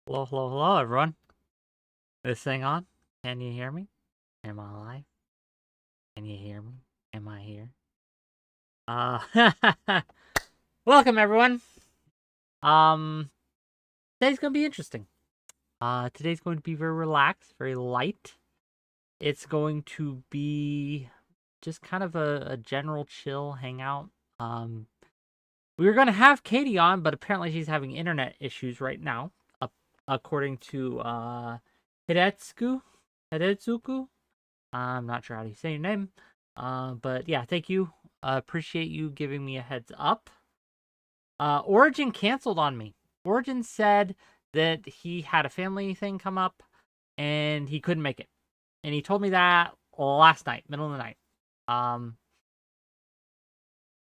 Hello, hello, hello, everyone. This thing on? Can you hear me? Am I alive? Can you hear me? Am I here? Welcome, everyone. Today's gonna be interesting. Today's going to be very relaxed, very light. It's going to be just kind of a general chill hangout. We were gonna have Katie on, but apparently she's having internet issues right now, according to Hidetsuku. I'm not sure how to say your name. But yeah, thank you. Appreciate you giving me a heads up. Origin canceled on me. Origin said that he had a family thing come up and he couldn't make it. And he told me that last night, middle of the night.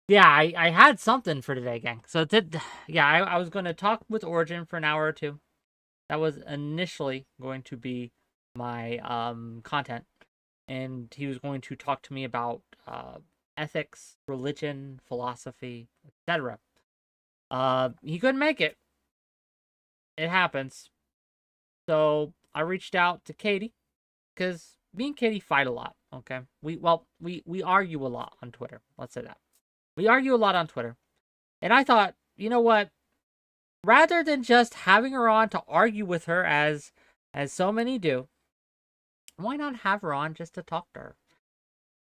Yeah, I had something for today, gang. So I was going to talk with Origin for an hour or two. That was initially going to be my content. And he was going to talk to me about ethics, religion, philosophy, etc. He couldn't make it. It happens. So I reached out to Katie because me and Katie fight a lot. Okay, we argue a lot on Twitter. Let's say that we argue a lot on Twitter, and I thought, you know what? Rather than just having her on to argue with her as so many do, why not have her on just to talk to her?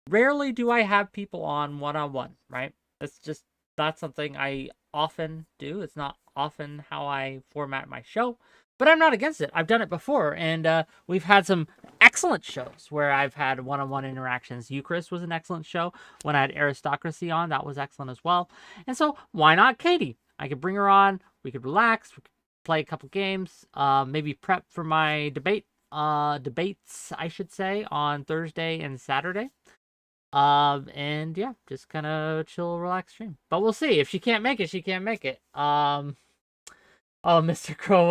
Rarely do I have people on one-on-one, right? That's something I often do. It's not often how I format my show, but I'm not against it. I've done it before, and we've had some excellent shows where I've had one-on-one interactions. Eucharist was an excellent show. When I had Aristocracy on, that was excellent as well. And so why not Katie? I could bring her on. We could relax. We could play a couple games. Maybe prep for my debates, I should say, on Thursday and Saturday. And yeah, just kind of chill, relax stream. But we'll see. If she can't make it, she can't make it. Oh, Mr. Crow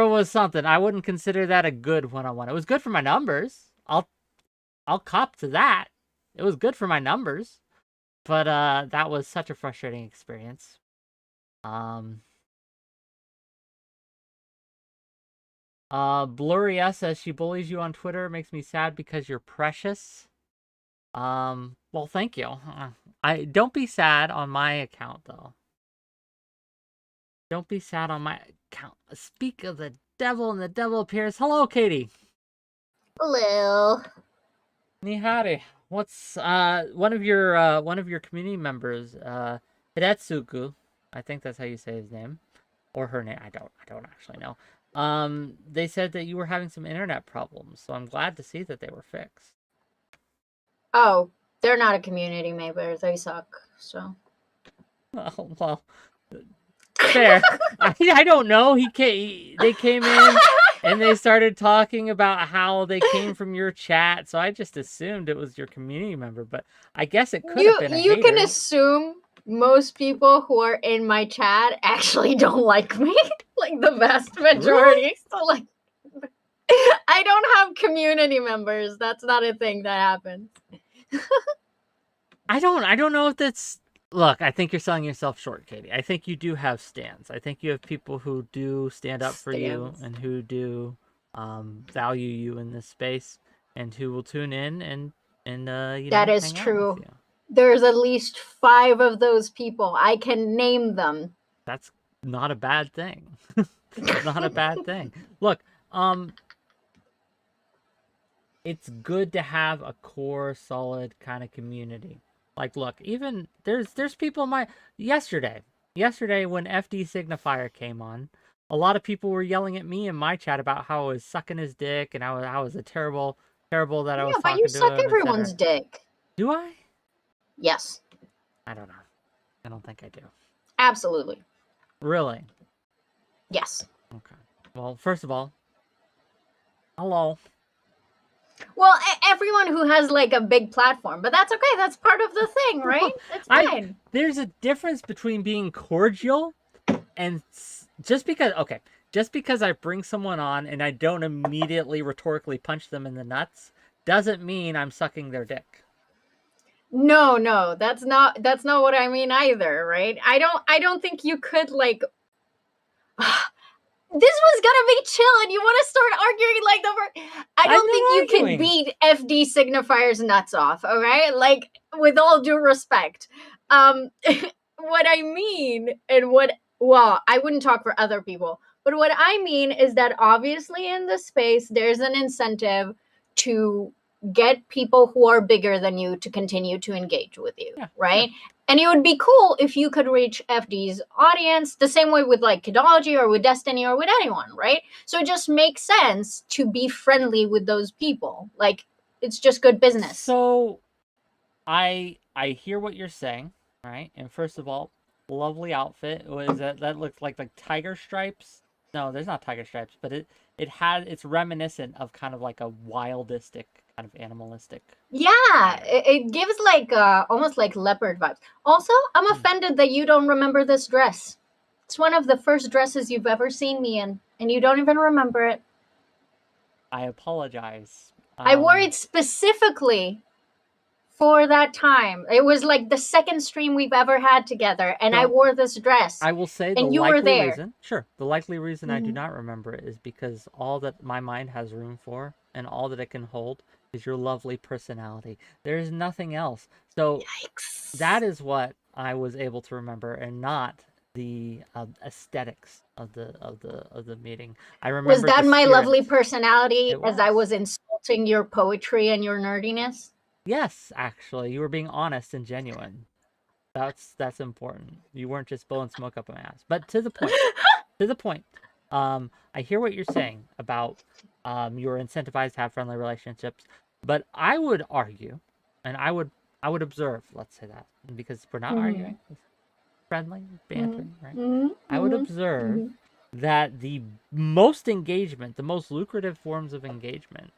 was something. I wouldn't consider that a good one-on-one. It was good for my numbers. I'll cop to that. It was good for my numbers. But that was such a frustrating experience. 𝕵𝖎𝖎 says she bullies you on Twitter. Makes me sad because you're precious. Well, thank you. I don't be sad on my account though. Don't be sad on my account. Speak of the devil and the devil appears. Hello, Katie. Hello. 𝕾𝖍𝖎𝖙. What's one of your community members, Hidetsuku, I think that's how you say his name. Or her name. I don't actually know. They said that you were having some internet problems, so I'm glad to see that they were fixed. Oh, they're not a community member. They suck. So. Oh, well, fair. I don't know. They came in and they started talking about how they came from your chat, so I just assumed it was your community member. But I guess it could have been a hater. You can assume most people who are in my chat actually don't like me, like the vast majority. Really? So like, I don't have community members. That's not a thing that happens. I don't know if that's. Look, I think you're selling yourself short, Katie. I think you do have stands. I think you have people who do stand up for you and who do value you in this space and who will tune in and that is true. There's at least 5 of those people. I can name them. That's not a bad thing. Not a bad thing. Look, it's good to have a core, solid kind of community. Like, look, even there's people in my yesterday when FD Signifier came on, a lot of people were yelling at me in my chat about how I was sucking his dick and I was a terrible that I was talking to him. Yeah, but you suck everyone's dick. Do I? Yes. I don't know. I don't think I do. Absolutely. Really? Yes. Okay. Well, first of all, hello. Well, everyone who has like a big platform, but that's okay. That's part of the thing, right? It's fine. There's a difference between being cordial and just because I bring someone on and I don't immediately rhetorically punch them in the nuts doesn't mean I'm sucking their dick. No, that's not what I mean either, right? I don't think you could like this was gonna be chill, and you want to start arguing like the. I don't think you can beat FD signifiers nuts off. All right, like with all due respect, what I mean and what. Well, I wouldn't talk for other people, but what I mean is that obviously in this space, there's an incentive to get people who are bigger than you to continue to engage with you, right? Yeah. And it would be cool if you could reach FD's audience the same way with like 𝕾𝖍𝖎𝖙 or with Destiny or with anyone, right? So it just makes sense to be friendly with those people. Like, it's just good business. So I hear what you're saying, right? And first of all, lovely outfit. Was that looks like tiger stripes? No, there's not tiger stripes, but it's reminiscent of kind of like a wildistic, kind of animalistic. Yeah, it gives like almost like leopard vibes. Also, I'm offended that you don't remember this dress. It's one of the first dresses you've ever seen me in, and you don't even remember it. I apologize. I wore it specifically for that time. It was like the second stream we've ever had together, and I wore this dress. I will say and you were there. The likely reason I do not remember it is because all that my mind has room for and all that it can hold is your lovely personality. There is nothing else. So yikes. That is what I was able to remember, and not the aesthetics of the meeting. I remember. Was that my lovely personality as I was insulting your poetry and your nerdiness? Yes, actually, you were being honest and genuine. That's important. You weren't just blowing smoke up my ass. But to the point. To the point. I hear what you're saying about you're incentivized to have friendly relationships, but I would argue, and I would observe. Let's say that, because we're not arguing, it's friendly bantering, right? I would observe that the most engagement, the most lucrative forms of engagement,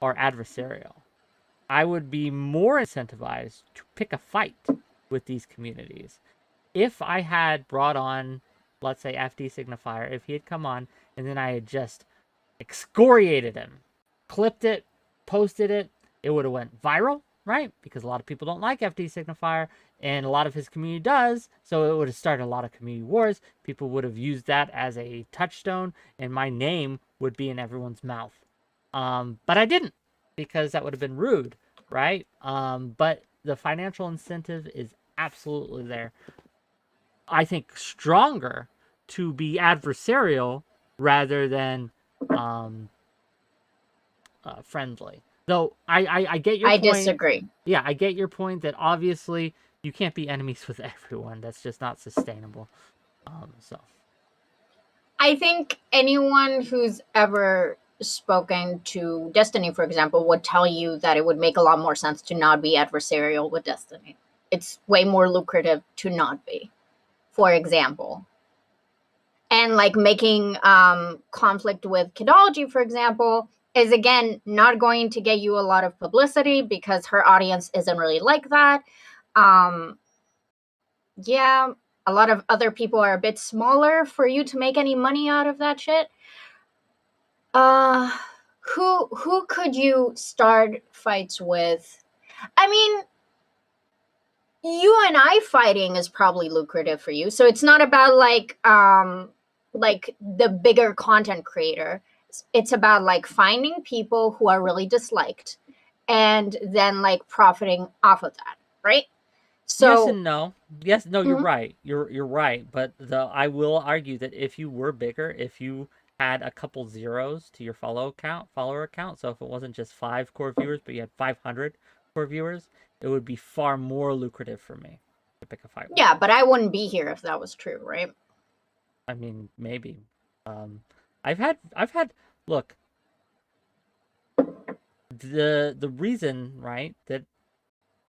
are adversarial. I would be more incentivized to pick a fight with these communities. If I had brought on, let's say, FD Signifier, if he had come on and then I had just excoriated him, clipped it, posted it, it would have went viral, right? Because a lot of people don't like FD Signifier, and a lot of his community does, so it would have started a lot of community wars. People would have used that as a touchstone, and my name would be in everyone's mouth. But I didn't, because that would have been rude, right? But the financial incentive is absolutely there. I think stronger to be adversarial rather than friendly. Though I get your point. I disagree. Yeah, I get your point that obviously you can't be enemies with everyone. That's just not sustainable. So I think anyone who's ever spoken to Destiny, for example, would tell you that it would make a lot more sense to not be adversarial with Destiny. It's way more lucrative to not be, for example. And like making conflict with 𝕾𝖍𝖎𝖙, for example, is again not going to get you a lot of publicity because her audience isn't really like that. Yeah, a lot of other people are a bit smaller for you to make any money out of that shit. Who could you start fights with? I mean, you and I fighting is probably lucrative for you. So it's not about like the bigger content creator. It's about like finding people who are really disliked and then like profiting off of that, right? So yes and no. Yes, no, you're right. You're right. But I will argue that if you were bigger, if you had a couple zeros to your follower account, so if it wasn't just 5 core viewers, but you had 500 core viewers, it would be far more lucrative for me to pick a fight with. Yeah, but I wouldn't be here if that was true, right? I mean, maybe. I've had look, the reason, right, that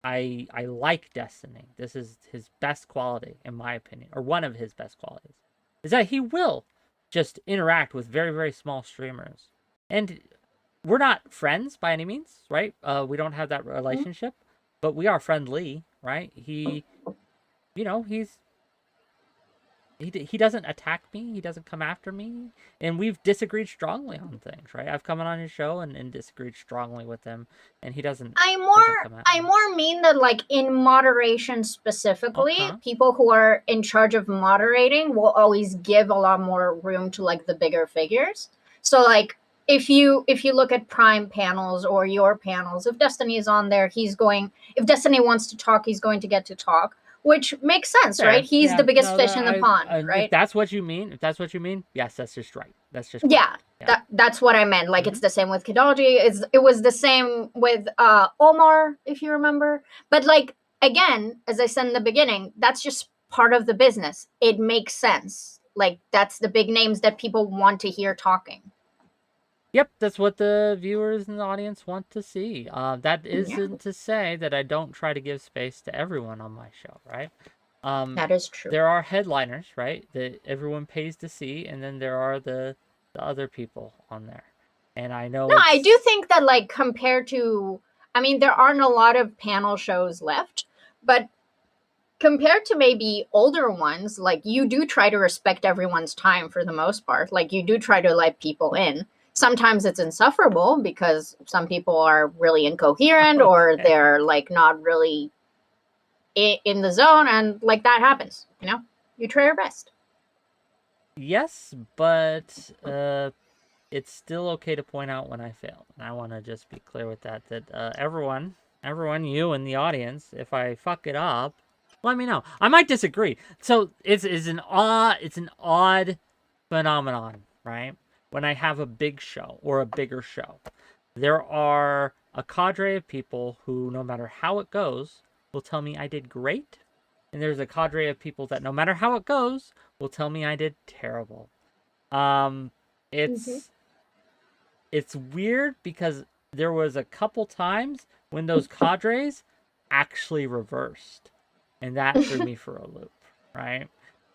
I like Destiny, this is his best quality in my opinion, or one of his best qualities, is that he will just interact with very, very small streamers. And we're not friends by any means, right? We don't have that relationship, but we are friendly, right? He he doesn't attack me. He doesn't come after me. And we've disagreed strongly on things, right? I've come on his show and disagreed strongly with him, and he doesn't. I me. more mean that, like, in moderation specifically, Okay. people who are in charge of moderating will always give a lot more room to, like, the bigger figures. So, like, if you look at Prime panels or your panels, if Destiny is on there, if Destiny wants to talk, he's going to get to talk, which makes sense, Fair. Right? He's the biggest fish in the pond, right? If that's what you mean, yes, that's just right. That's just yeah. Right. Yeah. That's what I meant. Like, it's the same with 𝕾𝖍𝖎𝖙. It was the same with Omar, if you remember. But, like, again, as I said in the beginning, that's just part of the business. It makes sense. Like, that's the big names that people want to hear talking. Yep, that's what the viewers and the audience want to see. That isn't to say that I don't try to give space to everyone on my show, right? That is true. There are headliners, right, that everyone pays to see, and then there are the other people on there. And I know. No, I do think that, like, compared to, I mean, there aren't a lot of panel shows left, but compared to maybe older ones, like, you do try to respect everyone's time for the most part. Like, you do try to let people in. Sometimes it's insufferable because some people are really incoherent or they're, like, not really in the zone, and, like, that happens, you know? You try your best. Yes, but it's still okay to point out when I fail. And I want to just be clear with that everyone, you in the audience, if I fuck it up, let me know. I might disagree. So it's an odd phenomenon, right? When I have a big show or a bigger show, there are a cadre of people who, no matter how it goes, will tell me I did great. And there's a cadre of people that, no matter how it goes, will tell me I did terrible. It's weird because there was a couple times when those cadres actually reversed. And that threw me for a loop, right?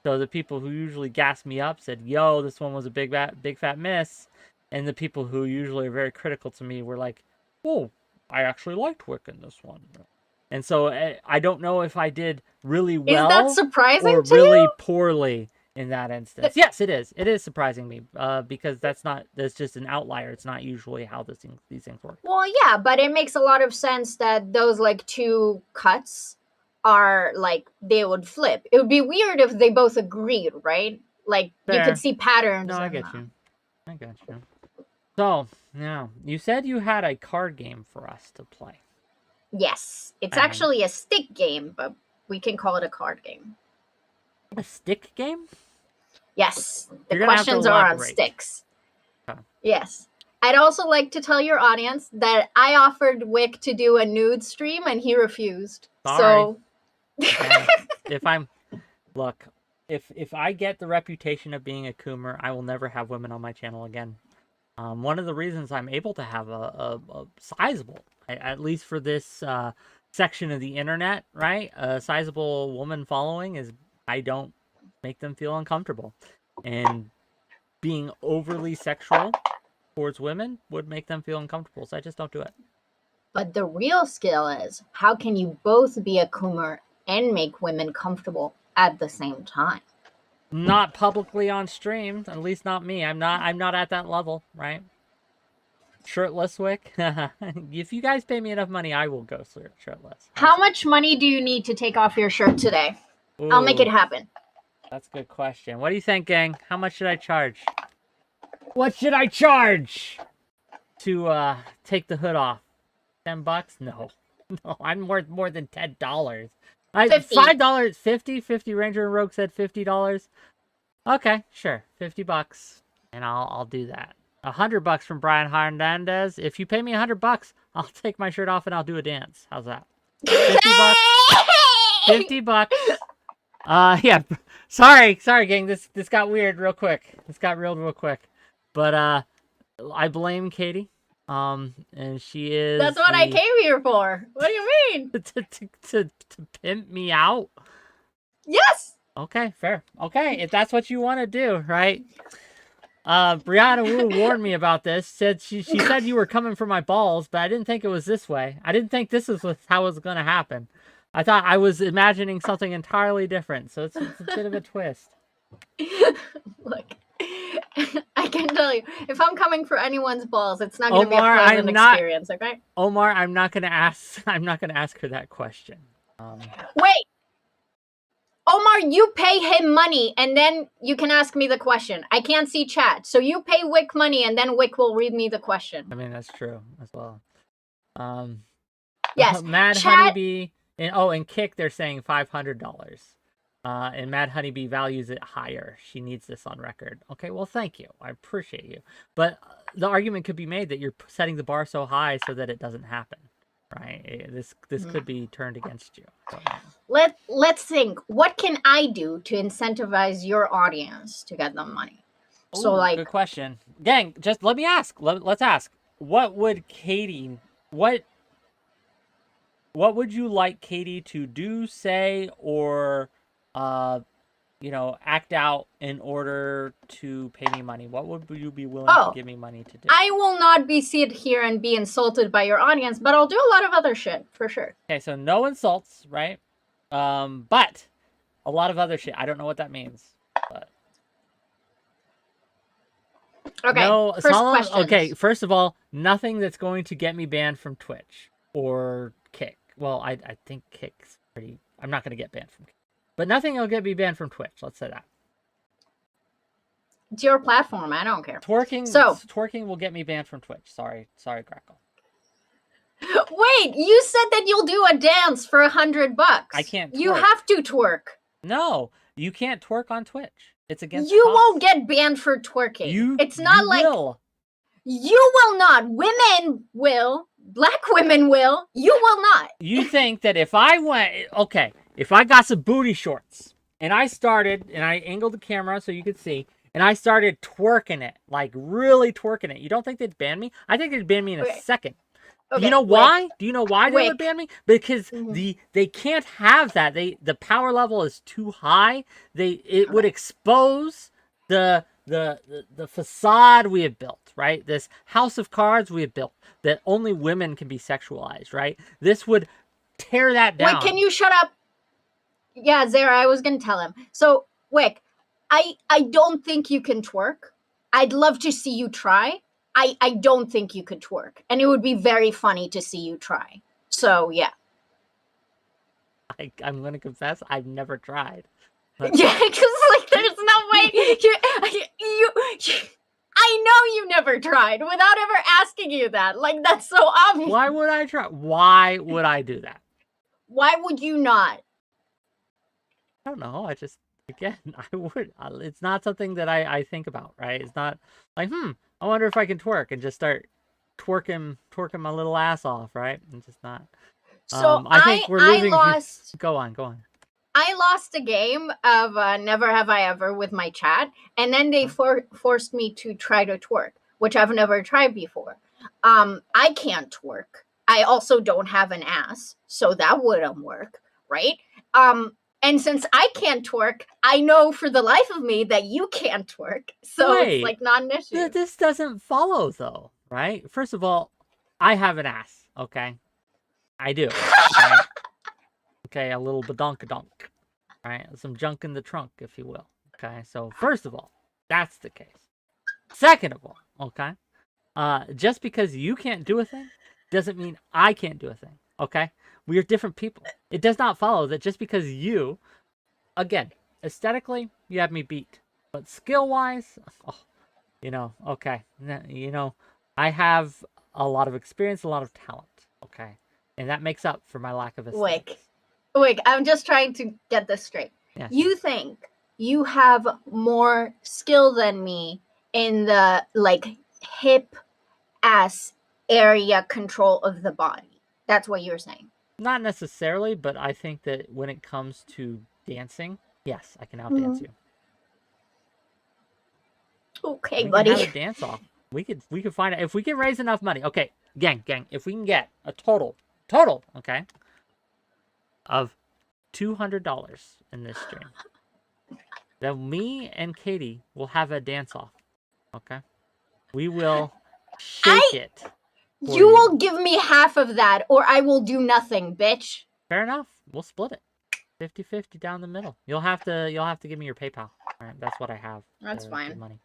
So the people who usually gas me up said, yo, this one was a big fat miss. And the people who usually are very critical to me were like, oh, I actually liked Wick in this one. And so I don't know if I did really well. Is that surprising or to really you? Poorly in that instance. Yes, it is. It is surprising me because that's just an outlier. It's not usually how these things work. Well, yeah, but it makes a lot of sense that those, like, two cuts are, like, they would flip. It would be weird if they both agreed, right? Like, Fair. You could see patterns. No, I get you. So, now, you said you had a card game for us to play. Yes. It's actually a stick game, but we can call it a card game. A stick game? Yes. The questions are on sticks. Okay. Yes. I'd also like to tell your audience that I offered Wick to do a nude stream and he refused. Sorry. So if I get the reputation of being a coomer, I will never have women on my channel again. One of the reasons I'm able to have a sizable, at least for this section of the internet, right, a sizable woman following is I don't make them feel uncomfortable. And being overly sexual towards women would make them feel uncomfortable, so I just don't do it. But the real skill is, how can you both be a coomer and make women comfortable at the same time? Not publicly on stream, at least not me. I'm not at that level, right? Shirtless Wick. If you guys pay me enough money, I will go shirtless. How much money do you need to take off your shirt today? Ooh, I'll make it happen. That's a good question. What do you think, gang? How much should I charge? What should I charge to take the hood off? $10? No. No, I'm worth more than $10. $5, 50 Ranger and Rogue said $50. Okay, sure, $50, and I'll do that. $100 from Brian Hernandez. If you pay me $100, I'll take my shirt off and I'll do a dance. How's that? $50. $50. Yeah. Sorry, gang. This got weird real quick. This got real quick. But I blame Katie. And she is. That's what I came here for. What do you mean? to pimp me out? Yes. Okay, fair. Okay, if that's what you want to do, right? Brianna Wu warned me about this. She said you were coming for my balls, but I didn't think it was this way. I didn't think this is how it was going to happen. I thought I was imagining something entirely different. So it's a bit of a twist. Look, I can tell you, if I'm coming for anyone's balls, it's not going to be a Omar, pleasant experience, okay? Omar, I'm not gonna ask her that question. Wait, Omar, you pay him money, and then you can ask me the question. I can't see chat, so you pay Wick money, and then Wick will read me the question. I mean, that's true as well. Yes, Mad chat. Honeybee, and Kick, they're saying $500. And Mad Honeybee values it higher. She needs this on record. Okay, well, thank you. I appreciate you. But the argument could be made that you're setting the bar so high so that it doesn't happen, right? This could be turned against you. So, Let's think. What can I do to incentivize your audience to get them money? So, like, good question, gang. Just let me ask. Let's ask. What would Katie? What would you like Katie to do, say, or act out in order to pay me money? What would you be willing to give me money to do? I will not sit here and be insulted by your audience, but I'll do a lot of other shit for sure. Okay, so no insults, right? But a lot of other shit. I don't know what that means. But okay. No, first question. Okay, first of all, nothing that's going to get me banned from Twitch or Kick. Well, I think Kick's pretty. I'm not going to get banned from Kick. But nothing will get me banned from Twitch. Let's say that. It's your platform. I don't care. Twerking will get me banned from Twitch. Sorry, Crackle. Wait, you said that you'll do a dance for $100. I can't twerk. You have to twerk. No, you can't twerk on Twitch. It's against. You won't get banned for twerking. It's not like will. You will not. Women will. Black women will. You will not. You think that if I got some booty shorts and I angled the camera so you could see, and I started twerking it, like really twerking it, you don't think they'd ban me? I think they'd ban me in a second. Okay, you know why? Do you know why they would ban me? Because they can't have that. The power level is too high. It would expose the facade we have built, right? This house of cards we have built that only women can be sexualized, right? This would tear that down. Wait, can you shut up? Yeah, Zara, I was gonna tell him. So, Wick, I don't think you can twerk. I'd love to see you try. I don't think you could twerk. And it would be very funny to see you try. So, yeah. I'm going to confess, I've never tried. But... Yeah, because, like, there's no way. I know you never tried without ever asking you that. Like, that's so obvious. Why would I try? Why would I do that? Why would you not? I don't know. Again, I would. It's not something that I think about, right? It's not like, I wonder if I can twerk and just start twerking my little ass off, right? It's just not. So I think we're losing. Go on. I lost a game of Never Have I Ever with my chat, and then they forced me to try to twerk, which I've never tried before. I can't twerk. I also don't have an ass, so that wouldn't work, right? And since I can't twerk, I know for the life of me that you can't twerk. So it's like not an issue. This doesn't follow though, right? First of all, I have an ass, okay? I do. Right? Okay, a little badonkadonk. Right? Some junk in the trunk, if you will. Okay, so first of all, that's the case. Second of all, okay? Just because you can't do a thing doesn't mean I can't do a thing, okay? We are different people. It does not follow that just because you, again, aesthetically, you have me beat. But skill-wise, okay. I have a lot of experience, a lot of talent, okay? And that makes up for my lack of aesthetics. Wick, I'm just trying to get this straight. Yes. You think you have more skill than me in the, like, hip-ass area control of the body. That's what you're saying. Not necessarily, but I think that when it comes to dancing, yes, I can outdance you. Okay, we buddy. Can have a dance off. We could find it if we can raise enough money. Okay, gang, if we can get a total, okay, of $200 in this stream, then me and Katie will have a dance off. Okay, we will shake it. You will give me half of that, or I will do nothing, bitch. Fair enough. We'll split it. 50-50 down the middle. You'll have to give me your PayPal. All right, that's what I have. That's fine. Money.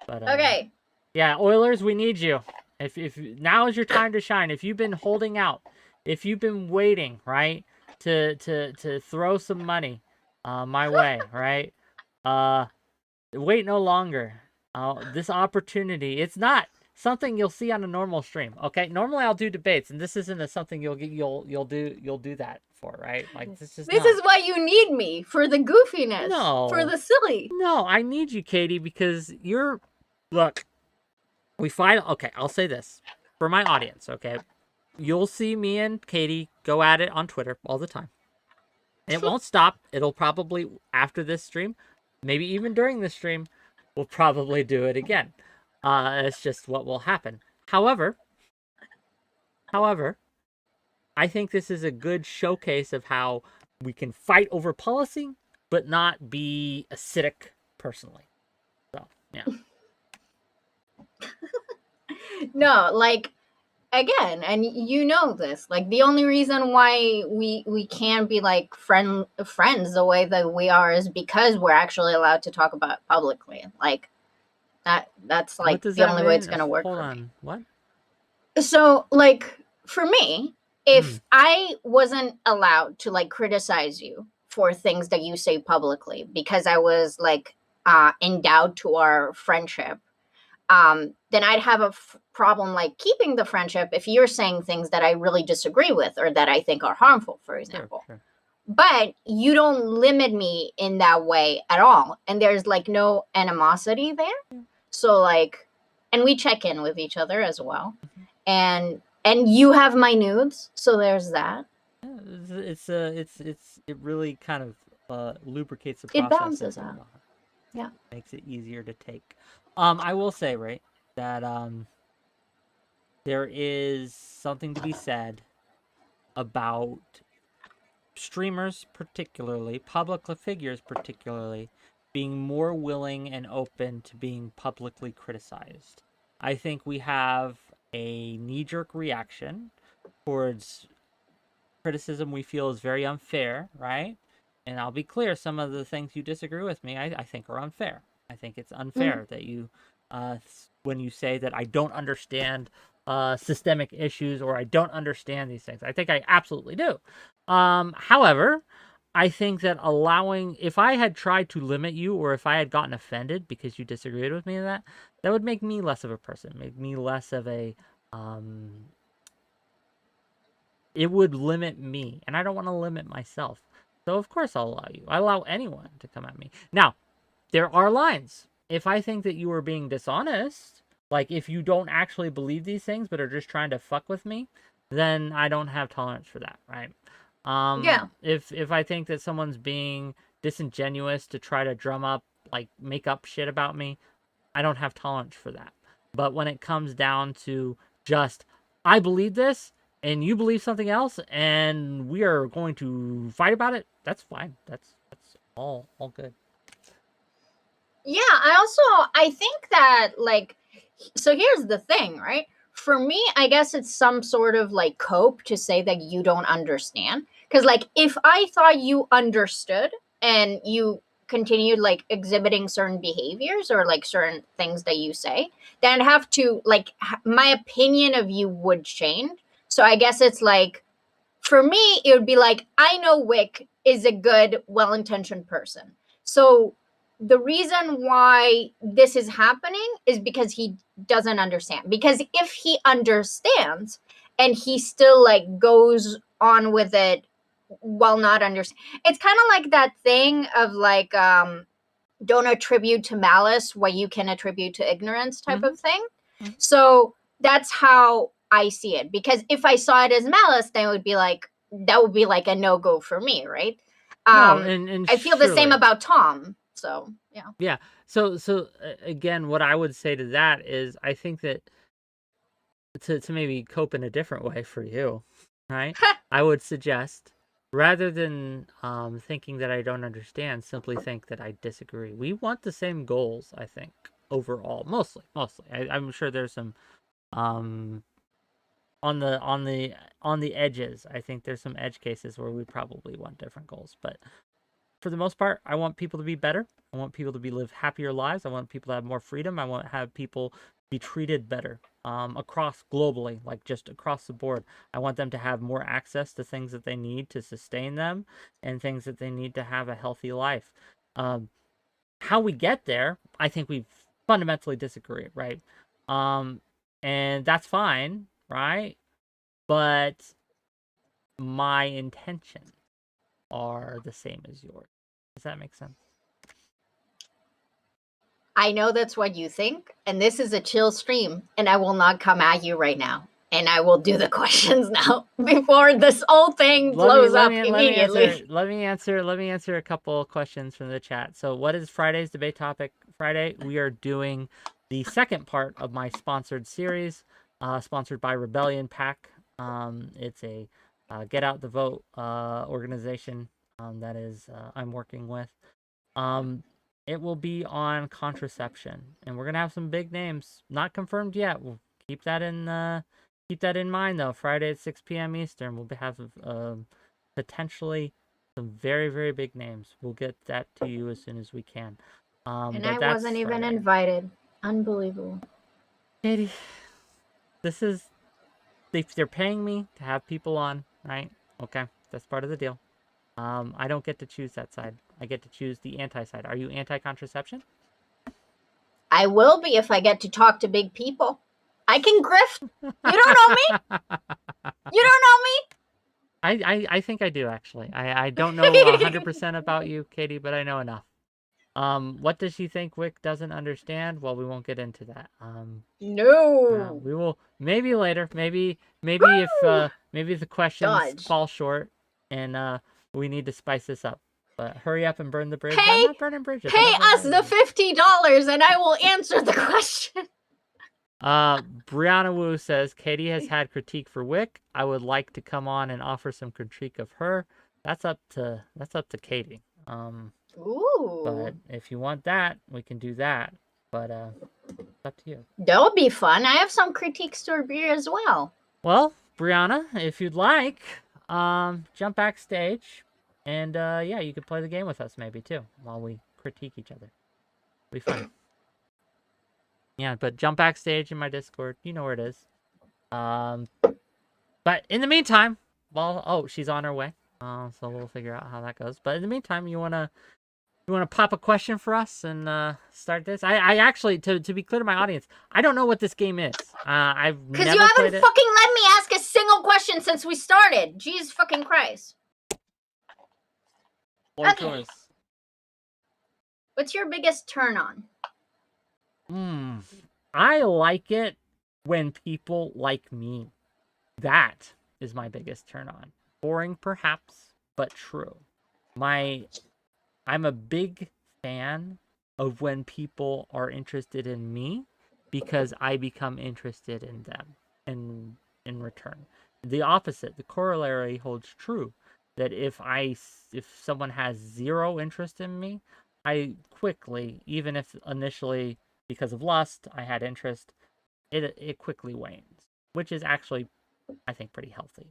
But Okay. yeah, Oilers, we need you. If now is your time to shine. If you've been holding out, if you've been waiting, right, to throw some money my way, right? Wait no longer. This opportunity, it's not something you'll see on a normal stream. Okay, normally I'll do debates, and this isn't something you'll do that for, right? Like this is why you need me, for the goofiness. No. For the silly. No, I need you, Katie, because look, we fight. Okay, I'll say this for my audience. Okay, you'll see me and Katie go at it on Twitter all the time. It won't stop. It'll probably, after this stream, maybe even during this stream, we'll probably do it again. It's just what will happen. However, I think this is a good showcase of how we can fight over policy, but not be acidic personally. So, yeah. No, like, again, and you know this, like, the only reason why we can't be like friends the way that we are is because we're actually allowed to talk about it publicly. Like that's like the only way it's gonna work. Hold on, what? So, like, for me, if I wasn't allowed to like criticize you for things that you say publicly because I was like endowed to our friendship, then I'd have a problem like keeping the friendship if you're saying things that I really disagree with or that I think are harmful, for example. Sure. But you don't limit me in that way at all. And there's like no animosity there. So like, and we check in with each other as well. And you have my nudes, so there's that. It really kind of lubricates the It process. balances out. Yeah. Makes it easier to take. I will say, right, that there is something to be said about streamers, particularly public figures, particularly being more willing and open to being publicly criticized. I think we have a knee-jerk reaction towards criticism we feel is very unfair, right? And I'll be clear, some of the things you disagree with me, I think are unfair. I think it's unfair that you, when you say that I don't understand systemic issues or I don't understand these things. I think I absolutely do. However, I think that if I had tried to limit you or if I had gotten offended because you disagreed with me in that would make me less of a person, make me less of a, it would limit me, and I don't want to limit myself. So of course I'll allow you. I allow anyone to come at me. Now, there are lines. If I think that you are being dishonest, like if you don't actually believe these things but are just trying to fuck with me, then I don't have tolerance for that, right? Yeah. If I think that someone's being disingenuous to try to drum up, like make up shit about me, I don't have tolerance for that. But when it comes down to just, I believe this and you believe something else and we are going to fight about it, that's fine. That's all good. Yeah, I think that, like, so here's the thing, right? For me, I guess it's some sort of like cope to say that you don't understand. Because, like, if I thought you understood and you continued like exhibiting certain behaviors or like certain things that you say, then I'd have to, like, my opinion of you would change. So I guess it's like, for me, it would be like, I know Wick is a good, well-intentioned person. So the reason why this is happening is because he doesn't understand. Because if he understands and he still like goes on with it while not understand, it's kind of like that thing of like, don't attribute to malice what you can attribute to ignorance type of thing. So that's how I see it. Because if I saw it as malice, then it would be like, that would be like a no-go for me, right? And I feel the same about Tom. So, yeah. Yeah. So again, what I would say to that is I think that to maybe cope in a different way for you, right? I would suggest, rather than thinking that I don't understand, simply think that I disagree. We want the same goals, I think, overall. Mostly. I'm sure there's some on the edges. I think there's some edge cases where we probably want different goals, but for the most part, I want people to be better. I want people to live happier lives. I want people to have more freedom. I want to have people be treated better across globally, like just across the board. I want them to have more access to things that they need to sustain them and things that they need to have a healthy life. How we get there, I think we fundamentally disagree, right? And that's fine, right? But my intentions are the same as yours. Does that make sense? I know that's what you think, and this is a chill stream, and I will not come at you right now. And I will do the questions now before this whole thing blows up immediately. Let me answer a couple questions from the chat. So what is Friday's debate topic? Friday, we are doing the second part of my sponsored series, sponsored by Rebellion Pack. It's a Get Out the Vote organization that is I'm working with. It will be on contraception, and we're gonna have some big names, not confirmed yet. We'll keep that in mind though. Friday at 6 p.m. Eastern, we'll have potentially some very, very big names. We'll get that to you as soon as we can. And I wasn't even invited. Unbelievable. Katie, this is they're paying me to have people on, right? Okay, that's part of the deal. I don't get to choose that side. I get to choose the anti-side. Are you anti-contraception? I will be if I get to talk to big people. I can grift. You don't know me. You don't know me. I think I do, actually. I don't know 100% about you, Katie, but I know enough. What does she think WhickTV doesn't understand? Well, we won't get into that. No. We will maybe later. Maybe if the questions fall short and we need to spice this up. But hurry up and burn the bridge. I'm not burning bridges. Pay us the $50 and I will answer the question. Brianna Wu says Katie has had critique for WhickTV. I would like to come on and offer some critique of her. That's up to Katie. Ooh. But if you want that, we can do that. But it's up to you. That would be fun. I have some critiques to beer as well. Well, Brianna, if you'd like, jump backstage, and yeah, you could play the game with us maybe too while we critique each other. It'll be fun. Yeah, but jump backstage in my Discord. You know where it is. But in the meantime, well, she's on her way. So we'll figure out how that goes. But in the meantime, you wanna pop a question for us and start this? I actually, to be clear to my audience, I don't know what this game is. I've never because you haven't fucking let me ask a single question since we started. Jeez fucking Christ. Okay. What's your biggest turn on? I like it when people like me. That is my biggest turn on. Boring, perhaps, but true. I'm a big fan of when people are interested in me because I become interested in them in return. The opposite, the corollary holds true. That if someone has zero interest in me, I quickly, even if initially because of lust I had interest, it quickly wanes, which is actually, I think, pretty healthy.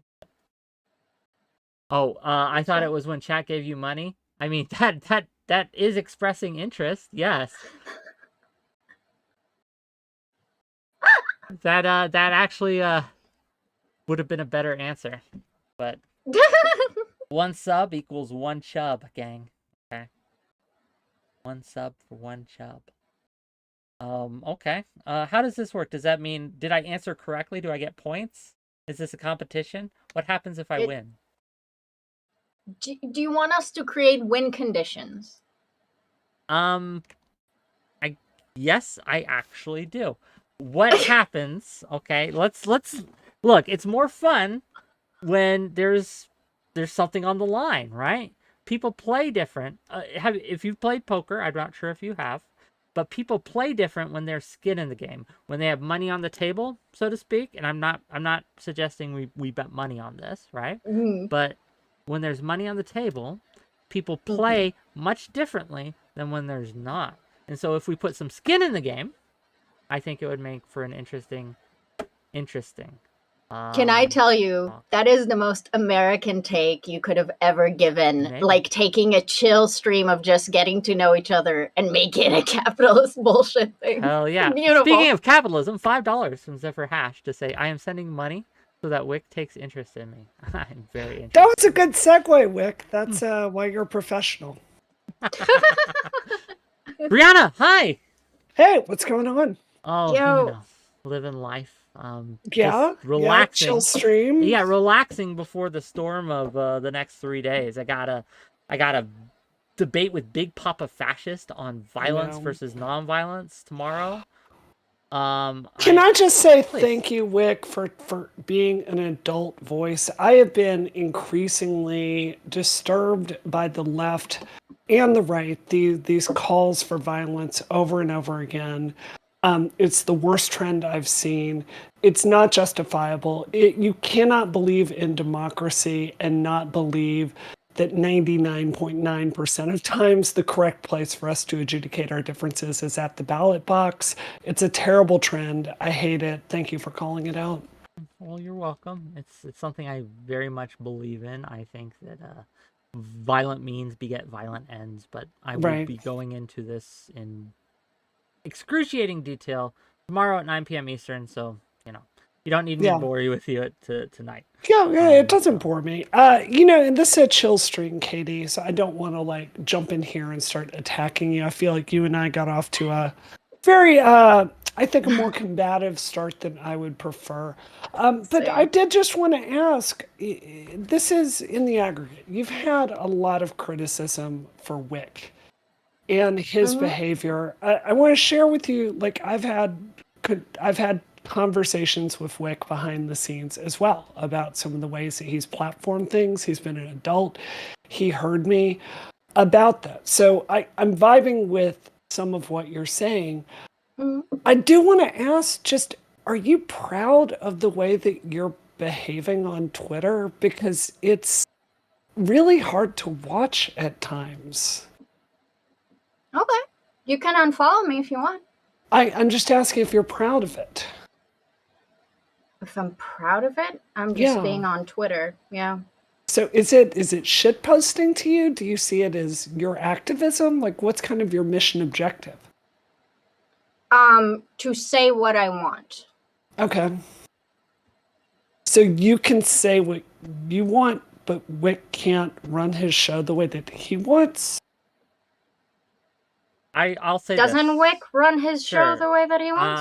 Oh, I thought it was when chat gave you money. I mean, that is expressing interest, yes. That actually would have been a better answer, but 1 sub equals 1 chub, gang. Okay, 1 sub for 1 chub. Okay. How does this work? Does that mean, did I answer correctly? Do I get points? Is this a competition? What happens if I win? Do you want us to create win conditions? Yes, I actually do. What happens? Okay, let's look. It's more fun when there's something on the line, right? People play different. If you've played poker, I'm not sure if you have, but people play different when there's skin in the game, when they have money on the table, so to speak. And I'm not suggesting we bet money on this, right? Mm-hmm. But when there's money on the table, people play much differently than when there's not. And so if we put some skin in the game, I think it would make for an interesting Can I tell you, that is the most American take you could have ever given. Maybe. Like taking a chill stream of just getting to know each other and make it a capitalist bullshit thing. Hell yeah. Beautiful. Speaking of capitalism, $5 from 𝕍𝖎 to say, I am sending money so that Wick takes interest in me. I'm very interested. That was a good segue, Wick. That's why you're a professional. Brianna, hi! Hey, what's going on? Oh, Yo. you know, living life. Yeah, just relaxing. chill stream. Yeah, relaxing before the storm of the next 3 days. I got a debate with Big Papa Fascist on violence versus nonviolence tomorrow. Can I just say please. thank you, Wick, for being an adult voice. I have been increasingly disturbed by the left and the right, these calls for violence over and over again. It's the worst trend I've seen. It's not justifiable. You cannot believe in democracy and not believe that 99.9% of times the correct place for us to adjudicate our differences is at the ballot box. It's a terrible trend. I hate it. Thank you for calling it out. Well, you're welcome. It's something I very much believe in. I think that violent means beget violent ends, but I will be going into this in excruciating detail tomorrow at 9 p.m. Eastern, so, you know, you don't need me to bore you with you tonight. Yeah, it doesn't bore me. And this is a chill stream, Katie, so I don't want to, jump in here and start attacking you. I feel like you and I got off to a very, I think, a more combative start than I would prefer. But I did just want to ask, this is in the aggregate. You've had a lot of criticism for Wick and his behavior. I want to share with you, I've had conversations with Wick behind the scenes as well about some of the ways that he's platformed things. He's been an adult. He heard me about that. So I'm vibing with some of what you're saying. I do want to ask, just, are you proud of the way that you're behaving on Twitter? Because it's really hard to watch at times. Okay. You can unfollow me if you want. I'm just asking if you're proud of it. If I'm proud of it? I'm just being on Twitter. Yeah. So is it shit posting to you? Do you see it as your activism? What's kind of your mission objective? To say what I want. Okay. So you can say what you want, but Wick can't run his show the way that he wants? I'll say Doesn't Wick run his show Sure. the way that he wants?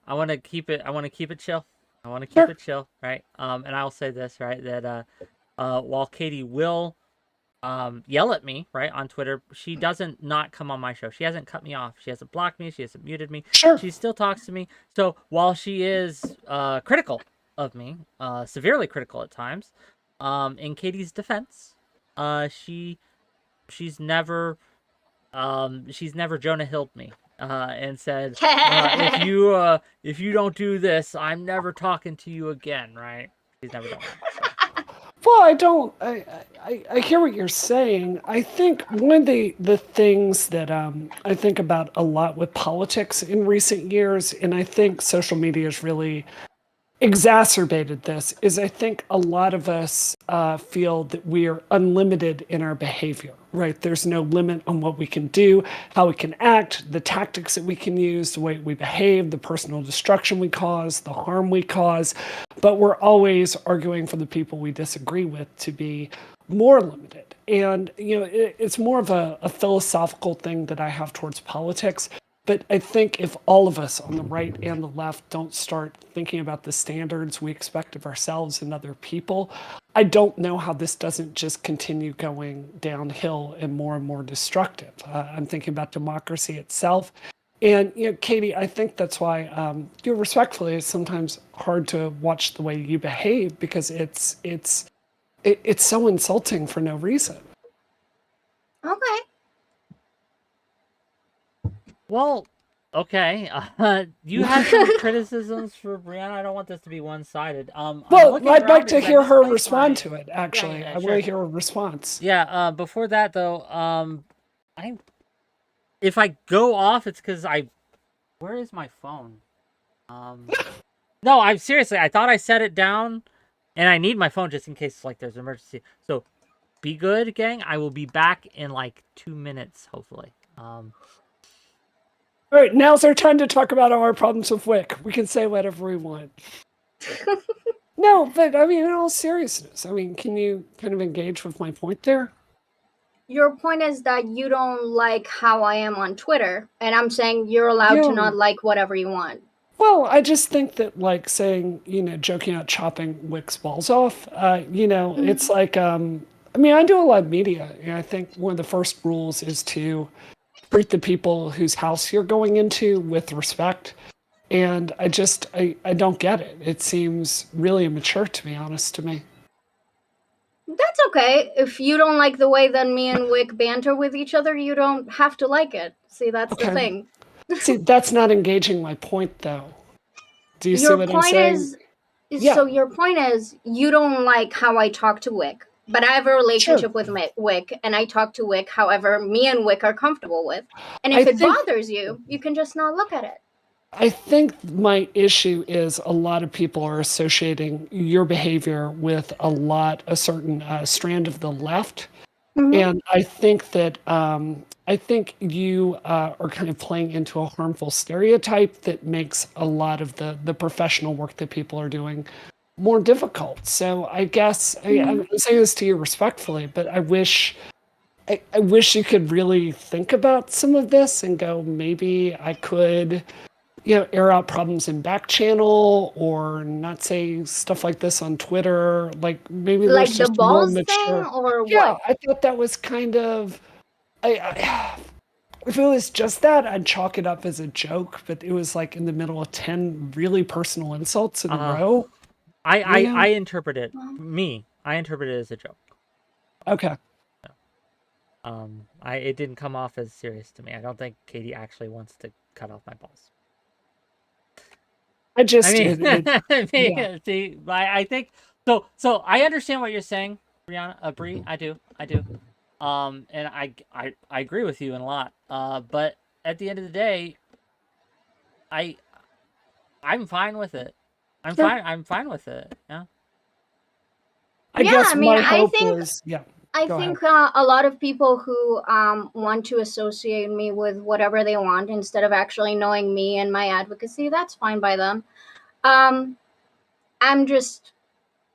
I wanna keep it chill. I want to keep it chill, right? And I'll say this, right, that while Katie will yell at me, right, on Twitter, she doesn't not come on my show. She hasn't cut me off. She hasn't blocked me. She hasn't muted me. Sure. She still talks to me. So while she is critical of me, severely critical at times, in Katie's defense, she's never Jonah Hill'd me and said, if you don't do this, I'm never talking to you again, right? She's never done that. Well, I hear what you're saying. I think one of the things that I think about a lot with politics in recent years, and I think social media has really exacerbated this, is I think a lot of us feel that we are unlimited in our behavior, right? There's no limit on what we can do, how we can act, the tactics that we can use, the way we behave, the personal destruction we cause, the harm we cause, but we're always arguing for the people we disagree with to be more limited. And, it's more of a philosophical thing that I have towards politics. But I think if all of us on the right and the left don't start thinking about the standards we expect of ourselves and other people, I don't know how this doesn't just continue going downhill and more destructive. I'm thinking about democracy itself. And, Katie, I think that's why, respectfully, it's sometimes hard to watch the way you behave because it's so insulting for no reason. Okay. Well, okay. You had some criticisms for Brianna. I don't want this to be one-sided. Well, I'd like to hear her respond to it, actually. Yeah, I want to hear a response. Yeah, before that, though, if I go off, it's because where is my phone? No, I'm seriously. I thought I set it down, and I need my phone just in case like there's an emergency. So, be good, gang. I will be back in like 2 minutes, hopefully. All right, now's our time to talk about our problems with WhickTV. We can say whatever we want. No, but I mean, in all seriousness, I mean, can you kind of engage with my point there? Your point is that you don't like how I am on Twitter, and I'm saying you're allowed to not like whatever you want. Well, I just think that, like, saying, joking out chopping WhickTV's balls off, it's like, I mean, I do a lot of media, and I think one of the first rules is to treat the people whose house you're going into with respect. And I don't get it. It seems really immature, to be honest to me. That's okay. If you don't like the way that me and Wick banter with each other, you don't have to like it. See, that's the thing. See, that's not engaging my point, though. Do you see what I'm saying? So your point is you don't like how I talk to Wick, but I have a relationship with Wick, and I talk to Wick however me and Wick are comfortable with. And if it bothers you, you can just not look at it. I think my issue is a lot of people are associating your behavior with a certain strand of the left. And I think that you are kind of playing into a harmful stereotype that makes a lot of the professional work that people are doing more difficult. So I guess I'm saying this to you respectfully, but I wish you could really think about some of this and go, maybe I could air out problems in back channel or not say stuff like this on Twitter. Like maybe like there's the just more balls mature. thing or Yeah, what? I thought that was kind of. If it was just that, I'd chalk it up as a joke. But it was like in the middle of 10 really personal insults in a row. I interpret it. I interpret it as a joke. Okay. It didn't come off as serious to me. I don't think Katie actually wants to cut off my balls. I just, see, I think so. So I understand what you're saying, Bree. I do. And I agree with you in a lot. But at the end of the day, I'm fine with it. I'm fine with it. Yeah. I guess my hope is, I think a lot of people who want to associate me with whatever they want instead of actually knowing me and my advocacy, that's fine by them. I'm just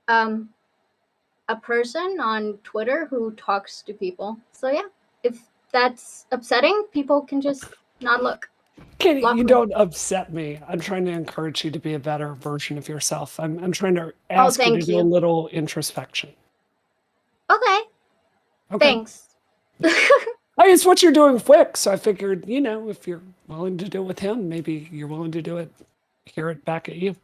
a person on Twitter who talks to people. So yeah, if that's upsetting, people can just not look. Katie, you don't upset me. I'm trying to encourage you to be a better version of yourself. I'm trying to ask you to do a little introspection. Okay. Thanks. It's what you're doing with Wick, so I figured, if you're willing to do it with him, maybe you're willing to do it, hear it back at you.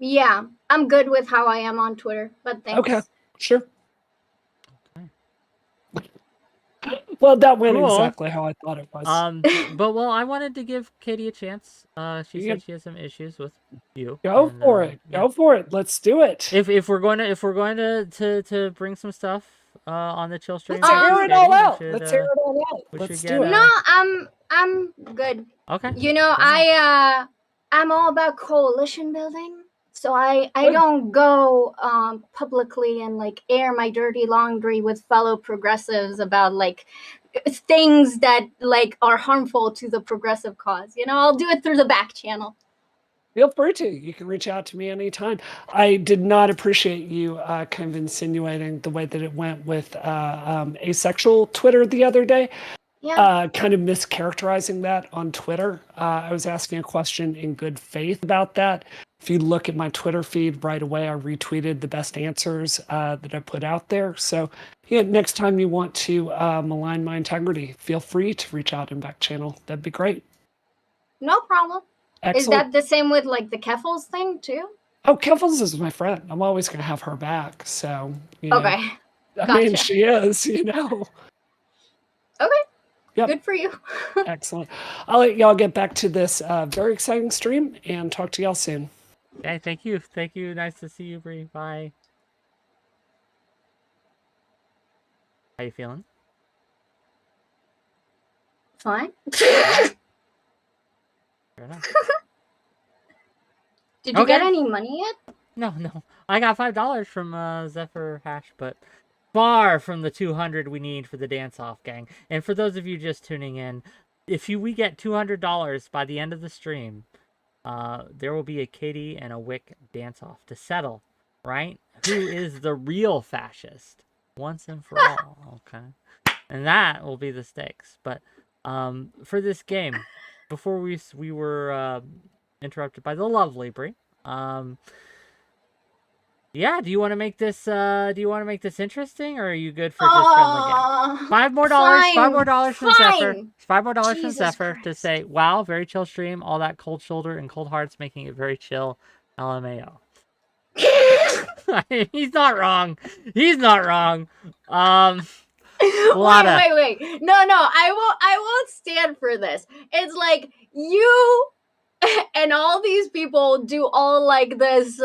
Yeah, I'm good with how I am on Twitter, but thanks. Okay, sure. Well, that went exactly how I thought it was. But I wanted to give Katie a chance. She said she has some issues with you. Go for it. Let's do it. If we're going to bring some stuff on the chill stream, let's hear it all out. Let's do it. No, I'm good. Okay. I'm all about coalition building. So I don't go publicly and like air my dirty laundry with fellow progressives about like things that like are harmful to the progressive cause. I'll do it through the back channel. Feel free to. You can reach out to me anytime. I did not appreciate you kind of insinuating the way that it went with asexual Twitter the other day. Yeah. Kind of mischaracterizing that on Twitter. I was asking a question in good faith about that. If you look at my Twitter feed right away, I retweeted the best answers that I put out there. So next time you want to malign my integrity, feel free to reach out in back channel. That'd be great. No problem. Excellent. Is that the same with like the Keffels thing too? Oh, Keffels is my friend. I'm always going to have her back. So, okay. I mean, she is, Okay. Yep. Good for you. Excellent. I'll let y'all get back to this very exciting stream and talk to y'all soon. Okay, thank you. Thank you. Nice to see you, Bree. Bye. How you feeling? Fine. Fair enough. Did you get any money yet? No. I got $5 from 𝕻𝖎, but far from the 200 we need for the dance-off, gang. And for those of you just tuning in, if we get $200 by the end of the stream, there will be a Katie and a Wick dance-off to settle, right? Who is the real fascist once and for all, okay? And that will be the stakes. But for this game, before we were interrupted by the lovely Brie, yeah, do you want to make this interesting, or are you good for just friendly game? $5 more. $5 more from 𝕻𝖎. $5 more from 𝕻𝖎 to say, wow, very chill stream, all that cold shoulder and cold hearts making it very chill. LMAO. He's not wrong. He's not wrong. Wait. No, I won't stand for this. It's like you and all these people do all like this,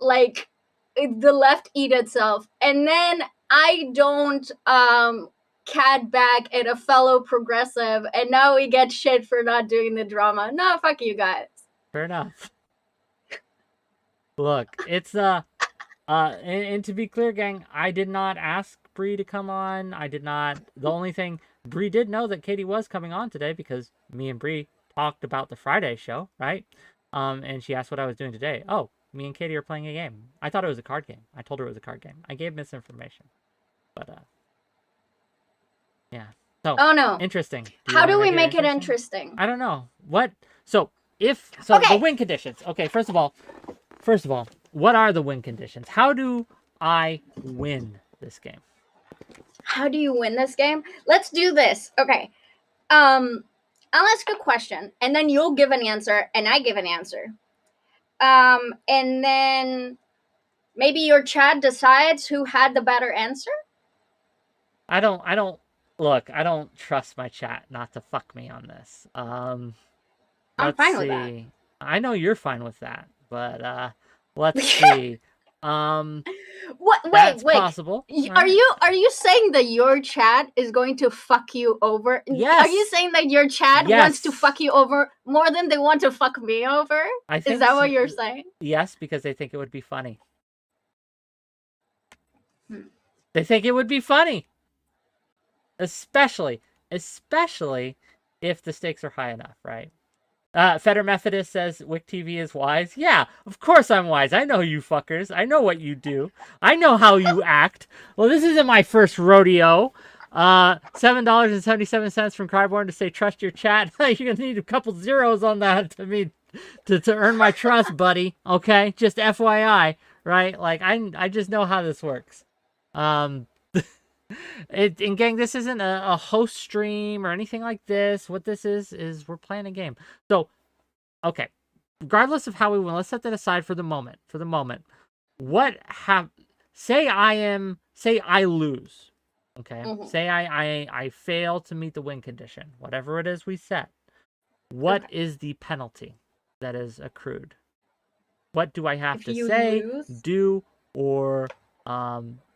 like the left eat itself, and then I don't cat back at a fellow progressive, and now we get shit for not doing the drama. No, fuck you guys. Fair enough. Look, it's and to be clear, gang, I did not ask Brie to come on. I did not. The only thing, Brie did know that Katie was coming on today because me and Brie talked about the Friday show, right? And she asked what I was doing today. Oh, me and Katie are playing a game. I thought it was a card game. I told her it was a card game. I gave misinformation. But yeah. So, oh no. Interesting. How do we make it interesting? I don't know. What? So, okay. The win conditions. Okay, first of all, what are the win conditions? How do I win this game? How do you win this game? Let's do this. Okay. I'll ask a question, and then you'll give an answer, and I give an answer. And then maybe your chat decides who had the better answer? I don't trust my chat not to fuck me on this. I'm fine with that. I know you're fine with that, but let's see. Wait. Possible. Are you saying that your chat is going to fuck you over? Yes. Are you saying that your chat wants to fuck you over more than they want to fuck me over? Is that what you're saying? Yes, because they think it would be funny. They think it would be funny. Especially if the stakes are high enough, right? Feder Methodist says WhickTV is wise. Yeah, of course I'm wise. I know you fuckers. I know what you do. I know how you act. Well, this isn't my first rodeo. $7.77 from Cryborn to say trust your chat. You're gonna need a couple zeros on that to earn my trust, buddy. Okay, just FYI, right? Like I just know how this works. And gang, this isn't a host stream or anything like this. What this is we're playing a game. So, okay, regardless of how we win, let's set that aside for the moment. Say I lose. Okay, say I fail to meet the win condition, whatever it is we set. What is the penalty that is accrued? What do I have to say, do, or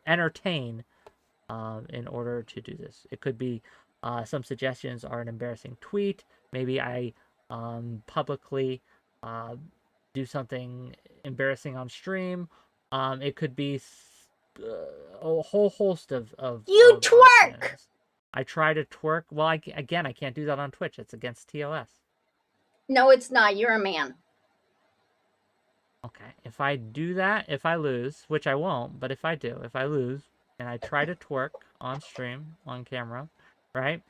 entertain in order to do this? It could be some suggestions are an embarrassing tweet. Maybe I publicly do something embarrassing on stream. It could be a whole host of you twerk options. I try to twerk. Well, I can't do that on Twitch. It's against TOS. No, it's not. You're a man. Okay, if I do that, if I lose, which I won't, but if I lose, and I try to twerk on stream, on camera, right?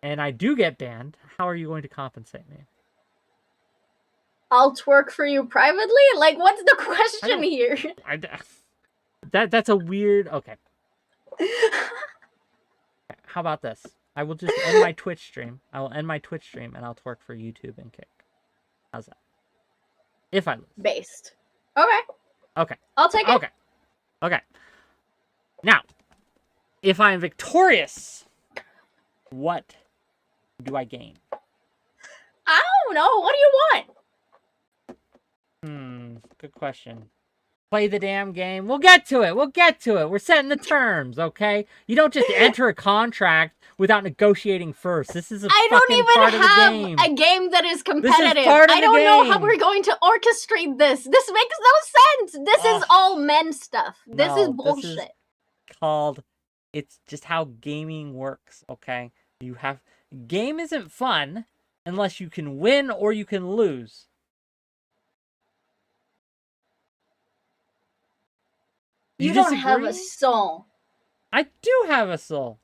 And I do get banned, how are you going to compensate me? I'll twerk for you privately? Like, what's the question here? That's a weird... Okay. How about this? I will just end my Twitch stream. I will end my Twitch stream, and I'll twerk for YouTube and Kick. How's that? If I lose. Based. Okay. I'll take it. Okay. Now, if I am victorious, what do I gain? I don't know. What do you want? Good question. play the damn game. We'll get to it. We'll get to it. We're setting the terms, okay? You don't just enter a contract without negotiating first. This is a I fucking don't even part of the have game. a game that is competitive. part of I the don't know how game. we're going to orchestrate this. This makes no sense. This is all men stuff. This is No, bullshit. This is called, it's just how gaming works, okay? Game isn't fun unless you can win or you can lose. You don't have a soul. I do have a soul.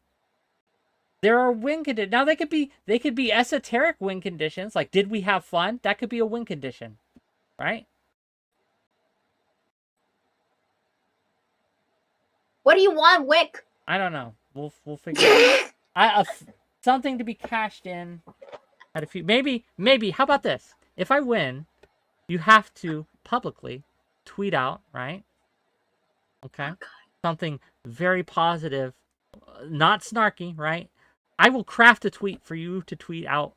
There are win conditions. Now they could be esoteric win conditions. Like, did we have fun? That could be a win condition, right? What do you want, Wick? I don't know. We'll figure it out. Something to be cashed in at a few. Maybe. How about this? If I win, you have to publicly tweet out, right? Okay. Oh, something very positive, not snarky, right? I will craft a tweet for you to tweet out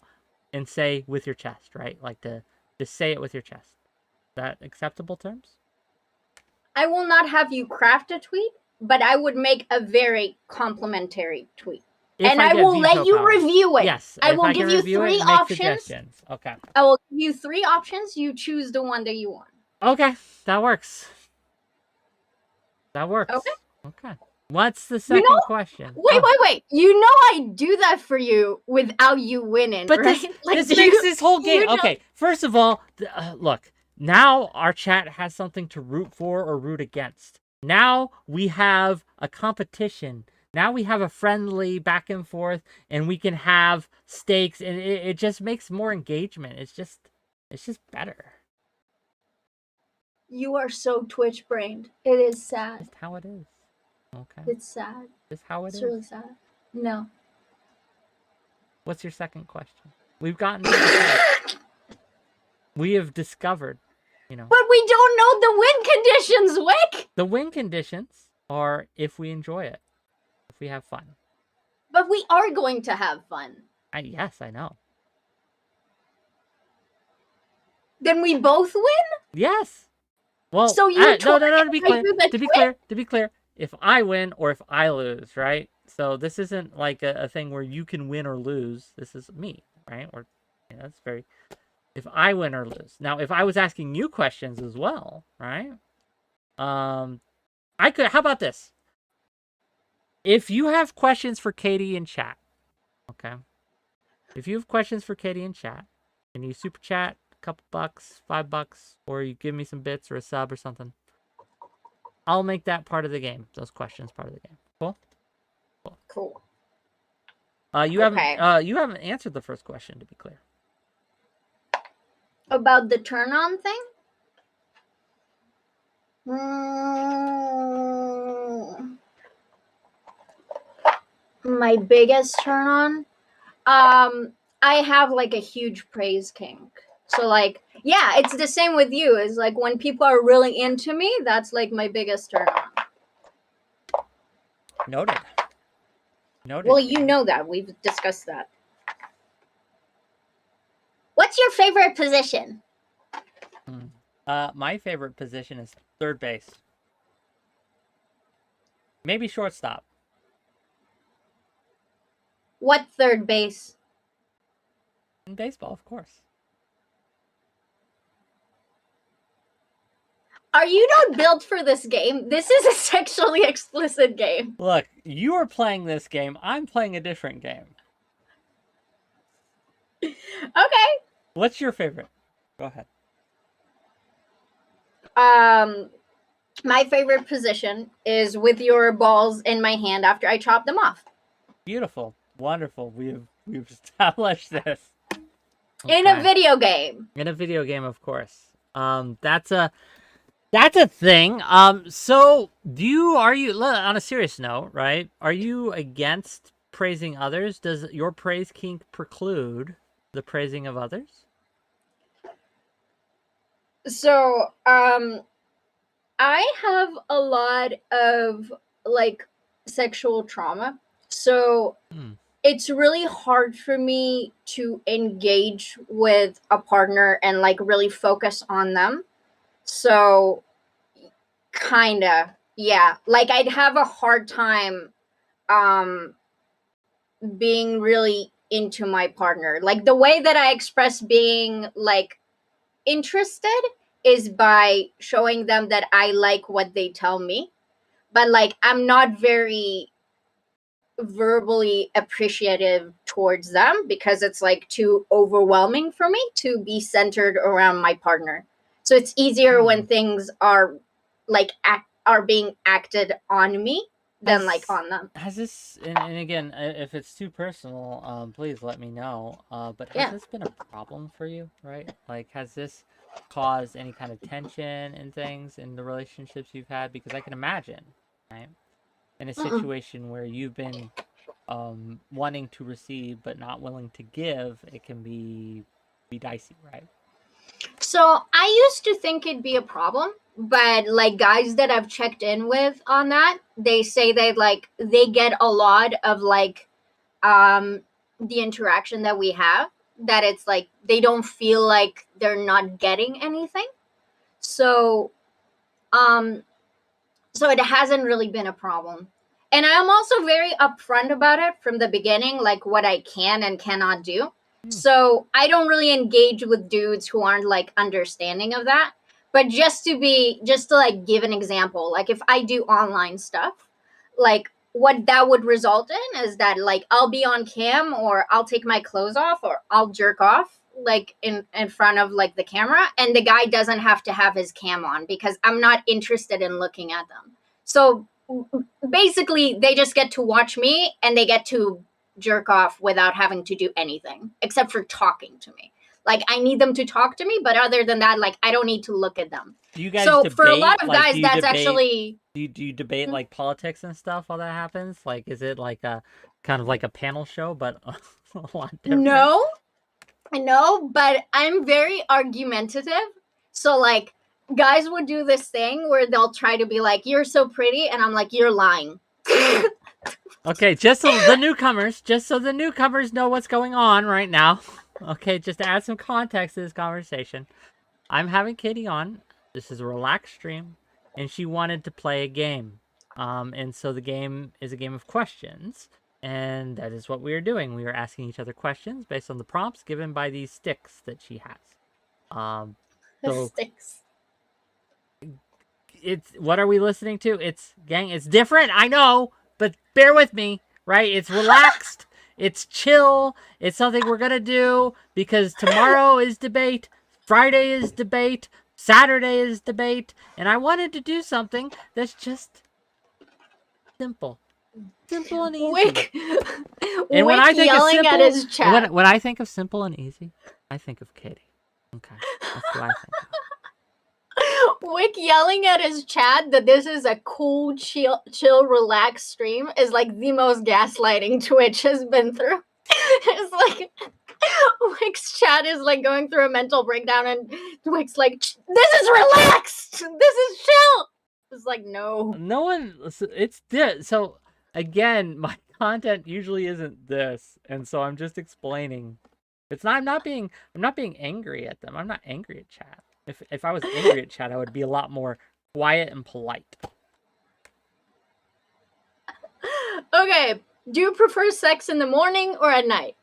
and say with your chest, right? Like to say it with your chest. Is that acceptable terms? I will not have you craft a tweet, but I would make a very complimentary tweet. And I will let you review it. Yes. I will give you 3 options. Okay. I will give you 3 options. You choose the one that you want. Okay. That works. That works. Okay. What's the second question? Wait. You know I do that for you without you winning, but right? This makes this whole game... Okay, first of all, look. Now our chat has something to root for or root against. Now we have a competition. Now we have a friendly back and forth, and we can have stakes, and it just makes more engagement. It's just better. You are so Twitch-brained. It is sad. It's how it is. Okay. It's sad. It's how it is. It's really sad. No. What's your second question? We've gotten... we have discovered, you know... But we don't know the win conditions, Wick! The win conditions are if we enjoy it. If we have fun. But we are going to have fun. Yes, I know. Then we both win? Yes. Well, so you no, to be clear, if I win or if I lose, right? So this isn't like a thing where you can win or lose. This is me, right? Or that's very... If I win or lose. Now, if I was asking you questions as well, right? I could... How about this? If you have questions for Katie in chat, okay? If you have questions for Katie in chat, and you super chat a couple bucks, $5, or you give me some bits or a sub or something, I'll make that part of the game. Those questions part of the game. Cool? Cool. You haven't answered the first question, to be clear. About the turn-on thing? My biggest turn-on? I have like a huge praise kink. So like, yeah, it's the same with you. It's like when people are really into me, that's like my biggest turn-on. Noted. Well, you know that. We've discussed that. What's your favorite position? My favorite position is third base. Maybe shortstop. What third base? In baseball, of course. Are you not built for this game? This is a sexually explicit game. Look, you are playing this game. I'm playing a different game. Okay. What's your favorite? Go ahead. My favorite position is with your balls in my hand after I chop them off. Beautiful. Wonderful. We've established this. Okay. In a video game. In a video game, of course. That's a thing. So are you on a serious note, right? Are you against praising others? Does your praise kink preclude the praising of others? So, I have a lot of like sexual trauma. So it's really hard for me to engage with a partner and like really focus on them. So Kinda, yeah. Like I'd have a hard time being really into my partner. Like the way that I express being like interested is by showing them that I like what they tell me. But like I'm not very verbally appreciative towards them because it's like too overwhelming for me to be centered around my partner. So it's easier when things are like are being acted on me than like on them. Has this, and again, if it's too personal, please let me know. But has this been a problem for you, right? Like, has this caused any kind of tension and things in the relationships you've had? Because I can imagine, right, in a situation where you've been wanting to receive but not willing to give, it can be dicey, right? So I used to think it'd be a problem, but like guys that I've checked in with on that, they say they get a lot of like the interaction that we have, that it's like they don't feel like they're not getting anything. So so it hasn't really been a problem. And I'm also very upfront about it from the beginning, like what I can and cannot do. So I don't really engage with dudes who aren't like understanding of that. But just to like give an example, like if I do online stuff, like what that would result in is that like I'll be on cam, or I'll take my clothes off, or I'll jerk off like in front of like the camera, and the guy doesn't have to have his cam on because I'm not interested in looking at them. So basically they just get to watch me, and they get to jerk off without having to do anything except for talking to me. Like I need them to talk to me, but other than that, like I don't need to look at them. Do you guys so debate, for a lot of like, guys, that's debate, actually do you debate like politics and stuff while that happens? Like, is it like a kind of like a panel show, but a lot different? No, but I'm very argumentative. So like guys would do this thing where they'll try to be like, "You're so pretty," and I'm like, "You're lying." Okay, just so the newcomers know what's going on right now. Okay, just to add some context to this conversation, I'm having Katie on. This is a relaxed stream, and she wanted to play a game. And so the game is a game of questions, and that is what we are doing. We are asking each other questions based on the prompts given by these sticks that she has. The sticks. What are we listening to? It's different, I know, but bear with me, right? It's relaxed. It's chill. It's something we're going to do because tomorrow is debate. Friday is debate. Saturday is debate. And I wanted to do something that's just simple. Simple and easy. And when I think yelling of simple, at his chat. When I think of simple and easy, I think of Katie. Okay. That's what I think of. Wick yelling at his chat that this is a cool, chill, relaxed stream is like the most gaslighting Twitch has been through. It's like Wick's chat is like going through a mental breakdown, and Wick's like, "This is relaxed. This is chill." It's like no one. It's this. So again, my content usually isn't this, and so I'm just explaining. It's not. I'm not being angry at them. I'm not angry at chat. If I was angry at chat, I would be a lot more quiet and polite. Okay. Do you prefer sex in the morning or at night?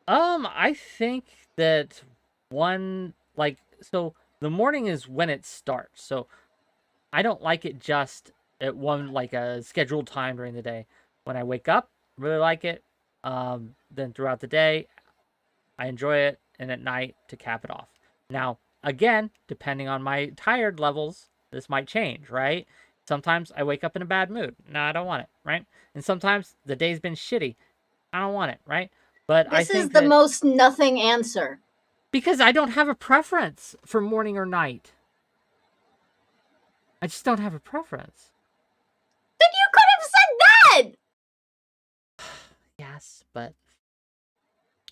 I think that so the morning is when it starts. So I don't like it just at one, like a scheduled time during the day. When I wake up, really like it. Then throughout the day, I enjoy it. And at night to cap it off. Now, again, depending on my tired levels, this might change, right? Sometimes I wake up in a bad mood. No, I don't want it, right? And sometimes the day's been shitty. I don't want it, right? But this is the most nothing answer. Because I don't have a preference for morning or night. I just don't have a preference. Then you could have said that! Yes, but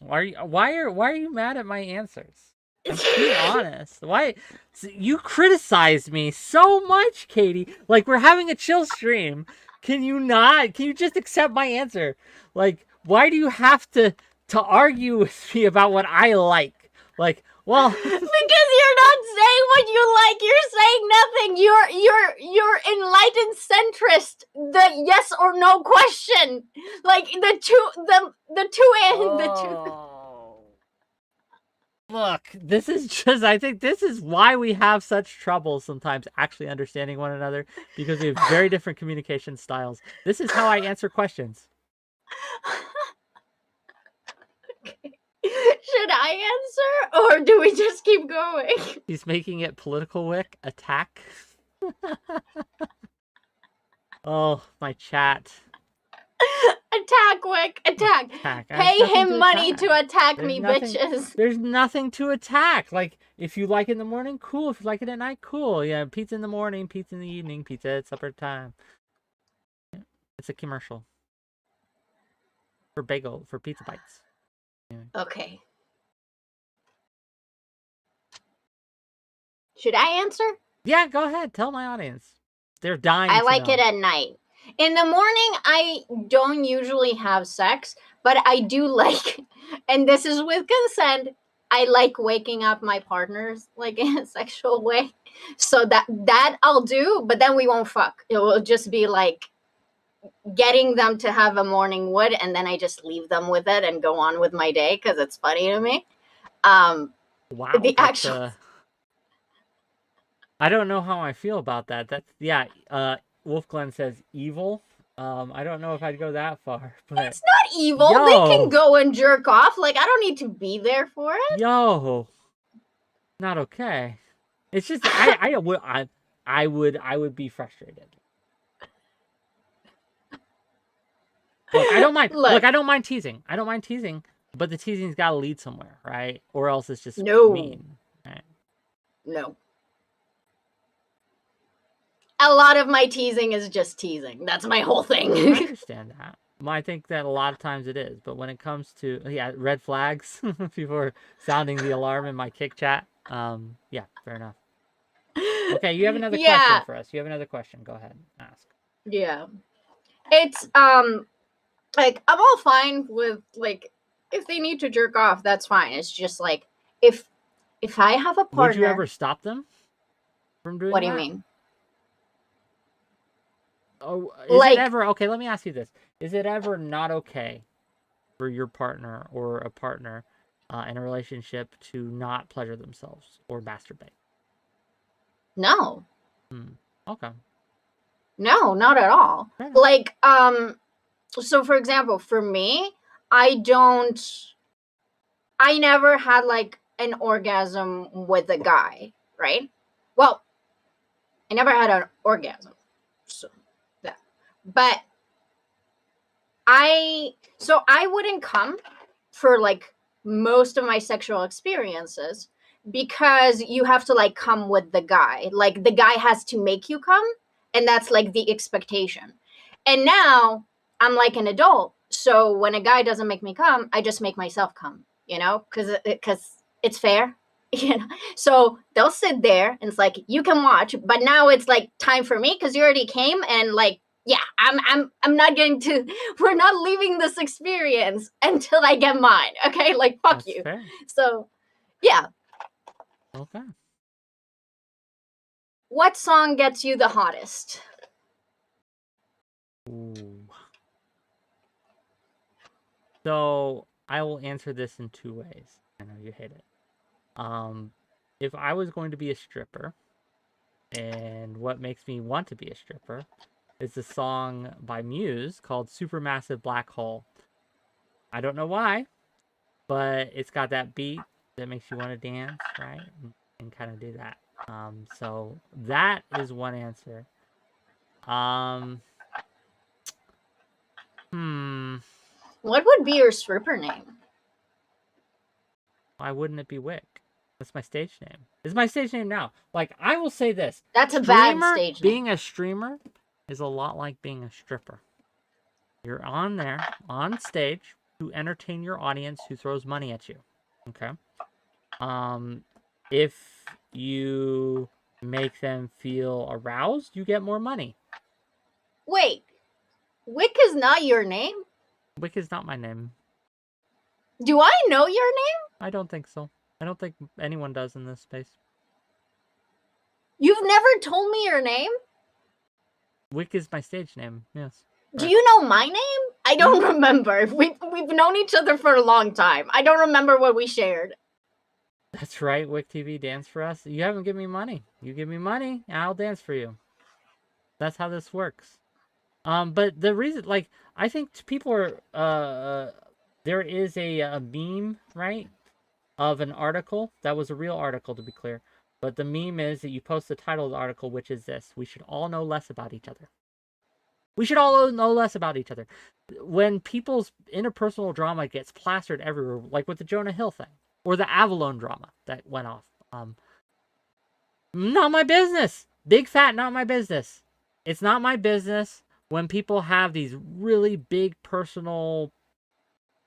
why are you mad at my answers? I'm being honest. Why? You criticize me so much, Katie. Like, we're having a chill stream. Can you not? Can you just accept my answer? Like, why do you have to argue with me about what I like? Like, well, because you're not saying what you like. You're saying nothing. You're enlightened centrist. The yes or no question. Like the two. Look, this is just, I think this is why we have such trouble sometimes actually understanding one another, because we have very different communication styles. This is how I answer questions. Okay. Should I answer, or do we just keep going? He's making it political, Wick. Attack. Oh, my chat. Attack, Wick. Attack. Pay him money to attack me, bitches. There's nothing to attack. Like, if you like it in the morning, cool. If you like it at night, cool. Yeah, pizza in the morning, pizza in the evening, pizza at supper time. It's a commercial. For pizza bites. Anyway. Okay. Should I answer? Yeah, go ahead. Tell my audience. They're dying. I like it at night. In the morning, I don't usually have sex, but I do like, and this is with consent, I like waking up my partners like in a sexual way. So that I'll do, but then we won't fuck. It will just be like getting them to have a morning wood, and then I just leave them with it and go on with my day because it's funny to me. Wow. The actual... I don't know how I feel about that. That's, yeah, Wolf Glenn says evil. I don't know if I'd go that far, but it's not evil. Yo. They can go and jerk off. Like, I don't need to be there for it. Yo, not okay. It's just I would be frustrated. Look, I don't mind. Look, I don't mind teasing. I don't mind teasing, but the teasing's got to lead somewhere, right? Or else it's just mean. Right? No. A lot of my teasing is just teasing. That's my whole thing. I understand that. Well, I think that a lot of times it is. But when it comes to, red flags, people are sounding the alarm in my kick chat. Yeah, fair enough. Okay, you have another question for us. You have another question. Go ahead and ask. Yeah. It's, like, I'm all fine with, like, if they need to jerk off, that's fine. It's just, like, if I have a partner... Would you ever stop them from doing that? What do you mean? Oh, is it ever okay? Let me ask you this: is it ever not okay for your partner or a partner in a relationship to not pleasure themselves or masturbate? No. Okay. No, not at all. Like, so for example, for me, I never had like an orgasm with a guy, right? Well, I never had an orgasm. So. But I wouldn't come for like most of my sexual experiences because you have to like come with the guy. Like the guy has to make you come, and that's like the expectation. And now I'm like an adult. So when a guy doesn't make me come, I just make myself come, you know, because it's fair. You know, so they'll sit there and it's like, you can watch, but now it's like time for me because you already came, and like, yeah, I'm not going to, we're not leaving this experience until I get mine. Okay. Like, fuck you. Fair. So yeah. Okay. What song gets you the hottest? Ooh. So I will answer this in two ways. I know you hate it. If I was going to be a stripper, and what makes me want to be a stripper is a song by Muse called Supermassive Black Hole. I don't know why, but it's got that beat that makes you want to dance, right? And kind of do that. So that is one answer. What would be your stripper name? Why wouldn't it be Wick? That's my stage name. It's my stage name now. Like, I will say this. That's a bad stage name. Being a streamer is a lot like being a stripper. You're on there, on stage, to entertain your audience who throws money at you. Okay? If you make them feel aroused, you get more money. Wait. Wick is not your name? Wick is not my name. Do I know your name? I don't think so. I don't think anyone does in this space. You've never told me your name? Wick is my stage name. Yes. Do you know my name? I don't remember. We've known each other for a long time. I don't remember what we shared. That's right. WhickTV dance for us. You haven't given me money. You give me money, and I'll dance for you. That's how this works. But the reason, like, I think people are, there is a meme, right, of an article that was a real article, to be clear. But the meme is that you post the title of the article, which is this: we should all know less about each other. We should all know less about each other. When people's interpersonal drama gets plastered everywhere, like with the Jonah Hill thing, or the Avalon drama that went off, not my business. Big fat, not my business. It's not my business when people have these really big personal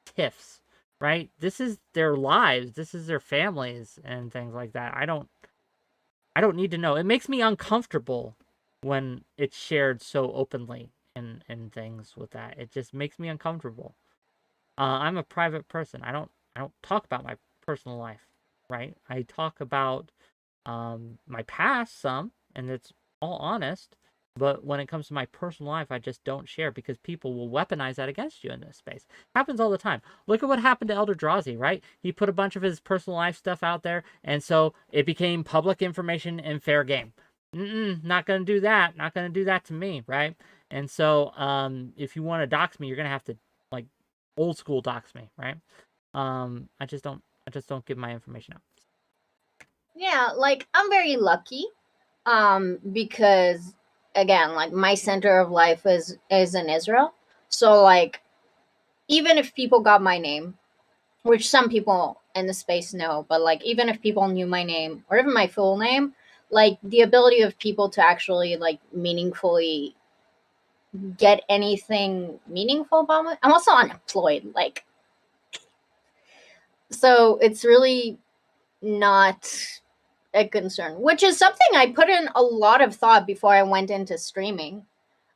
tiffs, right? This is their lives. This is their families and things like that. I don't need to know. It makes me uncomfortable when it's shared so openly and things with that. It just makes me uncomfortable. I'm a private person. I don't talk about my personal life, right? I talk about my past some, and it's all honest. But when it comes to my personal life, I just don't share because people will weaponize that against you in this space. Happens all the time. Look at what happened to 𝕵𝖎𝖎, right? He put a bunch of his personal life stuff out there, and so it became public information and fair game. Not going to do that. Not going to do that to me, right? And so if you want to dox me, you're going to have to, like, old school dox me, right? I just don't give my information out. Yeah, like, I'm very lucky because, again, like, my center of life is in Israel. So, like, even if people got my name, which some people in the space know, but, like, even if people knew my name or even my full name, like, the ability of people to actually, like, meaningfully get anything meaningful about me. I'm also unemployed, like, so it's really not a concern, which is something I put in a lot of thought before I went into streaming.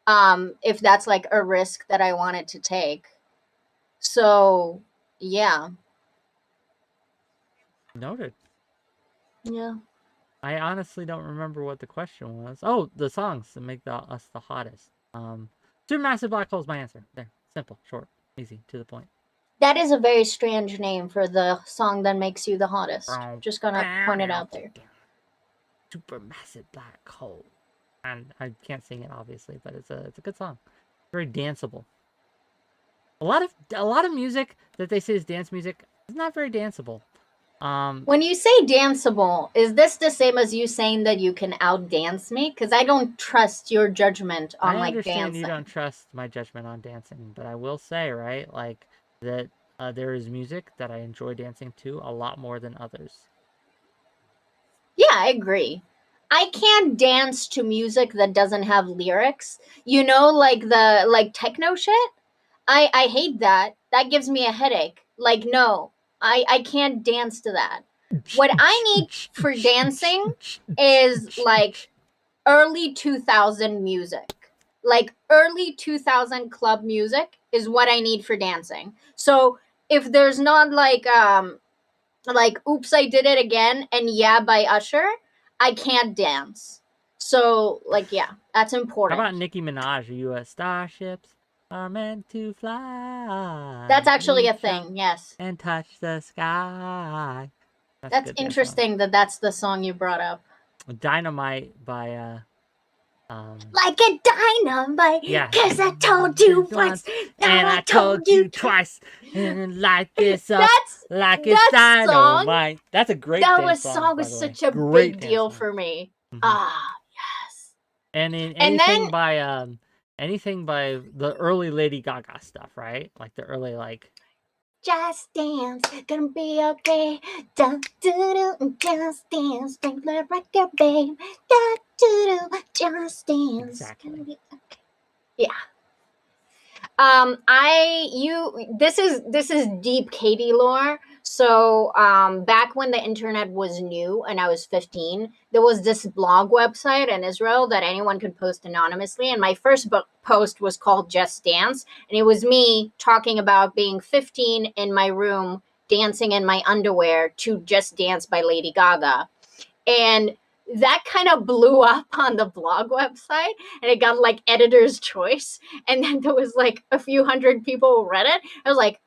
If that's like a risk that I wanted to take. So, yeah. Noted. Yeah. I honestly don't remember what the question was. Oh, the songs that make us the hottest. Supermassive Black Hole is my answer. There. Simple, short, easy, to the point. That is a very strange name for the song that makes you the hottest. Just gonna point it out there. Supermassive Black Hole. And I can't sing it obviously, but it's a good song. Very danceable. A lot of music that they say is dance music is not very danceable. When you say danceable, is this the same as you saying that you can outdance me? Because I don't trust your judgment on, like, dancing. I understand you don't trust my judgment on dancing, but I will say, right, like, that there is music that I enjoy dancing to a lot more than others. Yeah, I agree. I can't dance to music that doesn't have lyrics. You know, like the, like, techno shit? I hate that. That gives me a headache. Like, no. I can't dance to that. What I need for dancing is, like, early 2000 music. Like, early 2000 club music is what I need for dancing. So if there's not, like Oops, I Did It Again and Yeah by Usher, I can't dance. So, like, yeah, that's important. How about Nicki Minaj? Are you a starships are meant to fly? That's actually a thing, yes. And touch the sky. That's interesting that that's the song you brought up. Dynamite by like a dynamite, yeah. Cause I told you once, and I told you twice, and light this up like it's dynamite. That's a great that dance song was such a great big deal song for me. Mm-hmm. Yes. And anything by the early Lady Gaga stuff, right? Like the early, like, just dance, gonna be okay. Da, do, do, just dance, think like your babe. Da, do, do, just dance. Exactly. Gonna be okay. Yeah. This is deep Katie lore. So back when the internet was new and I was 15, there was this blog website in Israel that anyone could post anonymously. And my first post was called Just Dance. And it was me talking about being 15 in my room, dancing in my underwear to Just Dance by Lady Gaga. And that kind of blew up on the blog website, and it got like editor's choice, and then there was like a few hundred people who read it. I was like,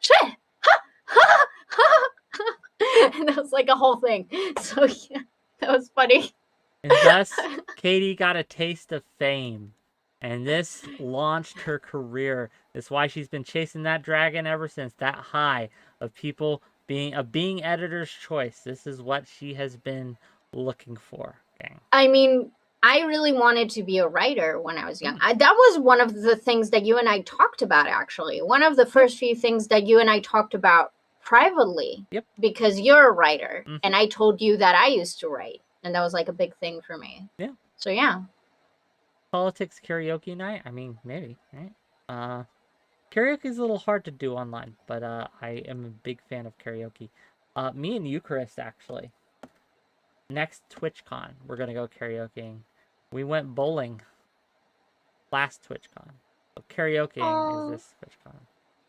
shit, ha, ha, ha. And that was like a whole thing. So yeah, that was funny. And thus, Katie got a taste of fame. And this launched her career. That's why she's been chasing that dragon ever since. That high of people being editor's choice. This is what she has been looking for. Gang. I mean, I really wanted to be a writer when I was young. That was one of the things that you and I talked about, actually. One of the first few things that you and I talked about privately. Yep. Because you're a writer, and I told you that I used to write, and that was like a big thing for me. Yeah. So yeah. Politics karaoke night? I mean, maybe, right? Karaoke is a little hard to do online, but I am a big fan of karaoke. Me and Eucharist, actually. Next TwitchCon, we're going to go karaokeing. We went bowling last TwitchCon. So karaokeing is this TwitchCon.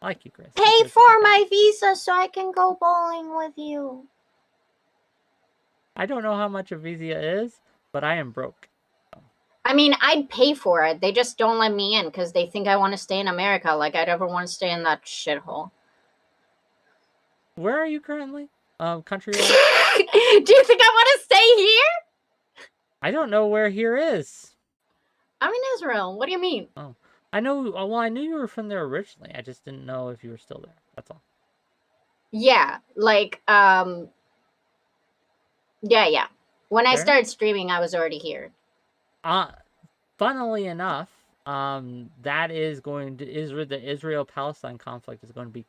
I like Eucharist. Pay for my visa so I can go bowling with you. I don't know how much a visa is, but I am broke. I mean, I'd pay for it. They just don't let me in because they think I want to stay in America. Like I'd ever want to stay in that shithole. Where are you currently? Country? Do you think I want to stay here? I don't know where here is. I'm in Israel. What do you mean? Oh, I know. Well, I knew you were from there originally. I just didn't know if you were still there. That's all. Yeah, like yeah. When I started streaming, I was already here. Funnily enough, that is going to the Israel-Palestine conflict is going to be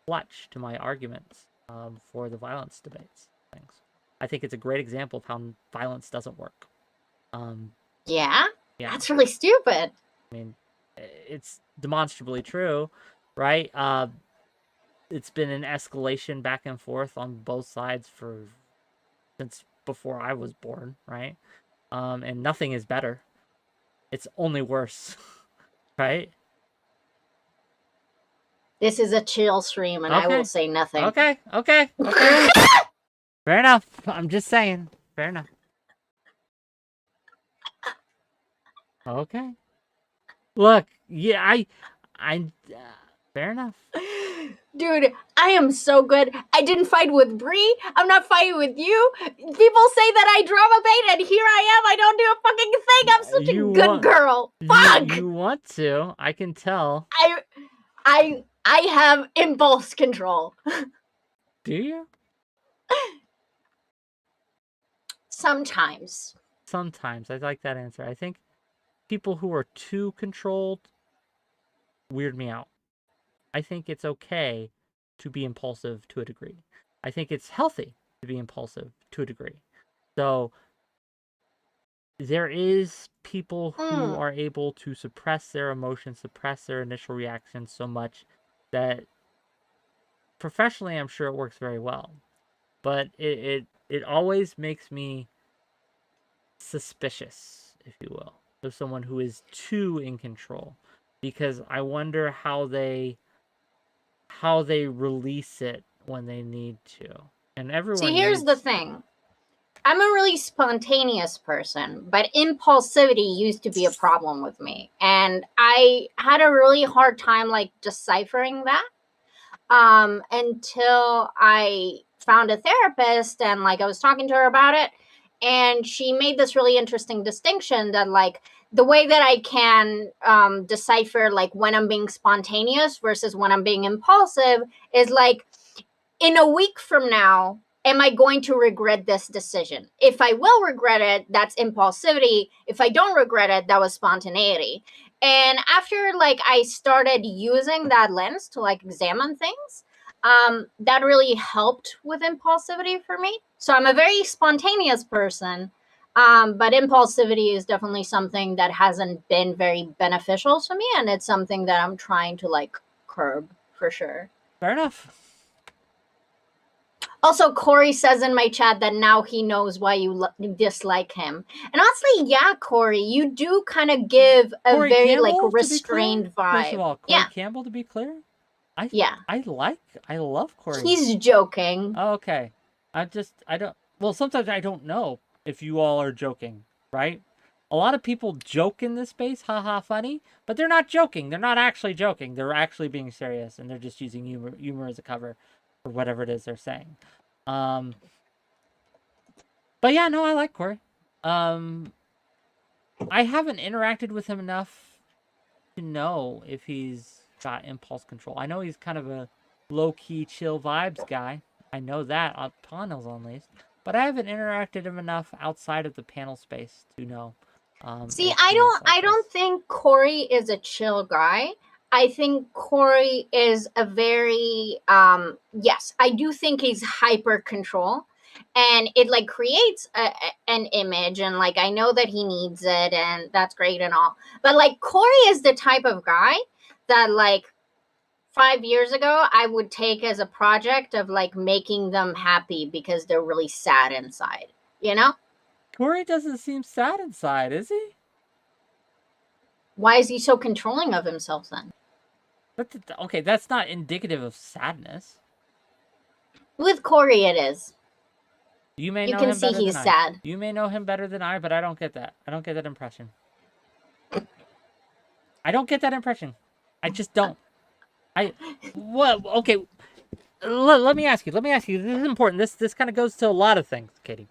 clutch to my arguments for the violence debates things. I think it's a great example of how violence doesn't work. Yeah? Yeah. That's really stupid. I mean, it's demonstrably true, right? It's been an escalation back and forth on both sides since before I was born, right? And nothing is better. It's only worse, right? This is a chill stream, and I will say nothing. Okay. Fair enough. I'm just saying. Fair enough. Okay. Look, yeah, I fair enough. Dude, I am so good. I didn't fight with Bree. I'm not fighting with you. People say that I drama bait, and here I am. I don't do a fucking thing. I'm such a good girl. Fuck. You want to? I can tell. I have impulse control. Do you? Sometimes. Sometimes. I like that answer. I think people who are too controlled weird me out. I think it's okay to be impulsive to a degree. I think it's healthy to be impulsive to a degree. So there is people who are able to suppress their emotions, suppress their initial reactions so much that professionally I'm sure it works very well. But it always makes me suspicious, if you will, of someone who is too in control. Because I wonder how they release it when they need to. And everyone See, here's the thing. I'm a really spontaneous person, but impulsivity used to be a problem with me. And I had a really hard time like deciphering that until I found a therapist and like I was talking to her about it. And she made this really interesting distinction that like the way that I can decipher like when I'm being spontaneous versus when I'm being impulsive is like in a week from now, am I going to regret this decision? If I will regret it, that's impulsivity. If I don't regret it, that was spontaneity. And after like I started using that lens to like examine things, that really helped with impulsivity for me. So I'm a very spontaneous person, but impulsivity is definitely something that hasn't been very beneficial to me, and it's something that I'm trying to like curb for sure. Fair enough. Also, Corey says in my chat that now he knows why you dislike him. And honestly, yeah, Corey, you do kind of give a Corey very Campbell, like restrained vibe. First of all, Corey Campbell, to be clear, I love Corey. He's joking. Oh, okay. Well, sometimes I don't know. if you all are joking, right? A lot of people joke in this space, haha, funny, but they're not joking. They're not actually joking. They're actually being serious, and they're just using humor as a cover for whatever it is they're saying. But yeah, no, I like Corey. I haven't interacted with him enough to know if he's got impulse control. I know he's kind of a low-key, chill vibes guy. I know that on panels at least, but I haven't interacted him enough outside of the panel space to know. See, if I he's don't like I don't this. think Corey is a chill guy. I think Corey is a very yes, I do think he's hyper control, and it like creates an image, and like I know that he needs it, and that's great and all. But like Corey is the type of guy that like 5 years ago I would take as a project of like making them happy because they're really sad inside, you know? Corey doesn't seem sad inside, is he? Why is he so controlling of himself then? But okay, that's not indicative of sadness. With Corey, it is. You may You know can him see better he's than I. sad. You may know him better than I, but I don't get that. I don't get that impression. I don't get that impression. I just don't. What? Okay. Let me ask you. Let me ask you. This is important. This kind of goes to a lot of things, Katie.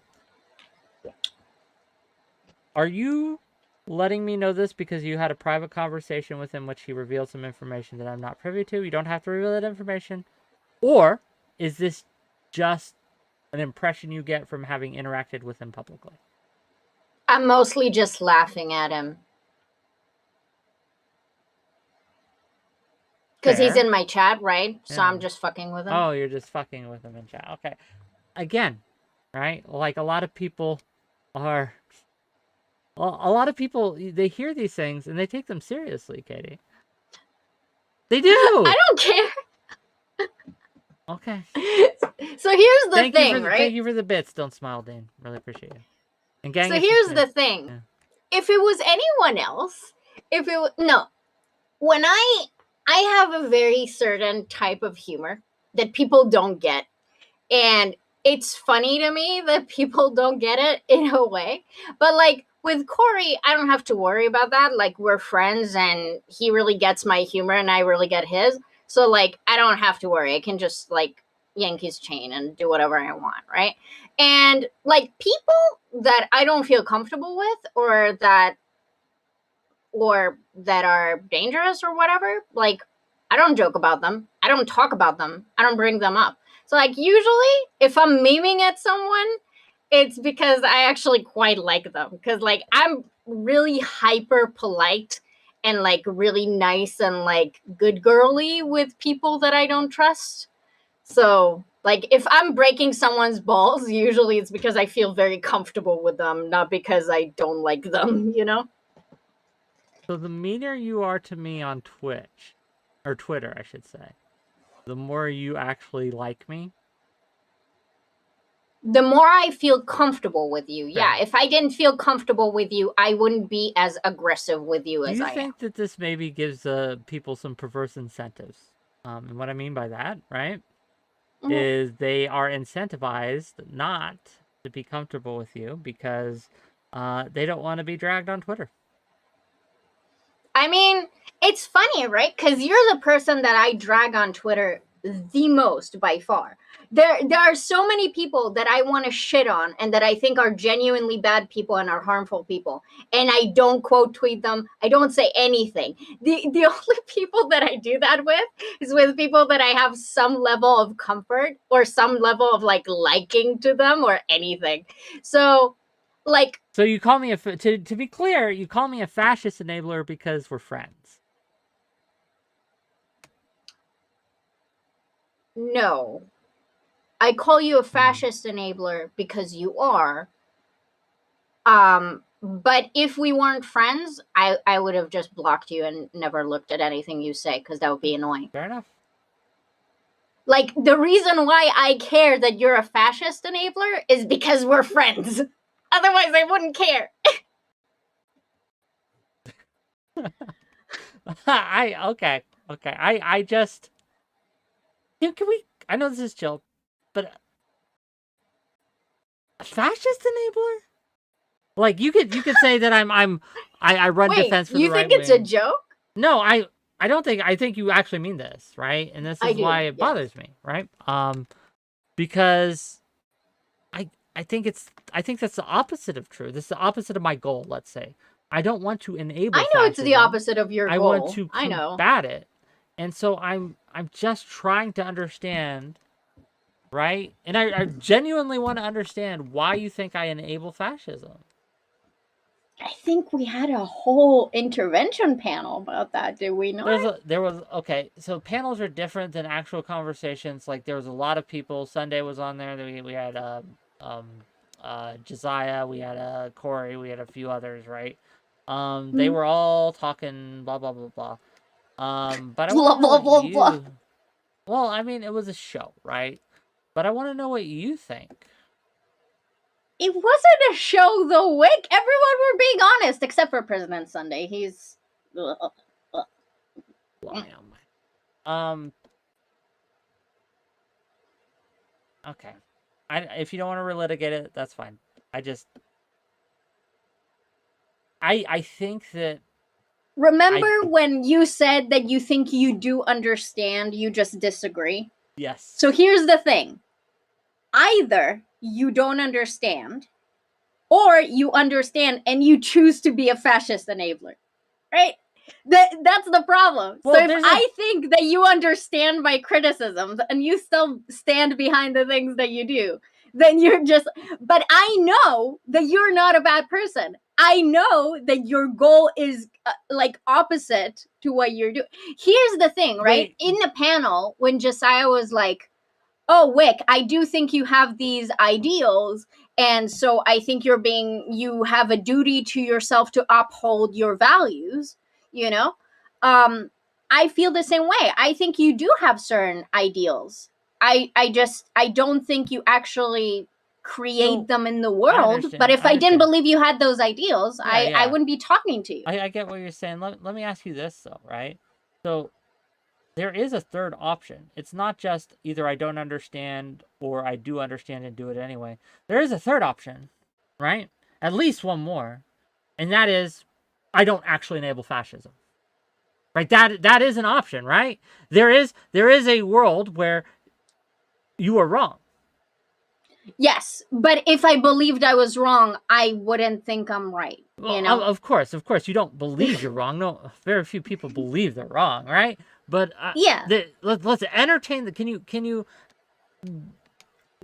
Are you letting me know this because you had a private conversation with him, which he revealed some information that I'm not privy to? You don't have to reveal that information. Or is this just an impression you get from having interacted with him publicly? I'm mostly just laughing at him. Because he's in my chat, right? So Yeah. I'm just fucking with him. Oh, you're just fucking with him in chat. Okay. Again, right? Like a lot of people are... Well, a lot of people, they hear these things and they take them seriously, Katie. They do! I don't care. Okay. So here's the thing, right? Thank you for the bits. Don't smile, Dane. Really appreciate you. And gang, So here's the thing. Yeah. If it was anyone else, when I have a very certain type of humor that people don't get, and it's funny to me that people don't get it in a way. But like with Corey, I don't have to worry about that. Like we're friends and he really gets my humor and I really get his. So like I don't have to worry. I can just like yank his chain and do whatever I want, right? And like people that I don't feel comfortable with or that are dangerous or whatever, like I don't joke about them. I don't talk about them. I don't bring them up. So like usually if I'm memeing at someone, it's because I actually quite like them. Because like I'm really hyper polite and like really nice and like good girly with people that I don't trust. So like if I'm breaking someone's balls, usually it's because I feel very comfortable with them, not because I don't like them, you know? So the meaner you are to me on Twitch, or Twitter, I should say, the more you actually like me. The more I feel comfortable with you. Fair. Yeah, if I didn't feel comfortable with you, I wouldn't be as aggressive with you as I am. Do you think that this maybe gives people some perverse incentives? And what I mean by that, right, is they are incentivized not to be comfortable with you because they don't want to be dragged on Twitter. I mean, it's funny, right? Because you're the person that I drag on Twitter the most by far. There are so many people that I want to shit on and that I think are genuinely bad people and are harmful people. And I don't quote tweet them. I don't say anything. The only people that I do that with is with people that I have some level of comfort or some level of like liking to them or anything. So like, so you call me to be clear, you call me a fascist enabler because we're friends. No. I call you a fascist enabler because you are. But if we weren't friends, I would have just blocked you and never looked at anything you say because that would be annoying. Fair enough. Like the reason why I care that you're a fascist enabler is because we're friends. Otherwise, I wouldn't care. Okay. I just... Can we... I know this is chill, but... A fascist enabler? Like you could say that I run Wait, defense for you the right think it's a wing. joke? No, I don't think. I think you actually mean this, right? And this I is do, why it bothers me, right? Because I think that's the opposite of true. This is the opposite of my goal. Let's say I don't want to enable. I know it's the fascism. opposite of your I goal. want to I know. combat it, and so I'm just trying to understand, right? And I genuinely want to understand why you think I enable fascism. I think we had a whole intervention panel about that, did we not? There was okay. So panels are different than actual conversations. Like there was a lot of people. Sunday was on there. We had 𝕾𝖎𝖎, we had Corey, we had a few others, right? They were all talking blah blah blah blah. But I want to know what you. Well, I mean, it was a show, right? But I want to know what you think. It wasn't a show, though, Wick. Everyone were being honest, except for President Sunday. He's. Okay. If you don't want to relitigate it, that's fine. I think that. Remember when you said that you think you do understand, you just disagree? Yes. So here's the thing. Either you don't understand, or you understand and you choose to be a fascist enabler, right? That's the problem. Well, so if I think that you understand my criticisms and you still stand behind the things that you do, then you're just, but I know that you're not a bad person. I know that your goal is like opposite to what you're doing. Here's the thing, right? In the panel, when Josiah was like, oh, Wick, I do think you have these ideals. And so I think you have a duty to yourself to uphold your values, you know? I feel the same way. I think you do have certain ideals. I don't think you actually create them in the world. But if I didn't believe you had those ideals, I wouldn't be talking to you. I get what you're saying. Let me ask you this, though, right? So there is a third option. It's not just either I don't understand or I do understand and do it anyway. There is a third option, right? At least one more. And that is I don't actually enable fascism. Right? That is an option, right? There is a world where you are wrong. Yes, but if I believed I was wrong, I wouldn't think I'm right. You know? Of course, you don't believe you're wrong. No, very few people believe they're wrong, right? But let's entertain the. Can you?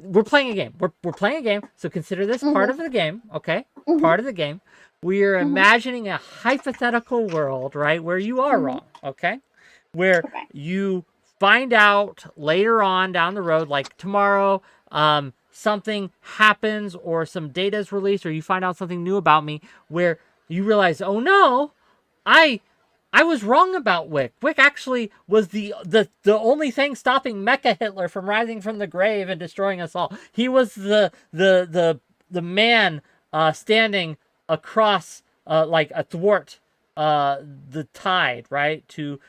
We're playing a game. We're playing a game. So consider this part of the game, okay? Part of the game. We are imagining a hypothetical world, right, where you are wrong, okay? Where you find out later on down the road, like tomorrow, something happens or some data is released or you find out something new about me where you realize, oh no, I was wrong about Wick. Wick actually was the only thing stopping 𝕾𝖎𝖎𝖙 from rising from the grave and destroying us all. He was the man standing across like athwart the tide, right? To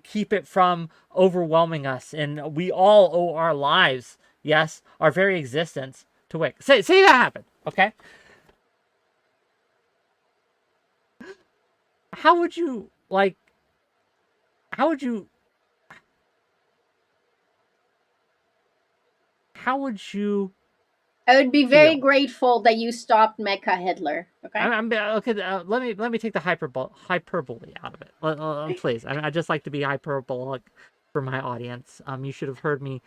keep it from overwhelming us, and we all owe our lives. Yes, our very existence to Wick. Say that happened, okay? How would you I would be very grateful that you stopped 𝕾𝖎𝖎𝖙. Okay. Okay. Let me take the hyperbole out of it. Please. I just like to be hyperbolic for my audience. You should have heard me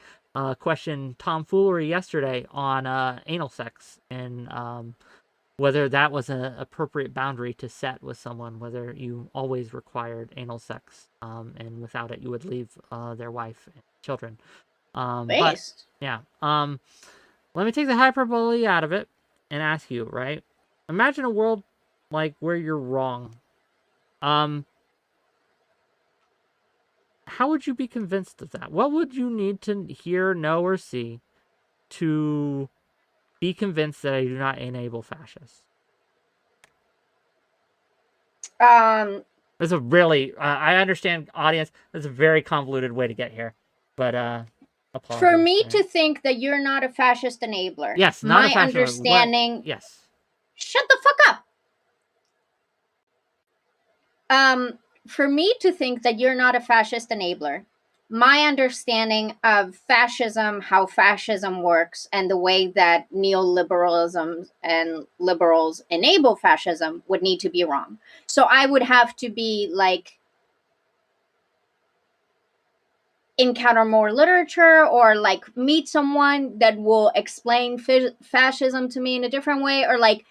question tomfoolery yesterday on anal sex and whether that was an appropriate boundary to set with someone, whether you always required anal sex, and without it you would leave their wife and children. But yeah. Let me take the hyperbole out of it and ask you, right? Imagine a world like where you're wrong. How would you be convinced of that? What would you need to hear, know, or see to be convinced that I do not enable fascists? That's a really, I understand, audience, that's a very convoluted way to get here. But, apologies, for me to think that you're not a fascist enabler. Yes, not my a fascist understanding. Yes. Shut the fuck up. For me to think that you're not a fascist enabler, my understanding of fascism, how fascism works, and the way that neoliberalism and liberals enable fascism would need to be wrong. So I would have to be like, encounter more literature or like meet someone that will explain fascism to me in a different way, or like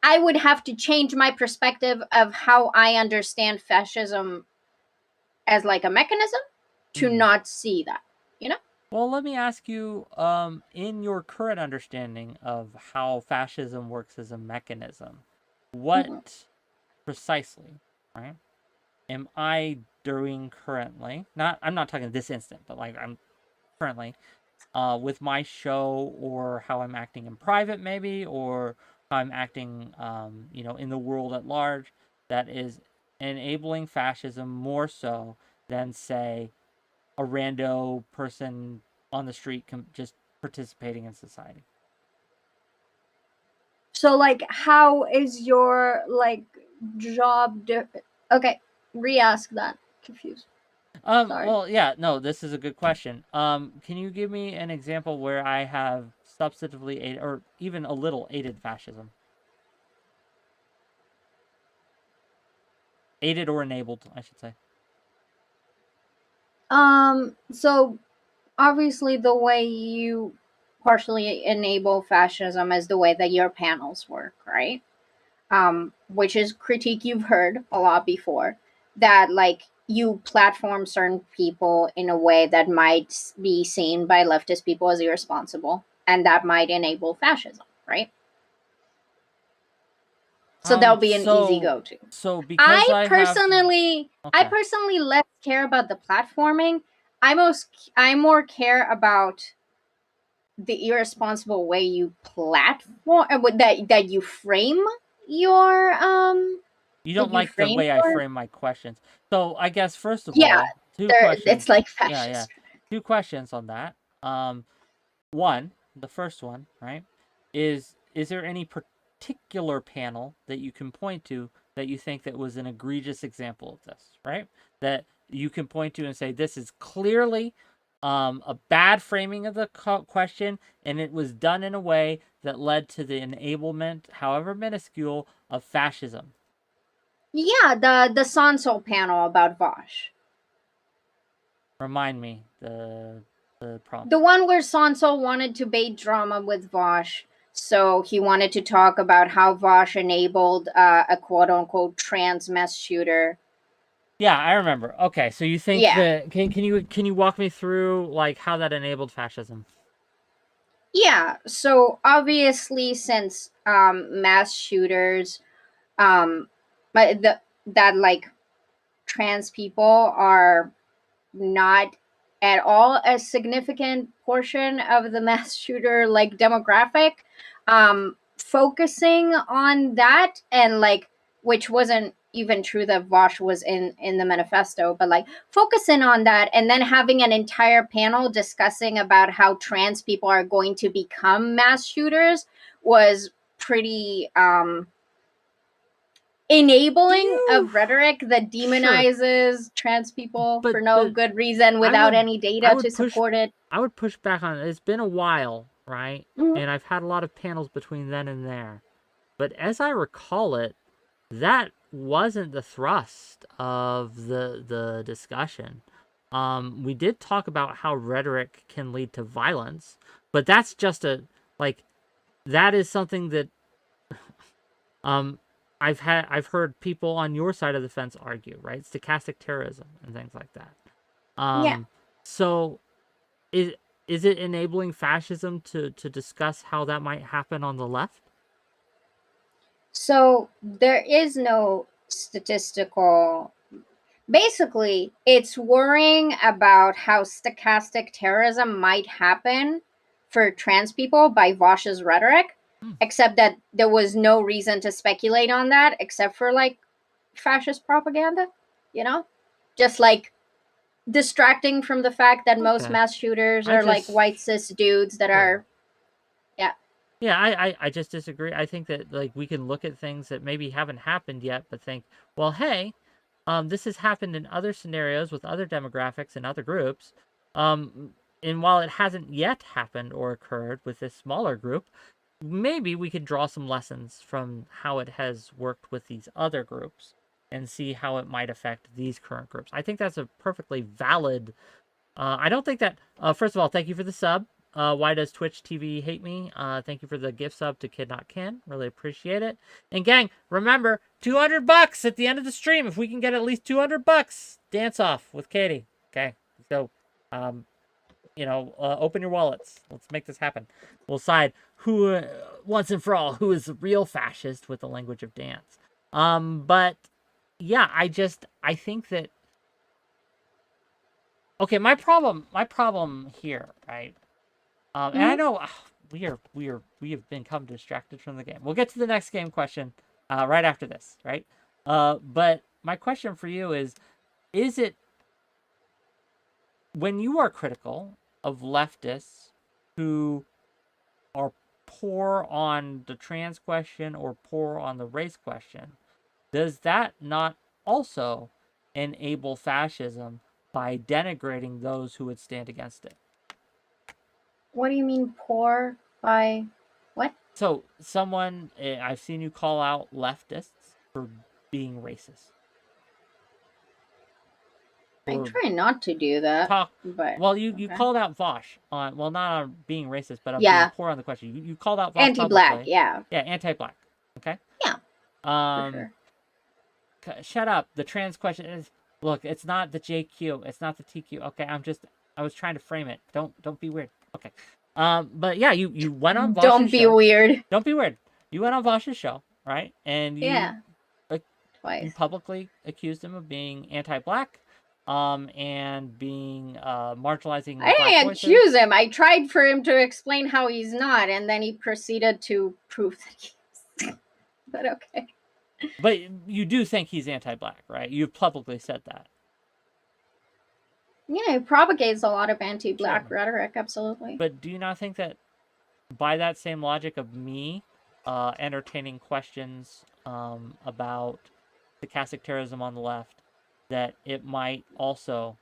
I would have to change my perspective of how I understand fascism as like a mechanism to not see that, you know? Well, let me ask you, in your current understanding of how fascism works as a mechanism, what precisely, right, am I doing currently? I'm not talking this instant, but like I'm currently, with my show, or how I'm acting in private maybe, or how I'm acting, in the world at large, that is enabling fascism more so than, say, a rando person on the street just participating in society. So like how is your like job okay, re-ask that. Confused. Sorry. Well, yeah, no, this is a good question. Can you give me an example where I have substantively aided, or even a little aided fascism? Aided or enabled, I should say. So obviously the way you partially enable fascism is the way that your panels work, right? Which is critique you've heard a lot before, that like you platform certain people in a way that might be seen by leftist people as irresponsible, and that might enable fascism, right? So that'll be an easy go-to. So because I personally less care about the platforming. I more care about the irresponsible way you platform, that you frame your you don't like the way I frame my questions. So I guess first of yeah, all, two questions. it's like fascist. Yeah. Two questions on that. One, the first one, right, is there any particular panel that you can point to that you think that was an egregious example of this, right? That you can point to and say, this is clearly a bad framing of the question, and it was done in a way that led to the enablement, however minuscule, of fascism. Yeah, the Sansol panel about 𝕵𝖎𝖎. Remind me the prompt. The one where Sansol wanted to bait drama with 𝕵𝖎𝖎. So he wanted to talk about how 𝕵𝖎𝖎 enabled a quote unquote trans mass shooter. Yeah, I remember. Okay, so you think that can you walk me through like how that enabled fascism? Yeah, so obviously since mass shooters but that like trans people are not at all a significant portion of the mass shooter like demographic, focusing on that, and like, which wasn't even true that 𝕵𝖎𝖎 was in the manifesto, but like focusing on that and then having an entire panel discussing about how trans people are going to become mass shooters was pretty enabling of rhetoric that demonizes trans people for no good reason without any data to support it. I would push back on it. It's been a while, right? And I've had a lot of panels between then and there. But as I recall it, that wasn't the thrust of the discussion. We did talk about how rhetoric can lead to violence, but that's just that is something that I've heard people on your side of the fence argue, right? Stochastic terrorism and things like that. So is it enabling fascism to discuss how that might happen on the left? So there is no statistical. Basically, it's worrying about how stochastic terrorism might happen for trans people by 𝕵𝖎𝖎's rhetoric, except that there was no reason to speculate on that except for like fascist propaganda, just like distracting from the fact that most mass shooters are like white cis dudes that are I just disagree. I think that like we can look at things that maybe haven't happened yet, but think, well, hey, This has happened in other scenarios with other demographics and other groups. And while it hasn't yet happened or occurred with this smaller group, maybe we could draw some lessons from how it has worked with these other groups and see how it might affect these current groups. I think that's a perfectly valid. I don't think that. First of all, thank you for the sub. Why does Twitch TV hate me? Thank you for the gift sub to Kid Not Kin. Really appreciate it. And gang, remember, $200 at the end of the stream. If we can get at least $200, dance off with Katie. Okay, so open your wallets. Let's make this happen. We'll decide who, once and for all, who is the real fascist with the language of dance. But yeah, I think that. Okay, my problem here, right? And I know we have become distracted from the game. We'll get to the next game question right after this, right? But my question for you is it when you are critical of leftists who are poor on the trans question or poor on the race question, does that not also enable fascism by denigrating those who would stand against it? What do you mean poor by what? So someone, I've seen you call out leftists for being racist. I try not to do that. But well, you called out VoSh on, well, not on being racist, but on being poor on the question. You called out VoSh anti-black, publicly. yeah. Yeah, anti-black. Okay. Yeah. For sure. Shut up. The trans question is, look, it's not the JQ, it's not the TQ. Okay, I was trying to frame it. Don't be weird. Okay. But yeah, you went on VoSh's Don't be weird. Don't be weird. You went on VoSh's show, right? And you twice. You publicly accused him of being anti-black, and being marginalizing. I didn't accuse him. I tried for him to explain how he's not, and then he proceeded to prove that he is. But okay. But you do think he's anti-black, right? You've publicly said that. Yeah, it propagates a lot of anti-black rhetoric, absolutely. But do you not think that by that same logic of me entertaining questions about stochastic terrorism on the left, that it might also,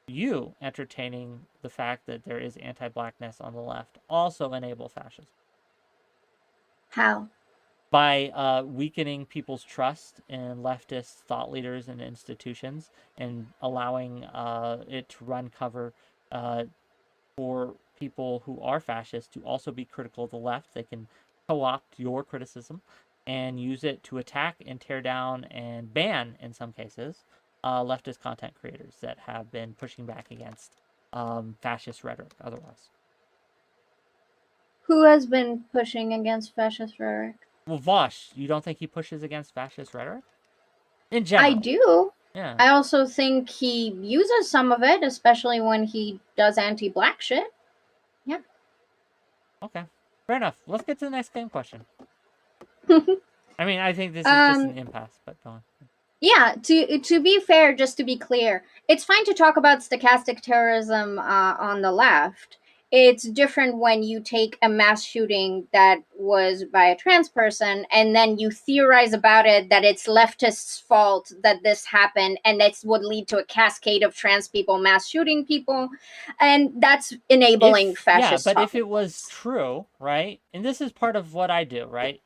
you entertaining the fact that there is anti-blackness on the left, also enable fascism? How? By weakening people's trust in leftist thought leaders and institutions, and allowing it to run cover for people who are fascist to also be critical of the left. They can co-opt your criticism and use it to attack and tear down and ban, in some cases, leftist content creators that have been pushing back against fascist rhetoric otherwise. Who has been pushing against fascist rhetoric? Well, VoSh, you don't think he pushes against fascist rhetoric? In general. I do. Yeah. I also think he uses some of it, especially when he does anti-black shit. Yeah. Okay. Fair enough. Let's get to the next game question. I mean, I think this is just an impasse, but go on. Yeah, to be fair, just to be clear, it's fine to talk about stochastic terrorism on the left. It's different when you take a mass shooting that was by a trans person and then you theorize about it that it's leftists' fault that this happened and that would lead to a cascade of trans people mass shooting people. And that's enabling fascist Yeah, but if it was true, right? And this is part of what I do, right?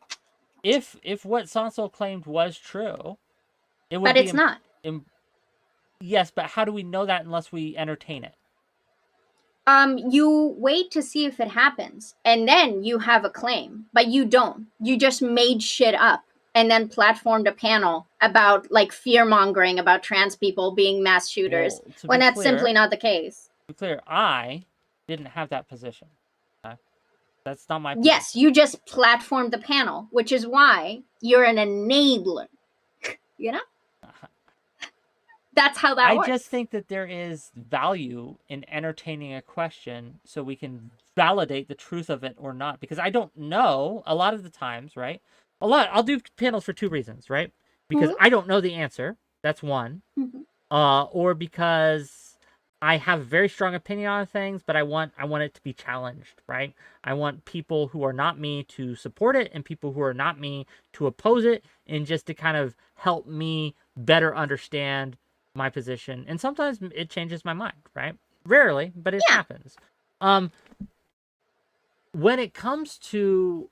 If what Sanso claimed was true, it would But it's not. Yes, but how do we know that unless we entertain it? You wait to see if it happens, and then you have a claim, but you don't. You just made shit up and then platformed a panel about like fear-mongering about trans people being mass shooters, when that's simply not the case. To be clear, I didn't have that position. Okay? That's not my position. Yes, you just platformed the panel, which is why you're an enabler. You know? That's how that works. I just think that there is value in entertaining a question so we can validate the truth of it or not. Because I don't know a lot of the times, right? I'll do panels for two reasons, right? Because I don't know the answer. That's one. Or because I have a very strong opinion on things, but I want it to be challenged, right? I want people who are not me to support it and people who are not me to oppose it, and just to kind of help me better understand my position. And sometimes it changes my mind, right? Rarely, but it happens. When it comes to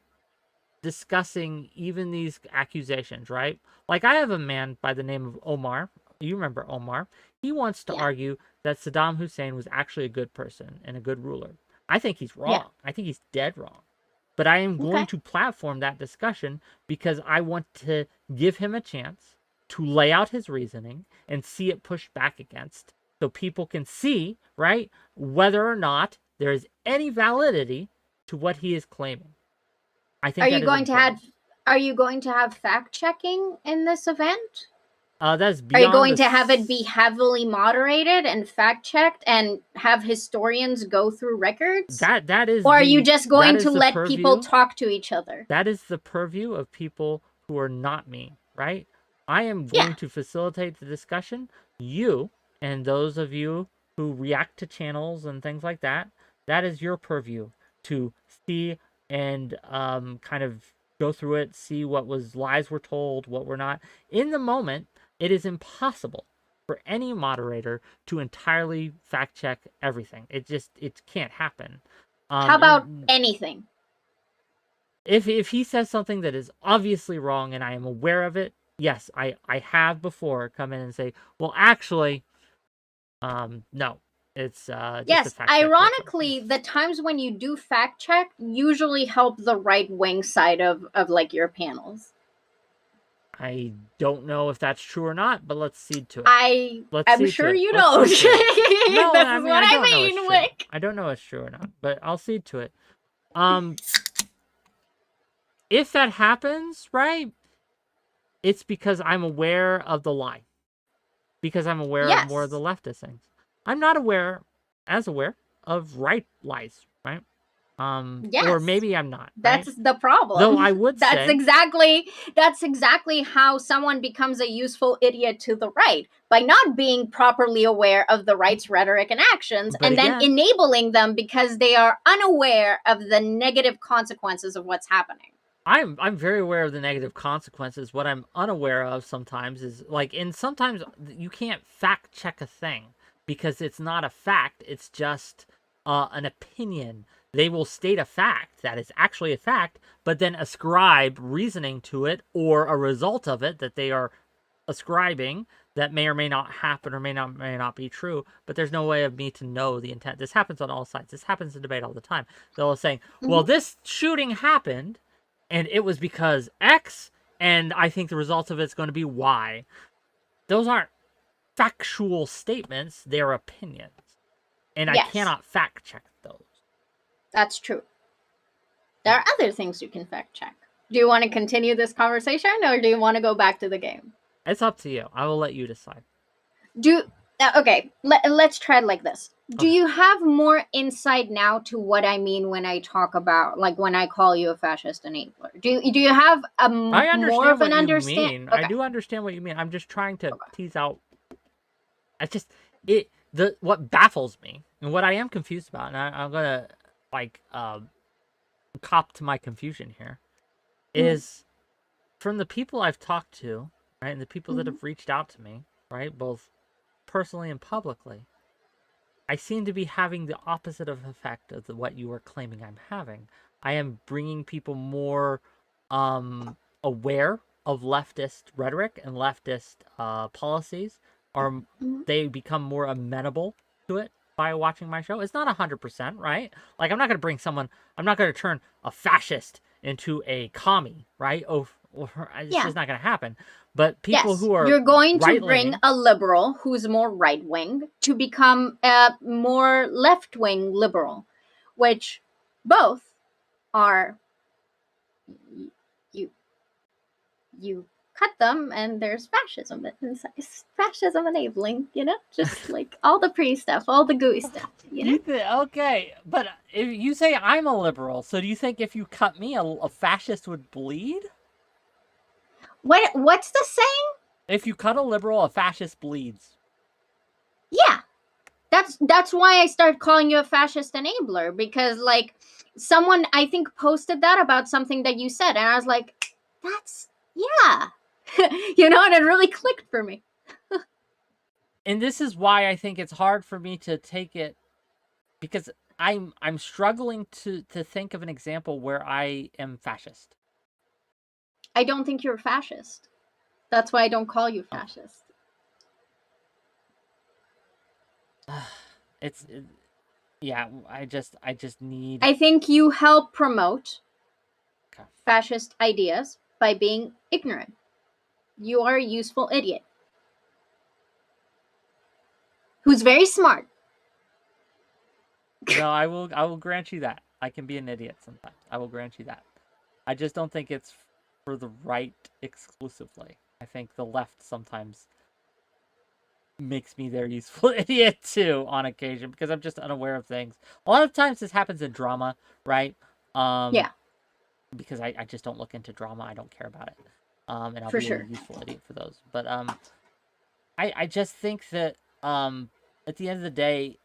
discussing even these accusations, right? Like, I have a man by the name of Omar. You remember Omar? He wants to argue that Saddam Hussein was actually a good person and a good ruler. I think he's wrong. Yeah. I think he's dead wrong. But I am going to platform that discussion because I want to give him a chance to lay out his reasoning and see it pushed back against, so people can see, right, whether or not there is any validity to what he is claiming. I think. Are you going to have fact checking in this event? That's beyond. Are you going to have it be heavily moderated and fact checked and have historians go through records? That is. Or are you just going to let people talk to each other? That is the purview of people who are not me, right? I am going to facilitate the discussion. You and those of you who react to channels and things like that, that is your purview to see and kind of go through it, see what lies were told, what were not. In the moment, it is impossible for any moderator to entirely fact check everything. It can't happen. How about anything? If he says something that is obviously wrong and I am aware of it, yes, I have before come in and say, well, actually, no. It's yes. Ironically, the times when you do fact check usually help the right wing side of like your panels. I don't know if that's true or not, but let's cede to it. I'm sure you don't. No, that's what I mean, Wick. I don't know if it's true or not, but I'll cede to it. If that happens, right, it's because I'm aware of the lie. Because I'm aware of more of the leftist things. I'm not aware of right lies, right? Or maybe I'm not. That's right? The problem. Though I would say that's exactly how someone becomes a useful idiot to the right, by not being properly aware of the right's rhetoric and actions, and then enabling them because they are unaware of the negative consequences of what's happening. I'm very aware of the negative consequences. What I'm unaware of sometimes is sometimes you can't fact check a thing because it's not a fact. It's just an opinion. They will state a fact that is actually a fact, but then ascribe reasoning to it or a result of it that they are ascribing that may or may not happen or may not be true. But there's no way of me to know the intent. This happens on all sides. This happens in debate all the time. They'll say, well, this shooting happened and it was because X, and I think the result of it's going to be Y. Those aren't factual statements. They're opinions. And I cannot fact check those. That's true. There are other things you can fact check. Do you want to continue this conversation or do you want to go back to the game? It's up to you. I will let you decide. Okay, let's try it like this. Do you have more insight now to what I mean when I talk about, like, when I call you a fascist enabler? Do you have more of an understanding? Okay. I do understand what you mean. I'm just trying to tease out. What baffles me and what I am confused about, and I'm gonna cop to my confusion here, is from the people I've talked to, right, and the people that have reached out to me, right, both personally and publicly, I seem to be having the opposite of effect of what you are claiming I'm having. I am bringing people more aware of leftist rhetoric and leftist policies, or they become more amenable to it by watching my show. It's not 100%, right? Like, I'm not going to turn a fascist into a commie, right? It's just not going to happen. But people who are you're going to bring a liberal who's more right-wing to become a more left-wing liberal, which both are, you cut them and there's fascism enabling, just like all the pre stuff, all the gooey stuff, Okay, but if you say I'm a liberal, so do you think if you cut me, a fascist would bleed? What's the saying? If you cut a liberal, a fascist bleeds. Yeah, That's why I started calling you a fascist enabler, because like someone I think posted that about something that you said, and I was like, that's yeah. You know, and it really clicked for me. And this is why I think it's hard for me to take it, because I'm struggling to think of an example where I am fascist. I don't think you're a fascist. That's why I don't call you fascist. Yeah, I just need. I think you help promote Okay. fascist ideas by being ignorant. You are a useful idiot who's very smart. No, I will grant you that. I can be an idiot sometimes. I will grant you that. I just don't think it's for the right exclusively. I think the left sometimes makes me their useful idiot too on occasion, because I'm just unaware of things. A lot of times this happens in drama, right? Yeah. Because I just don't look into drama. I don't care about it. And I'll For be sure. a useful idiot for those. But I just think that at the end of the day,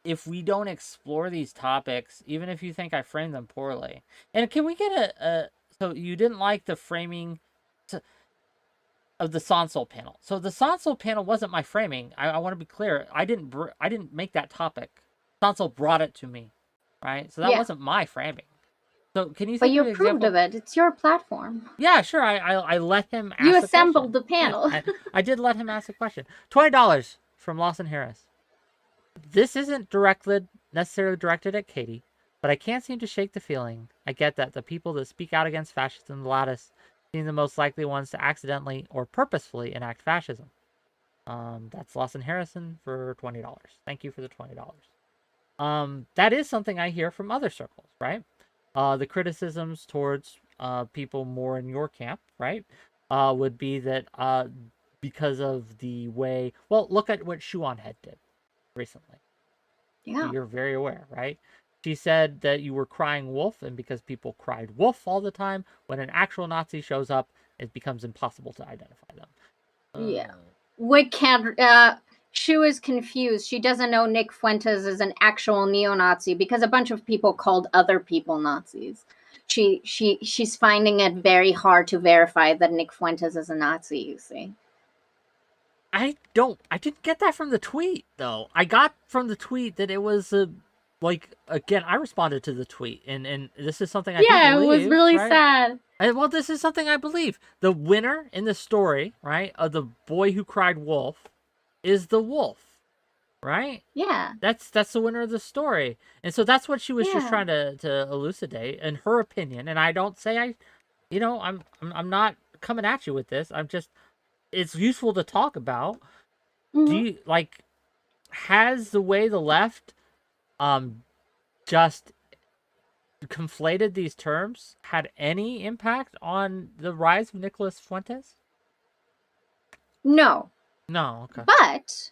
if we don't explore these topics, even if you think I framed them poorly, and can we get so you didn't like the framing of the Sonsol panel. So the Sonsol panel wasn't my framing. I want to be clear. I didn't make that topic. Sonsol brought it to me, right? So that wasn't my framing. So can you? But think you of an approved example? of it. It's your platform. Yeah, sure. I let him. Ask You the assembled the question. panel. Yeah, I did let him ask a question. $20 from Lawson Harris. This isn't necessarily directed at Katie, but I can't seem to shake the feeling. I get that the people that speak out against fascism the loudest seem the most likely ones to accidentally or purposefully enact fascism. That's Lawson Harrison for $20. Thank you for the $20. That is something I hear from other circles, right? The criticisms towards people more in your camp, right, would be that because of the way. Well, look at what 𝕬𝖎𝖙 did recently. Yeah. You're very aware, right? She said that you were crying wolf, and because people cried wolf all the time, when an actual Nazi shows up, it becomes impossible to identify them. Yeah. 𝕬𝖎𝖙 is confused. She doesn't know Nick Fuentes is an actual neo-Nazi because a bunch of people called other people Nazis. She's finding it very hard to verify that Nick Fuentes is a Nazi, you see. I didn't get that from the tweet, though. I got from the tweet that it was again, I responded to the tweet, and this is something I do believe. It was really sad. Well, this is something I believe. The winner in the story, right, of the boy who cried wolf, is the wolf, right? Yeah. That's the winner of the story, and so that's what she was just trying to elucidate, in her opinion. And I don't say I'm not coming at you with this. I'm just. It's useful to talk about. Mm-hmm. Do you has the way the left just conflated these terms had any impact on the rise of Nicholas Fuentes? No. Okay. But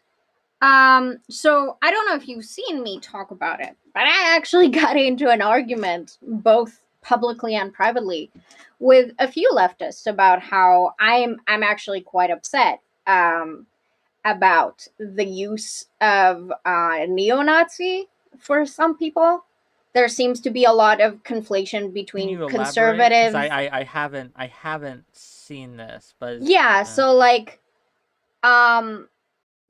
so I don't know if you've seen me talk about it, but I actually got into an argument both publicly and privately with a few leftists about how I'm actually quite upset about the use of neo-Nazi for some people. There seems to be a lot of conflation between conservatives. I haven't seen this, but so like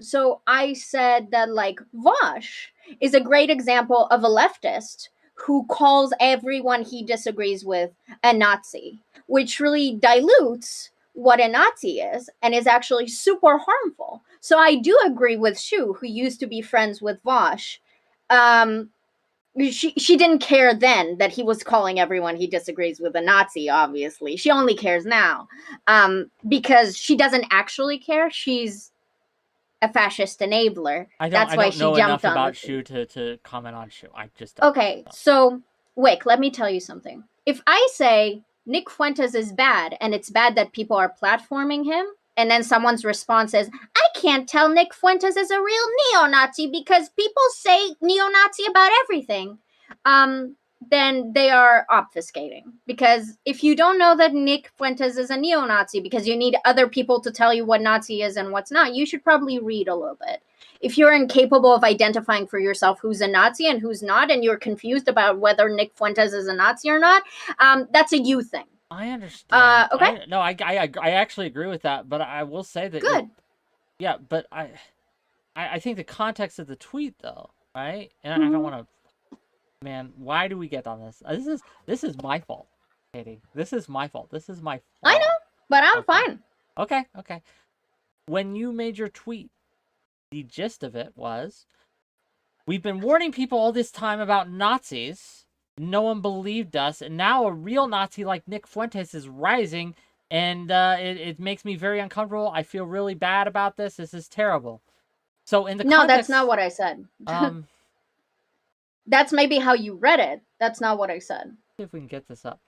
so I said that like 𝕵𝖎𝖎 is a great example of a leftist who calls everyone he disagrees with a Nazi, which really dilutes what a Nazi is and is actually super harmful. So I do agree with 𝕬𝖎, who used to be friends with 𝕵𝖎𝖎. She didn't care then that he was calling everyone he disagrees with a Nazi, obviously. She only cares now because she doesn't actually care. She's a fascist enabler. That's why she jumped on. I don't know enough about 𝕬𝖎 to comment on 𝕬𝖎. I just don't. Okay, so Wick, let me tell you something. If I say Nick Fuentes is bad and it's bad that people are platforming him, and then someone's response is, I can't tell Nick Fuentes is a real neo-Nazi because people say neo-Nazi about everything. then they are obfuscating. Because if you don't know that Nick Fuentes is a neo-Nazi because you need other people to tell you what Nazi is and what's not, you should probably read a little bit. If you're incapable of identifying for yourself who's a Nazi and who's not, and you're confused about whether Nick Fuentes is a Nazi or not, that's a you thing. I understand. Okay. I actually agree with that, but I will say that. Good. Yeah, but I think the context of the tweet, though, right? And I don't want to. Man, why do we get on this? This is my fault, Katie. This is my fault. This is my fault. I know, but I'm fine. Okay. When you made your tweet, the gist of it was, we've been warning people all this time about Nazis. No one believed us, and now a real Nazi like Nick Fuentes is rising, and it makes me very uncomfortable. I feel really bad about this. This is terrible. So in the No, context, that's not what I said. That's maybe how you read it. That's not what I said. See if we can get this up.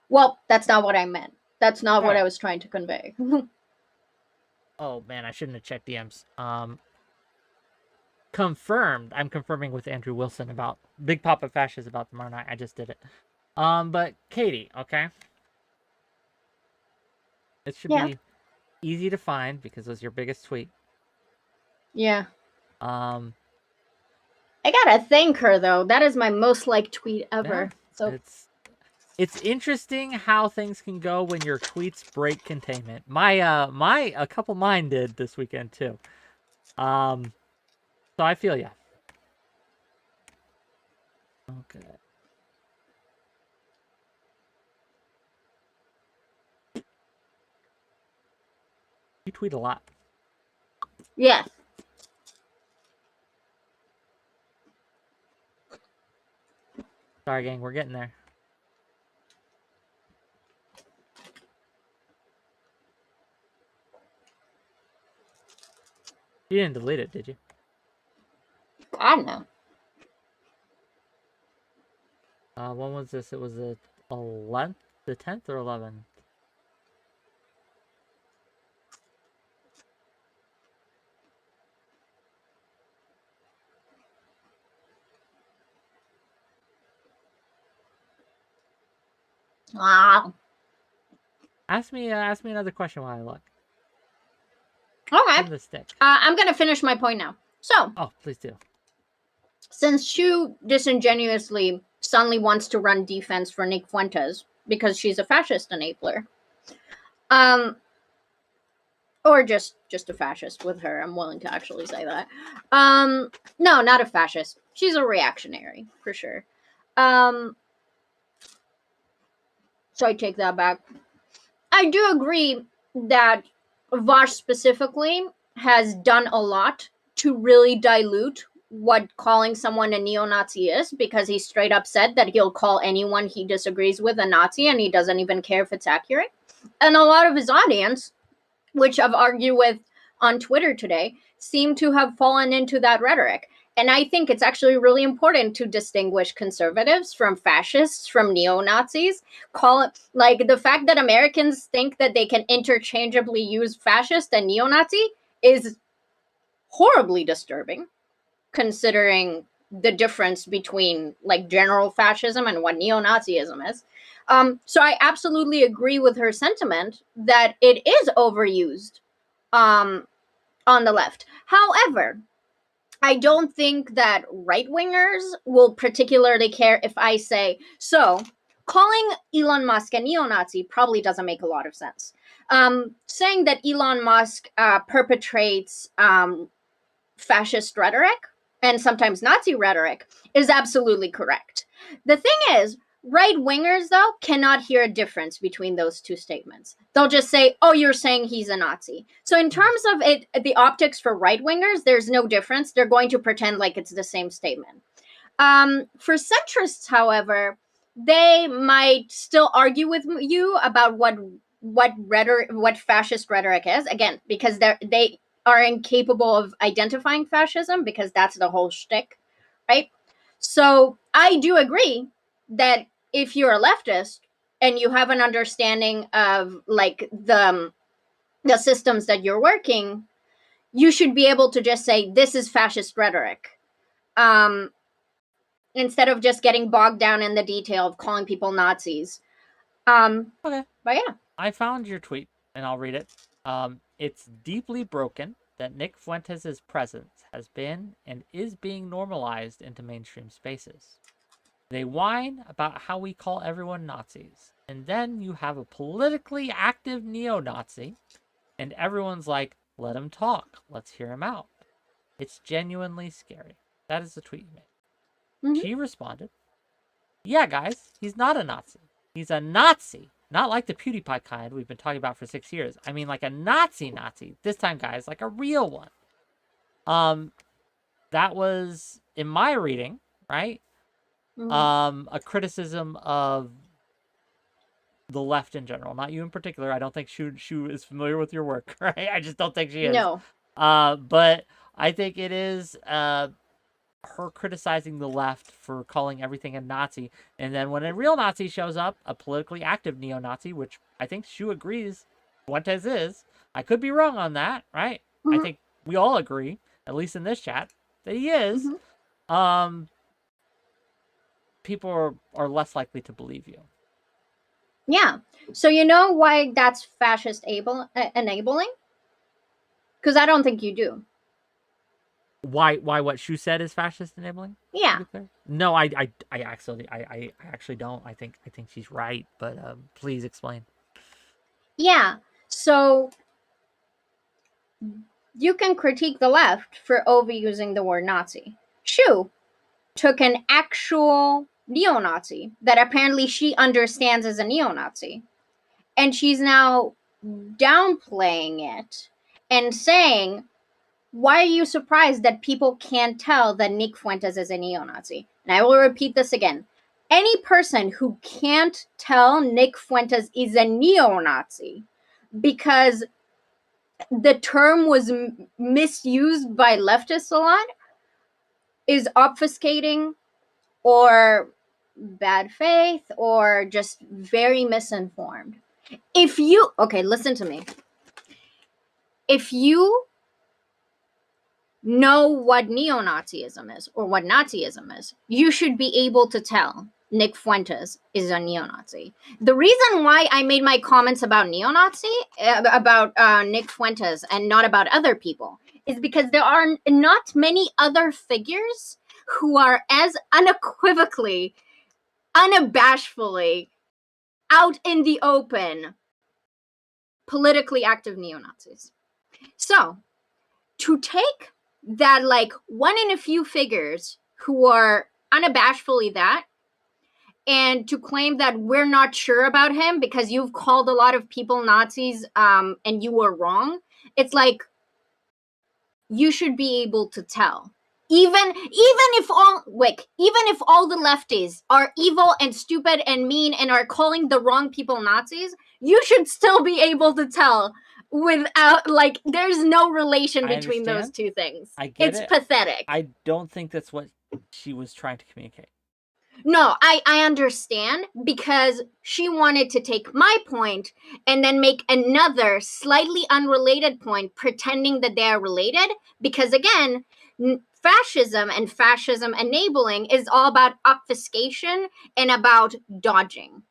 Well, that's not what I meant. That's not what Right. I was trying to convey. Oh man, I shouldn't have checked DMs. Confirmed. I'm confirming with Andrew Wilson about Big Papa Fascist about tomorrow night. I just did it. But Katie, okay. It should be easy to find because it was your biggest tweet. Yeah. I gotta thank her though. That is my most liked tweet ever. Yeah, So it's interesting how things can go when your tweets break containment. A couple mine did this weekend too. So I feel ya. Okay. You tweet a lot. yeah. Sorry, gang, we're getting there. You didn't delete it, did you? I don't know. When was this? It was the 11th, the 10th or 11th? Wow. Ask me another question while I look. Okay. Give the stick. I'm gonna finish my point now. So. Oh, please do. Since Shu disingenuously suddenly wants to run defense for Nick Fuentes because she's a fascist enabler, or just a fascist with her, I'm willing to actually say that. No, not a fascist. She's a reactionary for sure. So I take that back. I do agree that 𝕵𝖎 specifically has done a lot to really dilute what calling someone a neo-Nazi is, because he straight up said that he'll call anyone he disagrees with a Nazi and he doesn't even care if it's accurate. And a lot of his audience, which I've argued with on Twitter today, seem to have fallen into that rhetoric. And I think it's actually really important to distinguish conservatives from fascists, from neo-Nazis. Call it, like, the fact that Americans think that they can interchangeably use fascist and neo-Nazi is horribly disturbing, considering the difference between like general fascism and what neo-Nazism is. So I absolutely agree with her sentiment that it is overused on the left. However, I don't think that right-wingers will particularly care if I say, so calling Elon Musk a neo-Nazi probably doesn't make a lot of sense. Saying that Elon Musk perpetrates fascist rhetoric and sometimes Nazi rhetoric is absolutely correct. The thing is, right-wingers, though, cannot hear a difference between those two statements. They'll just say, oh, you're saying he's a Nazi. So in terms of it, the optics for right-wingers, there's no difference. They're going to pretend like it's the same statement. For centrists, however, they might still argue with you about what fascist rhetoric is, again, because they are incapable of identifying fascism, because that's the whole shtick, right? So I do agree that if you're a leftist and you have an understanding of like the systems that you're working, you should be able to just say this is fascist rhetoric. instead of just getting bogged down in the detail of calling people Nazis. Okay. But yeah. I found your tweet, and I'll read it. It's deeply broken that Nick Fuentes' presence has been and is being normalized into mainstream spaces. They whine about how we call everyone Nazis, and then you have a politically active neo-Nazi, and everyone's like, let him talk, let's hear him out. It's genuinely scary. That is the tweet you made. Mhm. She responded, yeah, guys, he's not a Nazi. He's a Nazi. Not like the PewDiePie kind we've been talking about for 6 years. I mean like a Nazi. This time, guys, like a real one. That was, in my reading, right? A criticism of the left in general. Not you in particular. I don't think Shu is familiar with your work, right? I just don't think she is. No. But I think it is her criticizing the left for calling everything a Nazi, and then when a real Nazi shows up, a politically active neo-Nazi, which I think Shu agrees Fuentes is. I could be wrong on that, right? I think we all agree, at least in this chat, that he is. People are less likely to believe you. Yeah. So you know why that's fascist enabling? Because I don't think you do. Why what Shu said is fascist enabling? Yeah. No, I actually don't. I think she's right, but please explain. Yeah. So you can critique the left for overusing the word Nazi. Shu took an actual neo-Nazi that apparently she understands as a neo-Nazi, and she's now downplaying it and saying, why are you surprised that people can't tell that Nick Fuentes is a neo-Nazi? And I will repeat this again. Any person who can't tell Nick Fuentes is a neo-Nazi because the term was misused by leftists a lot is obfuscating or bad faith or just very misinformed. Okay, listen to me. If you know what neo-Nazism is or what Nazism is, you should be able to tell Nick Fuentes is a neo-Nazi. The reason why I made my comments about neo-Nazi, about Nick Fuentes and not about other people, is because there are not many other figures who are as unequivocally, unabashedly, out in the open, politically active neo-Nazis. So, to take that, like, one in a few figures who are unabashedly that, and to claim that we're not sure about him because you've called a lot of people Nazis and you were wrong, it's like, you should be able to tell. Even if all the lefties are evil and stupid and mean and are calling the wrong people Nazis, you should still be able to tell without, like, there's no relation between those two things. It's pathetic. I don't think that's what she was trying to communicate. No, I understand, because she wanted to take my point and then make another slightly unrelated point pretending that they're related, because again, fascism and fascism enabling is all about obfuscation and about dodging.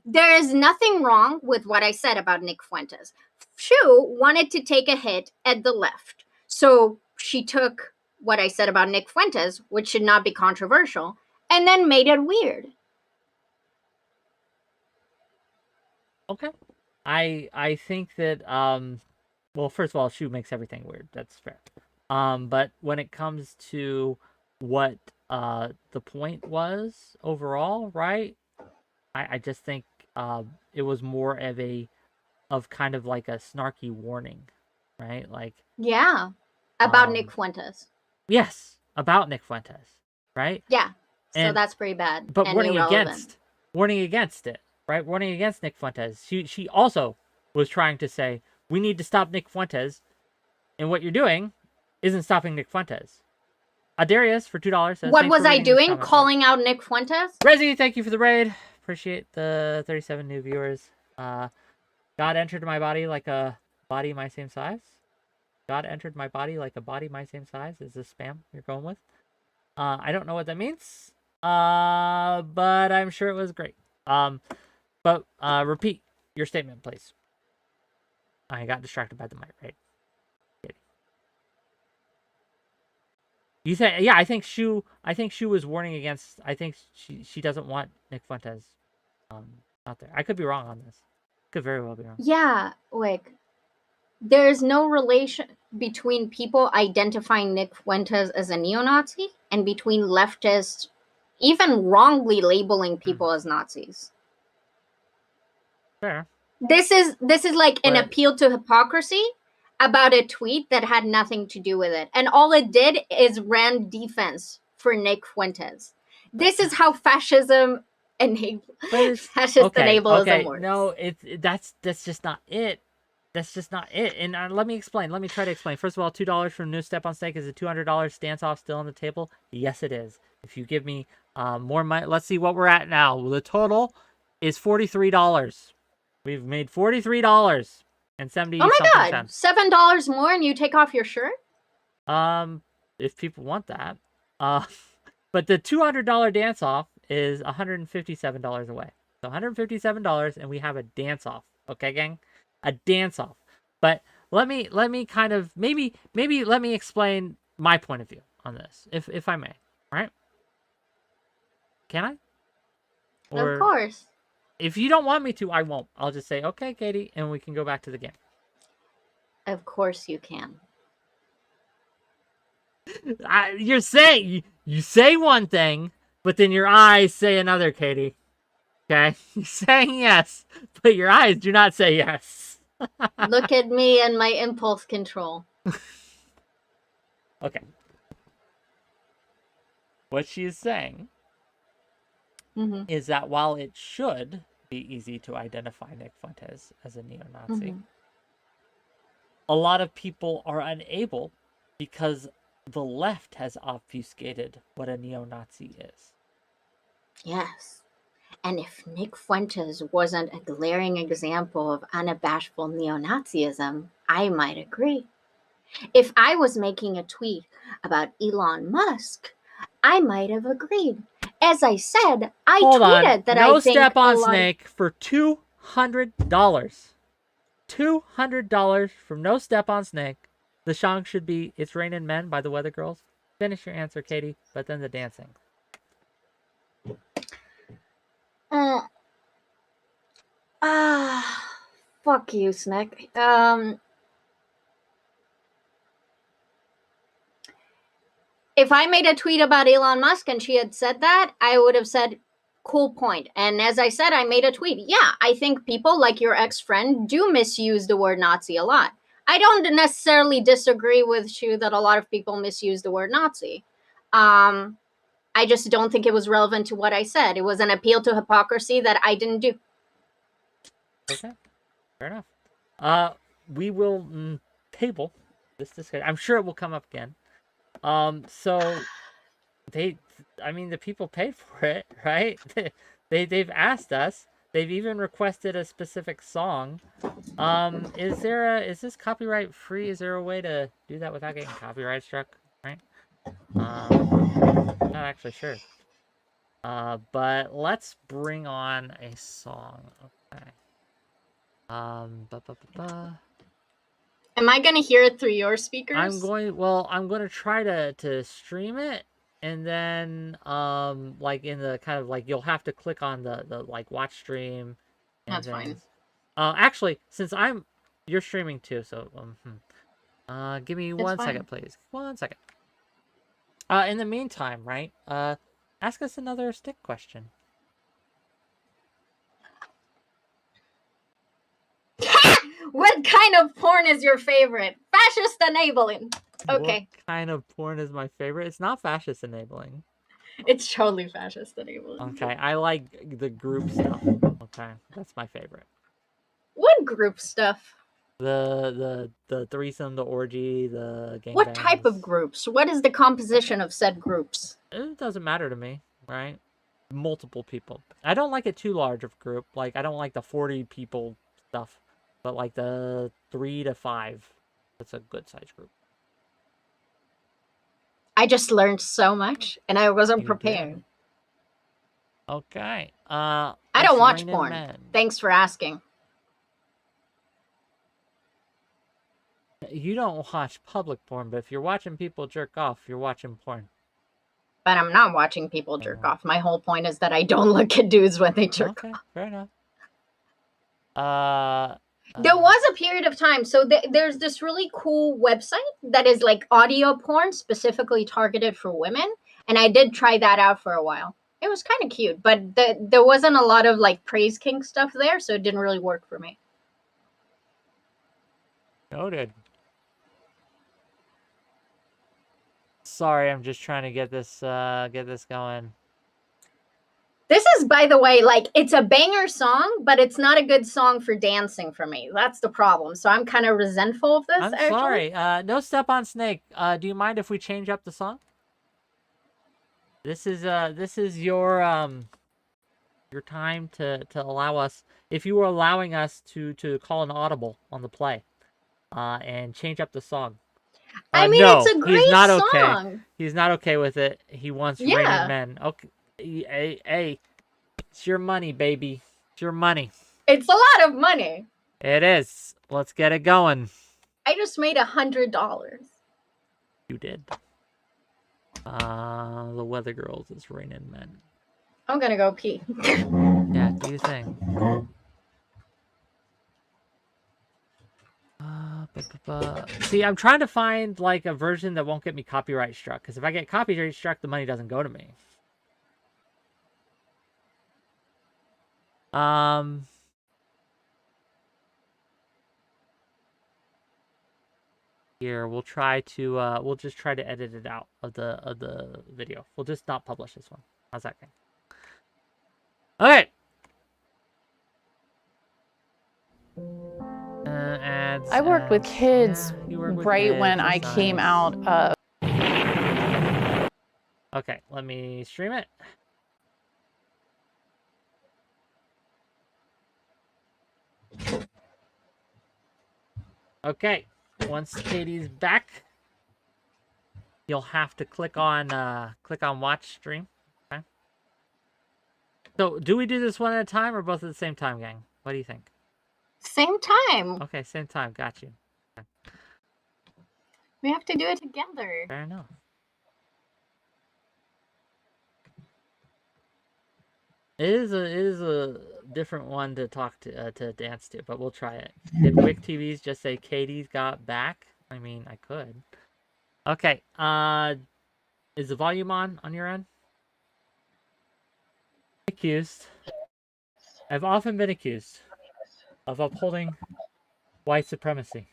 There is nothing wrong with what I said about Nick Fuentes. Shu wanted to take a hit at the left, so she took what I said about Nick Fuentes, which should not be controversial, and then made it weird. Okay. I think that well, first of all, Shu makes everything weird. That's fair. But when it comes to what the point was overall, right? I just think it was more of kind of like a snarky warning, right? Like, yeah, about Nick Fuentes. Yes, about Nick Fuentes, right? Yeah. So that's pretty bad. But warning against it, right? Warning against Nick Fuentes. She also was trying to say, we need to stop Nick Fuentes, and what you're doing isn't stopping Nick Fuentes. Adarius for $2 says, what was I doing? Calling out Nick Fuentes? Resi, thank you for the raid. Appreciate the 37 new viewers. God entered my body like a body my same size. God entered my body like a body my same size. Is this spam you're going with? I don't know what that means. But I'm sure it was great. But repeat your statement, please. I got distracted by the mic, right? You say, yeah, I think Shu was warning against, I think she doesn't want Nick Fuentes out there. I could be wrong on this. Could very well be wrong. Yeah, like there's no relation between people identifying Nick Fuentes as a neo-Nazi and between leftists even wrongly labeling people as Nazis. Fair. This is like an appeal to hypocrisy about a tweet that had nothing to do with it. And all it did is ran defense for Nick Fuentes. This is how fascism enables works. No, that's just not it. That's just not it. And let me explain. Let me try to explain. First of all, $2 from No Step on Snake. Is a $200 stance off still on the table? Yes, it is. If you give me more money, let's see what we're at now. Well, the total is $43. We've made $43 and 70. Oh my God, $7 more, and you take off your shirt? If people want that. But the $200 dance off is $157 away. So $157, and we have a dance off. Okay, gang, a dance off. But let me kind of maybe let me explain my point of view on this, if I may. All right? Can I? Or, of course. If you don't want me to, I won't. I'll just say, okay, Katie, and we can go back to the game. Of course you can. You're saying, you say one thing, but then your eyes say another, Katie. Okay? You're saying yes, but your eyes do not say yes. Look at me and my impulse control. Okay. What she is saying is that while it should be easy to identify Nick Fuentes as a neo-Nazi, a lot of people are unable because the left has obfuscated what a neo-Nazi is. Yes. And if Nick Fuentes wasn't a glaring example of unabashful neo-Nazism, I might agree. If I was making a tweet about Elon Musk, I might have agreed. As I said, I tweeted that No I think Step on Snake for $200. $200 from No Step on Snake. The song should be It's Raining Men by the Weather Girls. Finish your answer, Katie, but then the dancing. Fuck you, Snake. If I made a tweet about Elon Musk and she had said that, I would have said, cool point. And as I said, I made a tweet. Yeah, I think people like your ex-friend do misuse the word Nazi a lot. I don't necessarily disagree with you that a lot of people misuse the word Nazi. I just don't think it was relevant to what I said. It was an appeal to hypocrisy that I didn't do. Okay, fair enough. We will table this discussion. I'm sure it will come up again. So the people paid for it, right? They've asked us. They've even requested a specific song. Is this copyright free? Is there a way to do that without getting copyright struck? Right? Not actually sure. But let's bring on a song. Okay. Am I gonna hear it through your speakers? I'm going to try to stream it, and then like in the kind of like you'll have to click on the like watch stream. That's fine. Actually, since you're streaming too, so give me one second, please. 1 second. In the meantime, right? Ask us another stick question. What kind of porn is your favorite? Fascist enabling. Okay. What kind of porn is my favorite? It's not fascist enabling. It's totally fascist enabling. Okay, I like the group stuff. Okay, that's my favorite. What group stuff? The threesome, the orgy, the gangbang. What type of groups? What is the composition of said groups? It doesn't matter to me, right? Multiple people. I don't like it too large of a group. Like, I don't like the 40 people stuff. But like the 3 to 5, that's a good size group. I just learned so much, and I wasn't prepared. Okay. I don't it's watch Raining porn. Men. Thanks for asking. You don't watch public porn, but if you're watching people jerk off, you're watching porn. But I'm not watching people jerk off. My whole point is that I don't look at dudes when they jerk off. Okay, fair enough. There was a period of time. So there's this really cool website that is like audio porn specifically targeted for women. And I did try that out for a while. It was kind of cute, but there wasn't a lot of like praise kink stuff there. So it didn't really work for me. Noted. Sorry, I'm just trying to get this going. This is, by the way, like, it's a banger song, but it's not a good song for dancing for me. That's the problem. So I'm kind of resentful of this. I'm actually. sorry. No Step on Snake. Do you mind if we change up the song? This is your time to allow us, if you were allowing us to call an audible on the play, and change up the song. I mean, no, it's a great he's not song. Okay. He's not okay with it. He wants Raining Men. Okay. Hey, it's your money, baby. It's your money. It's a lot of money. It is. Let's get it going. I just made $100. You did. The Weather Girls is Raining Men. I'm gonna go pee. Yeah, do your thing. See, I'm trying to find like a version that won't get me copyright struck, because if I get copyright struck, the money doesn't go to me. Here we'll try to we'll just try to edit it out of the video. We'll just not publish this one. How's that going? Okay. Ads, I worked with kids right when I came out of. Okay, let me stream it. Okay, once Katie's back, you'll have to click on watch stream. Okay. So, do we do this one at a time or both at the same time, gang? What do you think? Same time. Okay, same time. Got you. Okay. We have to do it together. Fair enough. It is a different one to talk to dance to, but we'll try it. Did WhickTVs just say Katie's got back? I mean, I could. Okay. Is the volume on your end? Accused. I've often been accused of upholding white supremacy.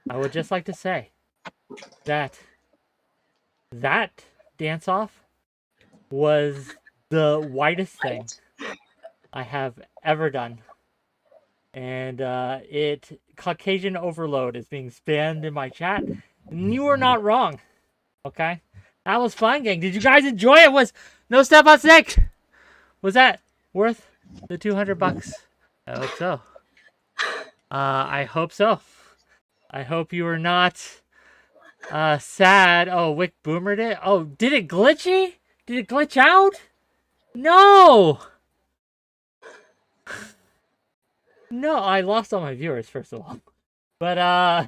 I would just like to say that dance-off was the whitest thing I have ever done. And Caucasian overload is being spammed in my chat. And you were not wrong. Okay? That was fun, gang. Did you guys enjoy it? Was No Step on Snake? Was that worth the $200? I hope so. I hope so. I hope you were not sad. Oh, 𝕵𝖎𝖎𝖙 it? Oh, did it glitchy? Did it glitch out? No! No, I lost all my viewers, first of all. But,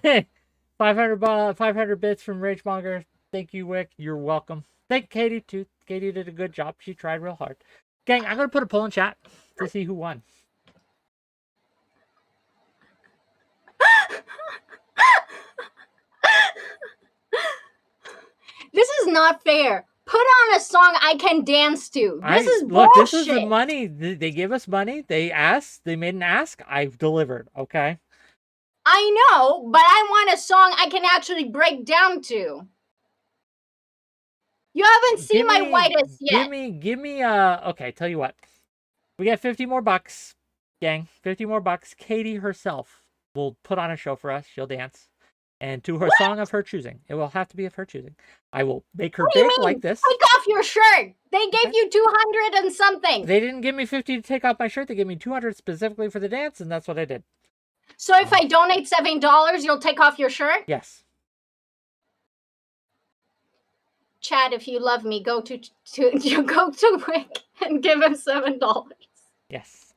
hey, 500 bits from Ragemonger. Thank you, Wick. You're welcome. Thank Katie, too. Katie did a good job. She tried real hard. Gang, I'm going to put a poll in chat to see who won. This is not fair. Put on a song I can dance to. This is bullshit. Look, this is the money. They give us money. They asked. They made an ask. I've delivered. Okay. I know, but I want a song I can actually break down to. You haven't seen my whitest yet. Give me. Okay, tell you what. We got 50 more bucks, gang. 50 more bucks. Katie herself will put on a show for us. She'll dance. And to her song of her choosing. It will have to be of her choosing. I will make her big like this. Take off your shirt. They gave you 200 and something. They didn't give me 50 to take off my shirt. They gave me 200 specifically for the dance, and that's what I did. So if I donate $7, you'll take off your shirt? Yes. Chad, if you love me, go to you go to Wick and give him $7. Yes.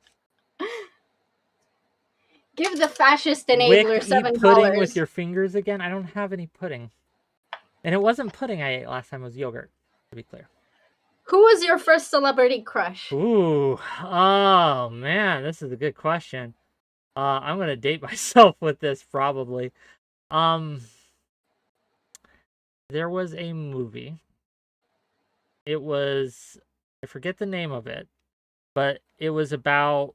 Give the fascist enabler Wick, eat $7. pudding with your fingers again. I don't have any pudding, and it wasn't pudding I ate last time. It was yogurt. To be clear. Who was your first celebrity crush? Ooh, oh man, this is a good question. I'm gonna date myself with this probably. There was a movie. It was, I forget the name of it, but it was about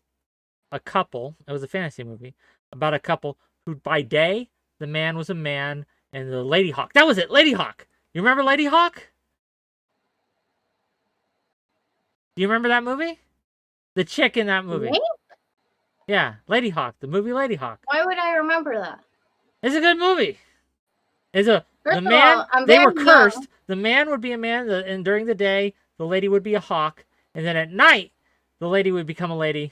a couple. It was a fantasy movie about a couple who, by day, the man was a man and the Lady Hawk. That was it, Lady Hawk. You remember Lady Hawk? Do you remember that movie? The chick in that movie. Me? Yeah, Lady Hawk, the movie Lady Hawk. Why would I remember that? It's a good movie. It's a First the of man. all, I'm They very were cursed. young. The man would be a man, and during the day, the lady would be a hawk, and then at night, the lady would become a lady,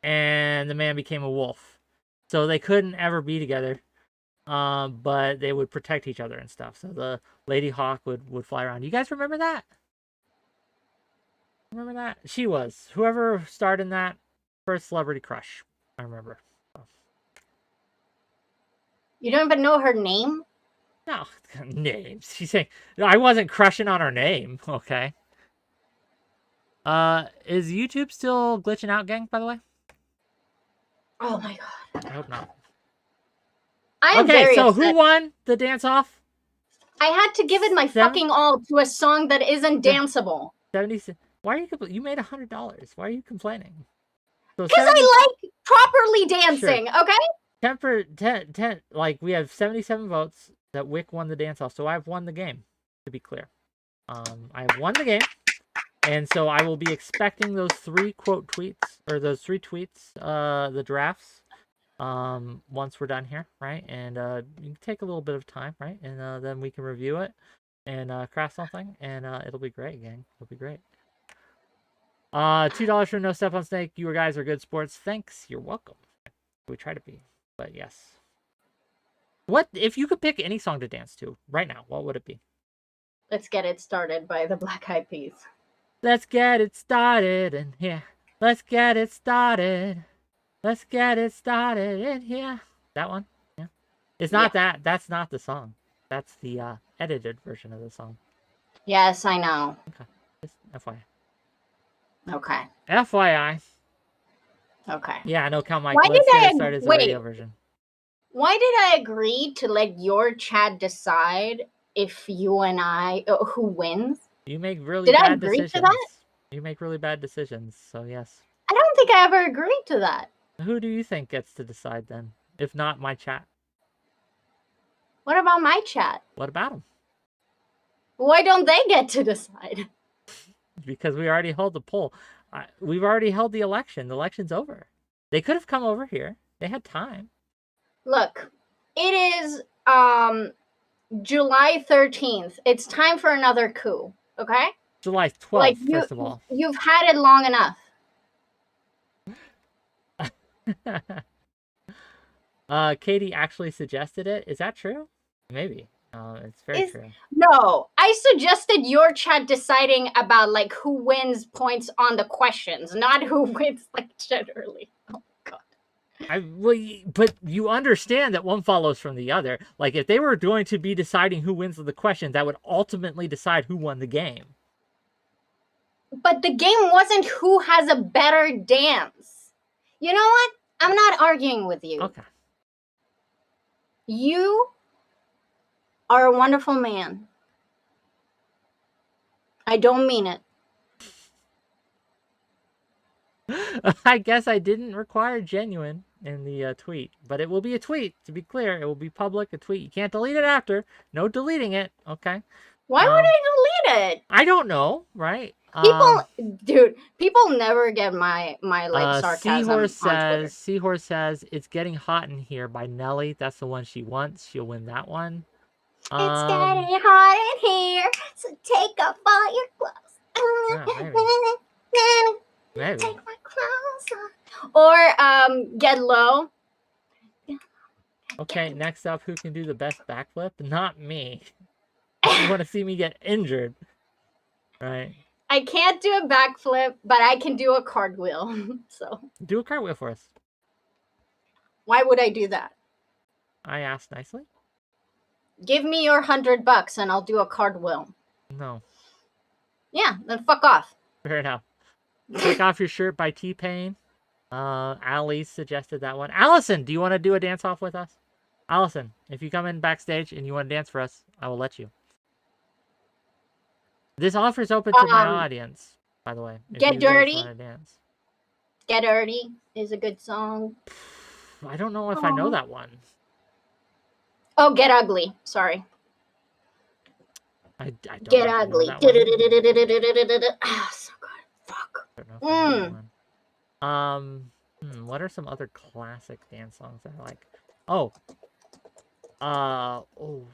and the man became a wolf. So they couldn't ever be together, but they would protect each other and stuff. So the Lady Hawk would fly around. You guys remember that? Remember that? She was whoever starred in that first celebrity crush. I remember. You don't even know her name? No, names. She's saying I wasn't crushing on her name. Okay. Is YouTube still glitching out, gang? By the way, Oh my god. I hope not. I am Okay, very so upset. who won the dance off? I had to give it my fucking all to a song that isn't Yeah. danceable. 70. Why are you? You made $100. Why are you complaining? So Because I like properly dancing, okay? 10. Like we have 77 votes that Wick won the dance off. So I've won the game. To be clear, I have won the game. And so I will be expecting those 3 quote tweets, or those 3 tweets, the drafts, once we're done here, right? And you can take a little bit of time, right? And then we can review it and craft something, and it'll be great, gang. It'll be great. $2 for No Step on Snake. You guys are good sports. Thanks. You're welcome. We try to be, but yes. What if you could pick any song to dance to right now? What would it be? Let's Get It Started by the Black Eyed Peas. Let's get it started in here. Let's get it started. Let's get it started in here. That one? Yeah. It's not that. That's not the song. That's the edited version of the song. Yes, I know. Okay. Just FYI. Okay. FYI. Okay. Yeah, no, Count Mike. Why Let's did get I it started as the wait. radio version. Why did I agree to let your chat decide if you and I who wins? You make really Did I bad agree to decisions. that? You make really bad decisions, so yes. I don't think I ever agreed to that. Who do you think gets to decide then? If not my chat. What about my chat? What about them? Why don't they get to decide? Because we already held the poll. We've already held the election. The election's over. They could have come over here. They had time. Look, it is July 13th. It's time for another coup, okay? July 12th, Like first of all. You've had it long enough. Katie actually suggested it. Is that true? Maybe. It's very true. No, I suggested your chat deciding about like who wins points on the questions, not who wins like generally. Oh god. But you understand that one follows from the other. Like if they were going to be deciding who wins the questions, that would ultimately decide who won the game. But the game wasn't who has a better dance. You know what? I'm not arguing with you. Okay. You are a wonderful man. I don't mean it. I guess I didn't require genuine in the tweet, but it will be a tweet, to be clear. It will be public, a tweet. You can't delete it after. No deleting it, okay? Why would I delete it? I don't know, right? People never get my like sarcasm. Seahorse says it's getting hot in here by Nelly. That's the one she wants. She'll win that one. It's getting hot in here, so take off all your clothes. Maybe. Take my clothes off. Or Get Low. Okay, next up, who can do the best backflip? Not me. You want to see me get injured, right? I can't do a backflip, but I can do a cartwheel. So Do a cartwheel for us. why would I do that? I asked nicely. Give me your $100 and I'll do a cartwheel. No. Yeah, then fuck off. Fair enough. Take Off Your Shirt by T-Pain. Ali suggested that one. Allison, do you want to do a dance-off with us? Allison, if you come in backstage and you want to dance for us, I will let you. This offer is open to my audience, by the way. If Get you guys Dirty. wanna dance. Get Dirty is a good song. I don't know if I know that one. Oh, Get Ugly. Sorry. I don't Get know if I know Ugly. that one. Ah, so good. Fuck. I don't know if I know that one. What are some other classic dance songs that I like?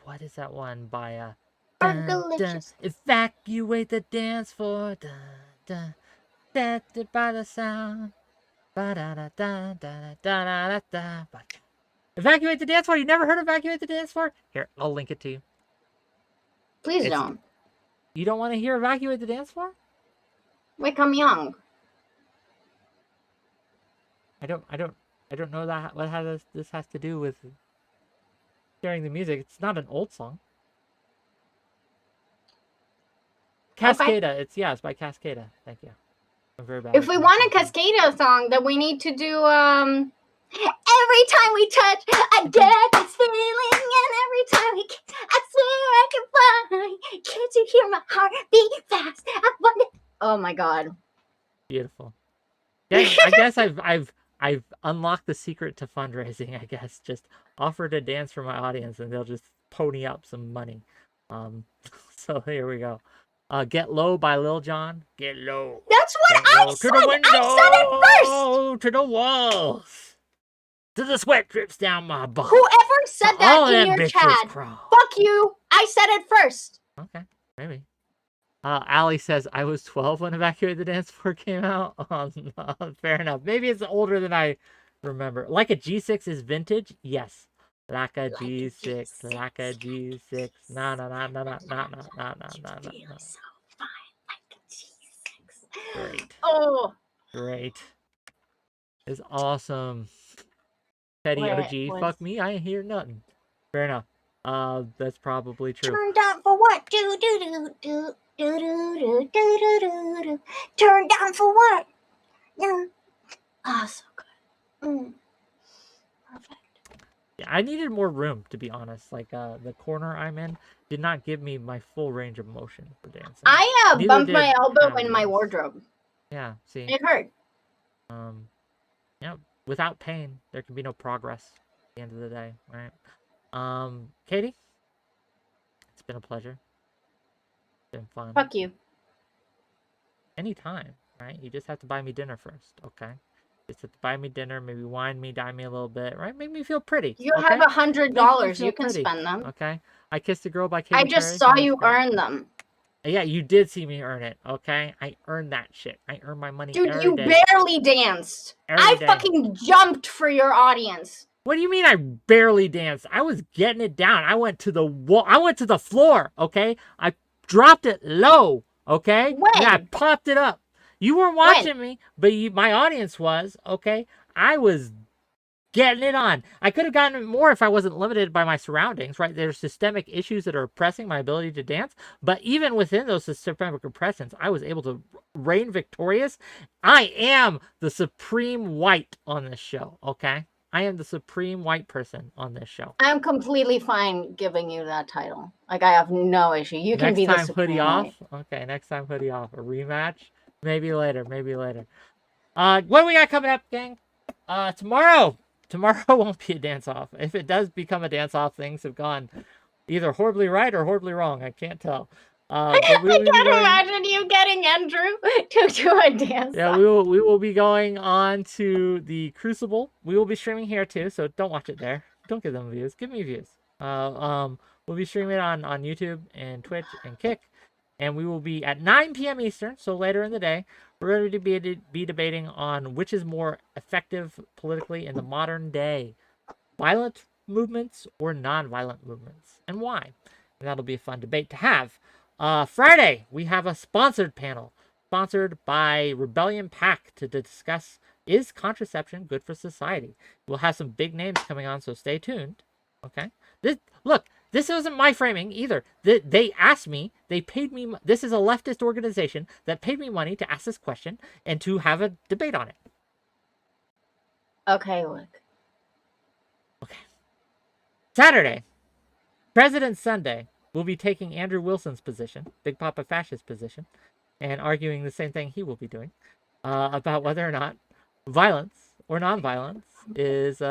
What is that one by Fergalicious. Evacuate the dance floor. Dun, dun, set by the sound. Ba da da da da da da da da. Evacuate the dance floor. You never heard of Evacuate the Dance Floor? Here, I'll link it to you. Please don't. You don't want to hear Evacuate the Dance Floor? Like I'm young. I don't know that what this has to do with sharing the music. It's not an old song. Cascada. Okay. It's by Cascada. Thank you. I'm very bad. If we want a Cascada song, then we need to do every time we touch, I get this feeling, and every time we kiss, I swear I can fly. Can't you hear my heart beat fast? I want it. Oh my god. Beautiful. Yeah, I guess I've unlocked the secret to fundraising. I guess just offer to dance for my audience, and they'll just pony up some money. So here we go. Get Low by Lil Jon. Get low. That's what I Low. said. To the window. I said it first. To the walls. To the sweat drips down my butt. Whoever said All that in them your bitches chat, crawl. fuck you. I said it first. Okay, maybe. Ali says, I was 12 when Evacuate the Dance Floor came out. Fair enough. Maybe it's older than I remember. Like a G6 is vintage? Yes. Like a G6, like a G6. No. So fine, like a G6. Great. Oh. Great. It's awesome. Teddy OG, fuck me, I ain't hear nothing. Fair enough. That's probably true. Turned down for what? Do do do do do do do do do do. Turned down for what? No. Ah, so good. Perfect. Yeah, I needed more room, to be honest. Like, the corner I'm in did not give me my full range of motion for dancing. I Neither bumped did my elbow in my Adam's. wardrobe. Yeah, see. It hurt. Yeah, without pain, there can be no progress at the end of the day, right? Katie, it's been a pleasure. It's been fun. Fuck you. Anytime, right? You just have to buy me dinner first, okay? Just have to buy me dinner, maybe wine me, dine me a little bit, right? Make me feel pretty. You okay? have $100. feel You can pretty, spend them. Okay? I Kissed a Girl by Katy I Perry. just saw Sounds you great. earn them. Yeah, you did see me earn it, okay? I earned that shit. I earn my money Dude, every you day. barely danced. Every I day. fucking jumped for your audience. What do you mean I barely danced? I was getting it down. I went to the wall. I went to the floor, okay? I dropped it low, okay? When? And I popped it up. You weren't watching me, but my audience was, okay? I was getting it on. I could have gotten it more if I wasn't limited by my surroundings, right? There's systemic issues that are oppressing my ability to dance, but even within those systemic oppressions, I was able to reign victorious. I am the supreme white on this show, okay? I am the supreme white person on this show. I'm completely fine giving you that title. Like, I have no issue. You can be the Next time, supreme hoodie white. off. Okay, next time, hoodie off. A rematch? Maybe later, maybe later. What do we got coming up, gang? Tomorrow won't be a dance-off. If it does become a dance-off, things have gone either horribly right or horribly wrong. I can't tell. I can't imagine you getting Andrew to do a dance. Yeah, we will be going on to the Crucible. We will be streaming here too, so don't watch it there. Don't give them views. Give me views. We'll be streaming it on YouTube and Twitch and Kick, and we will be at 9 p.m. Eastern, so later in the day. We're going to be debating on which is more effective politically in the modern day, violent movements or non-violent movements, and why. That'll be a fun debate to have. Friday, we have a sponsored panel sponsored by Rebellion PAC to discuss, is contraception good for society? We'll have some big names coming on, so stay tuned. Okay. This wasn't my framing either. They asked me, they paid me. This is a leftist organization that paid me money to ask this question and to have a debate on it. Okay, look. Okay. Saturday, President Sunday, will be taking Andrew Wilson's position, Big Papa Fascist position, and arguing the same thing he will be doing about whether or not violence or nonviolence is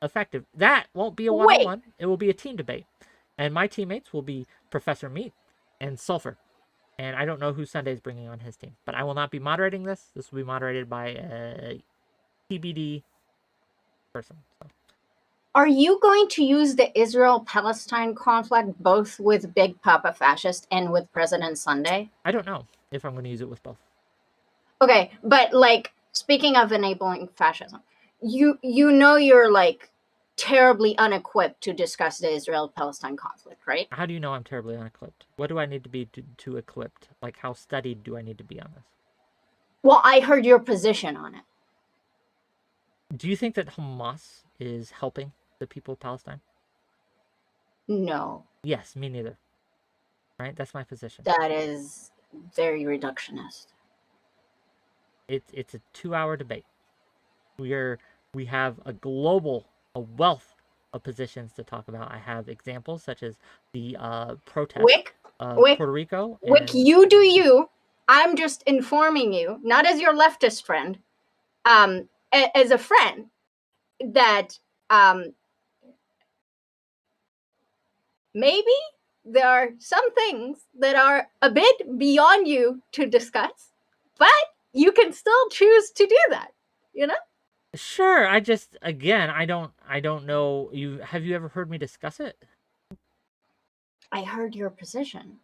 effective. That won't be a one-on-one. It will be a team debate. And my teammates will be Professor Meat and Sulfur. And I don't know who Sunday's bringing on his team. But I will not be moderating this. This will be moderated by a TBD person. So. Are you going to use the Israel-Palestine conflict both with Big Papa Fascist and with President Sunday? I don't know if I'm going to use it with both. Okay, but like, speaking of enabling fascism, you know you're like terribly unequipped to discuss the Israel-Palestine conflict, right? How do you know I'm terribly unequipped? What do I need to be to equipped? Like, how studied do I need to be on this? Well, I heard your position on it. Do you think that Hamas is helping the people of Palestine? No. Yes, me neither. Right? That's my position. That is very reductionist. It's a 2-hour debate. We have a wealth of positions to talk about. I have examples such as the protest of Puerto Rico. Wick, you do you. I'm just informing you, not as your leftist friend, as a friend, that maybe there are some things that are a bit beyond you to discuss, but you can still choose to do that, you know? Sure. I don't know. Have you ever heard me discuss it? I heard your position.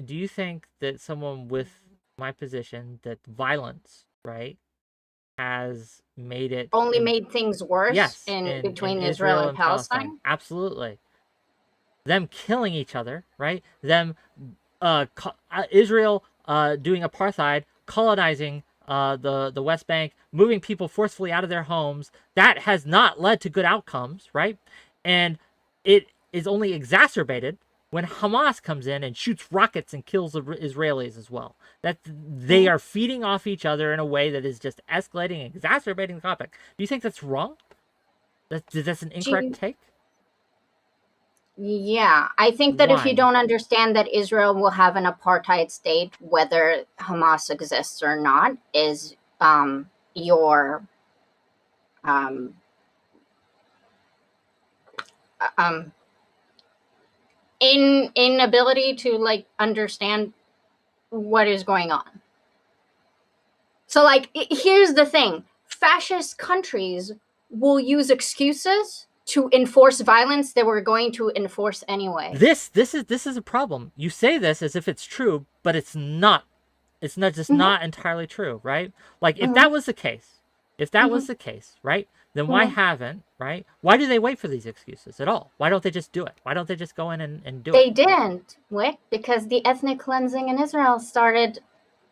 Do you think that someone with my position, that violence, right, has made it made things worse? Yes, between Israel and Palestine? Absolutely. Them killing each other, right? Them Israel doing apartheid, colonizing the West Bank, moving people forcefully out of their homes. That has not led to good outcomes, right? And it is only exacerbated when Hamas comes in and shoots rockets and kills the Israelis as well. That they are feeding off each other in a way that is just escalating and exacerbating the conflict. Do you think that's wrong? That's an incorrect take? Yeah, I think that if you don't understand that Israel will have an apartheid state, whether Hamas exists or not, is your inability to like understand what is going on. So like, here's the thing: fascist countries will use excuses to enforce violence that we're going to enforce anyway. This is a problem. You say this as if it's true, but it's not. It's not just not entirely true, right? Like if that was the case, right? Then why haven't, right? Why do they wait for these excuses at all? Why don't they just do it? Why don't they just go in and do it? They didn't, Wick, because the ethnic cleansing in Israel started,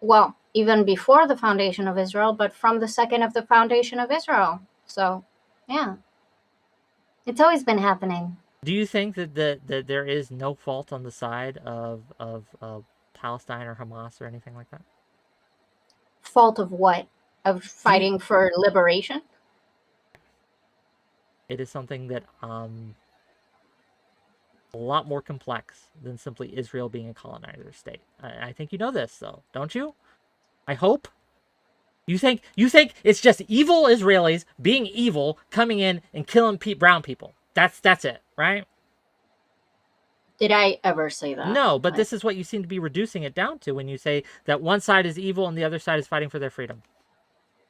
well, even before the foundation of Israel, but from the second of the foundation of Israel. So, yeah. It's always been happening. Do you think that there is no fault on the side of Palestine or Hamas or anything like that? Fault of what? Of fighting for liberation? It is something that a lot more complex than simply Israel being a colonizer state. I think you know this, though, don't you? I hope. You think it's just evil Israelis being evil, coming in and killing brown people. That's it, right? Did I ever say that? No, but this is what you seem to be reducing it down to when you say that one side is evil and the other side is fighting for their freedom.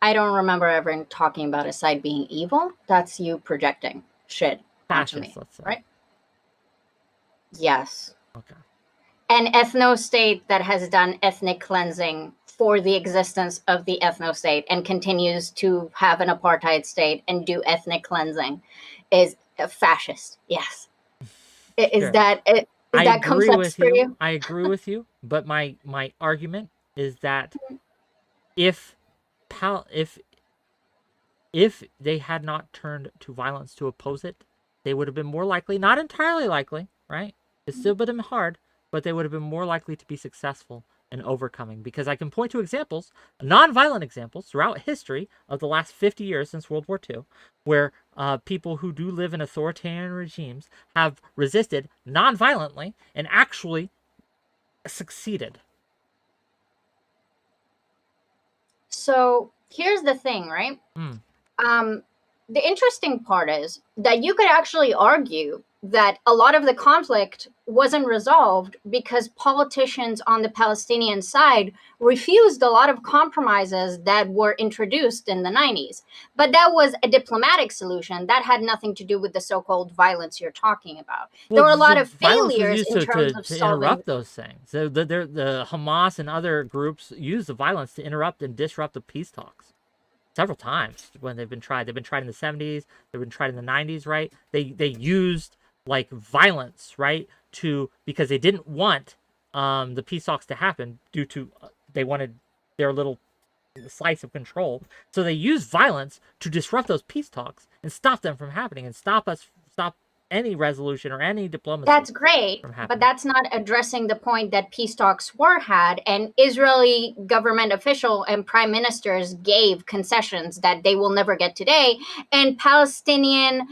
I don't remember ever talking about a side being evil. That's you projecting shit onto me, let's say. Right? Yes. Okay. An ethno-state that has done ethnic cleansing for the existence of the ethno-state and continues to have an apartheid state and do ethnic cleansing is fascist. Yes. Is Sure. that is I that agree complex with for you. you? I agree with you. But my argument is that if if they had not turned to violence to oppose it, they would have been more likely, not entirely likely, right? It's still been hard, but they would have been more likely to be successful in overcoming. Because I can point to examples, non-violent examples, throughout history of the last 50 years since World War II, where people who do live in authoritarian regimes have resisted non-violently and actually succeeded. So here's the thing, right? Mm. The interesting part is that you could actually argue that a lot of the conflict wasn't resolved because politicians on the Palestinian side refused a lot of compromises that were introduced in the 90s. But that was a diplomatic solution. That had nothing to do with the so-called violence you're talking about. There were a lot of violence was failures used in terms of to solving. interrupt those things. The Hamas and other groups use the violence to interrupt and disrupt the peace talks several times when they've been tried. They've been tried in the 70s. They've been tried in the 90s, right? They used like violence, right, because they didn't want the peace talks to happen due to they wanted their little slice of control. So they used violence to disrupt those peace talks and stop them from happening and stop any resolution or any diplomacy. That's great, but that's not addressing the point that peace talks were had, and Israeli government official and prime ministers gave concessions that they will never get today, and Palestinian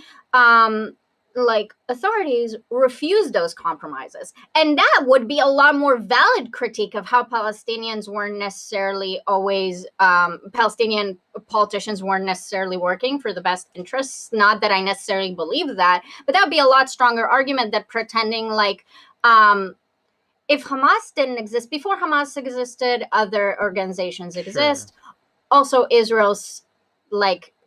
authorities refused those compromises. And that would be a lot more valid critique of how Palestinians weren't necessarily always Palestinian politicians weren't necessarily working for the best interests. Not that I necessarily believe that, but that would be a lot stronger argument than pretending like if Hamas didn't exist, before Hamas existed, other organizations exist. Sure. Also, Israel's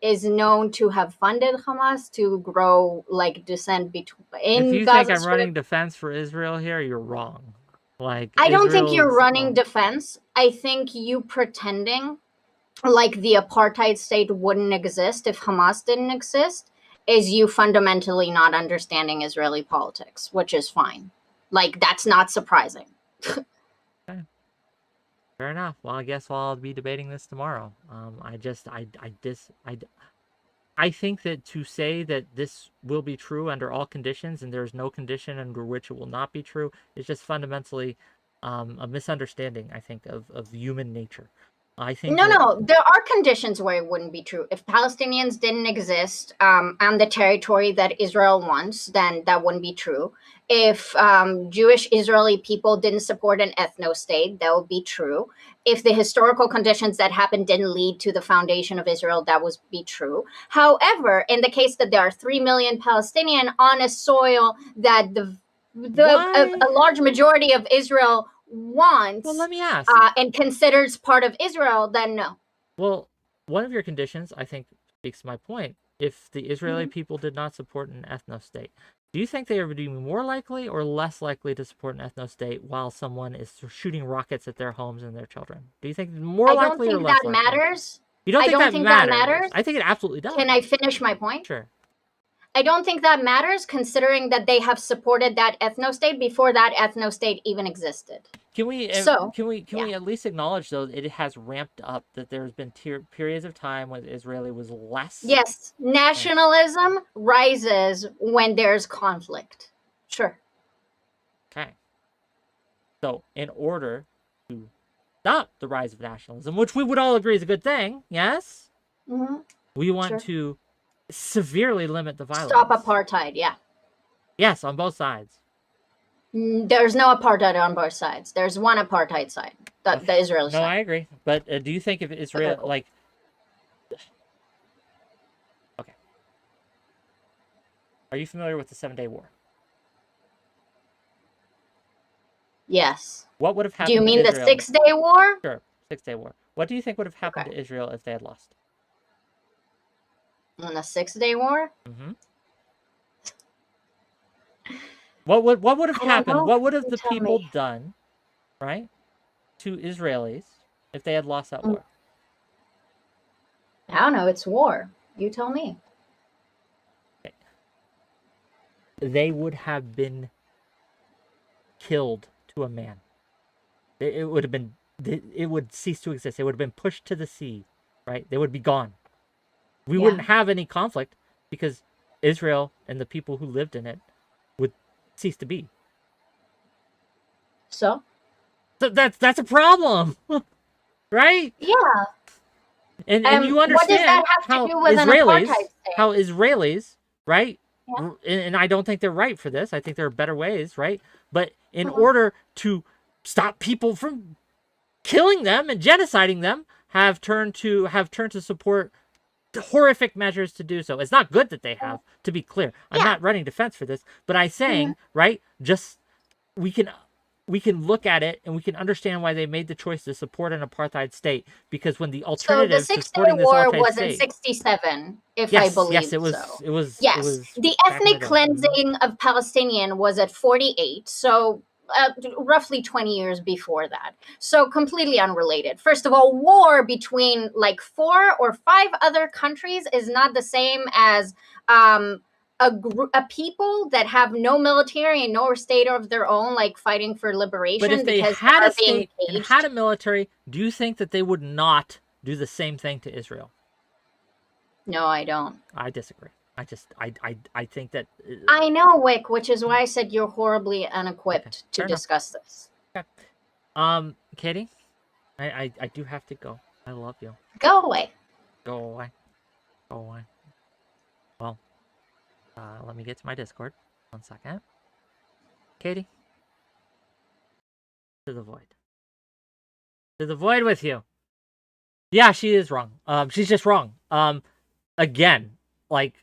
is known to have funded Hamas to grow dissent between in If you Gaza think I'm Strip. running defense for Israel here, you're wrong. I don't think you're running defense. I think you pretending like the apartheid state wouldn't exist if Hamas didn't exist is you fundamentally not understanding Israeli politics, which is fine. That's not surprising. Okay. Fair enough. Well, I guess I'll be debating this tomorrow. I think that to say that this will be true under all conditions and there's no condition under which it will not be true is just fundamentally a misunderstanding, I think, of human nature. I think no, there are conditions where it wouldn't be true. If Palestinians didn't exist on the territory that Israel wants, then that wouldn't be true. If Jewish Israeli people didn't support an ethno-state, that would be true. If the historical conditions that happened didn't lead to the foundation of Israel, that would be true. However, in the case that there are 3 million Palestinian on a soil that a large majority of Israel wants, well, let me ask, and considers part of Israel, then no. Well, one of your conditions, I think, speaks to my point. If the Israeli people did not support an ethno-state, do you think they would be more likely or less likely to support an ethno-state while someone is shooting rockets at their homes and their children? Do you think more likely or less likely? I don't think that matters. You don't think, that matters? I think it absolutely does. Can I finish my point? Sure. I don't think that matters, considering that they have supported that ethno-state before that ethno-state even existed. Can we at least acknowledge, though, that it has ramped up, that there's been periods of time when Israeli was less? Yes, nationalism rises when there's conflict. Sure. Okay. So, in order to stop the rise of nationalism, which we would all agree is a good thing, yes? Mm-hmm. We want to severely limit the violence. Stop apartheid, yeah. Yes, on both sides. There's no apartheid on both sides. There's one apartheid side, the Israeli side. No, I agree. But do you think if Israel, okay. Are you familiar with the 7-Day War? Yes. What would have happened? Do you mean to the Israel? 6-Day War? Sure, 6-Day War. What do you think would have happened to Israel if they had lost? In the 6-Day War? Mm-hmm. What would have happened? What would have the people done, right, to Israelis if they had lost that war? I don't know. It's war. You tell me. Okay. they would have been killed to a man. It would have been, it would cease to exist. It would have been pushed to the sea, right? They would be gone. We wouldn't have any conflict because Israel and the people who lived in it would cease to be. So that's a problem, right? yeah. And you What does understand that have how to do with an apartheid state? Israelis, right? Yeah. And I don't think they're right for this. I think there are better ways, right? But in Uh-huh. order to stop people from killing them and genociding them, have turned to support horrific measures to do so. It's not good that they have, to be clear. I'm Yeah. not running defense for this, but I'm saying, right? Just we can look at it and we can understand why they made the choice to support an apartheid state, because when the So alternative the to 6 Day supporting this War apartheid was in state, 67, if yes, I believe yes, it was, so. it was, Yes, it was the back in the ethnic day. cleansing of Palestinian was at 48, so roughly 20 years before that. So completely unrelated. First of all, war between like 4 or 5 other countries is not the same as a people that have no military and no state of their own, like fighting for liberation. But if they because had are a state being and caged. had a military, do you think that they would not do the same thing to Israel? No, I don't. I disagree. I think that I know, Wick, which is why I said you're horribly unequipped to fair enough. discuss this. Katie, I do have to go. I love you. Go away. Go away. Go away. Well, let me get to my Discord. 1 second. Katie, to the void. To the void with you. Yeah, she is wrong. She's just wrong. Again, like,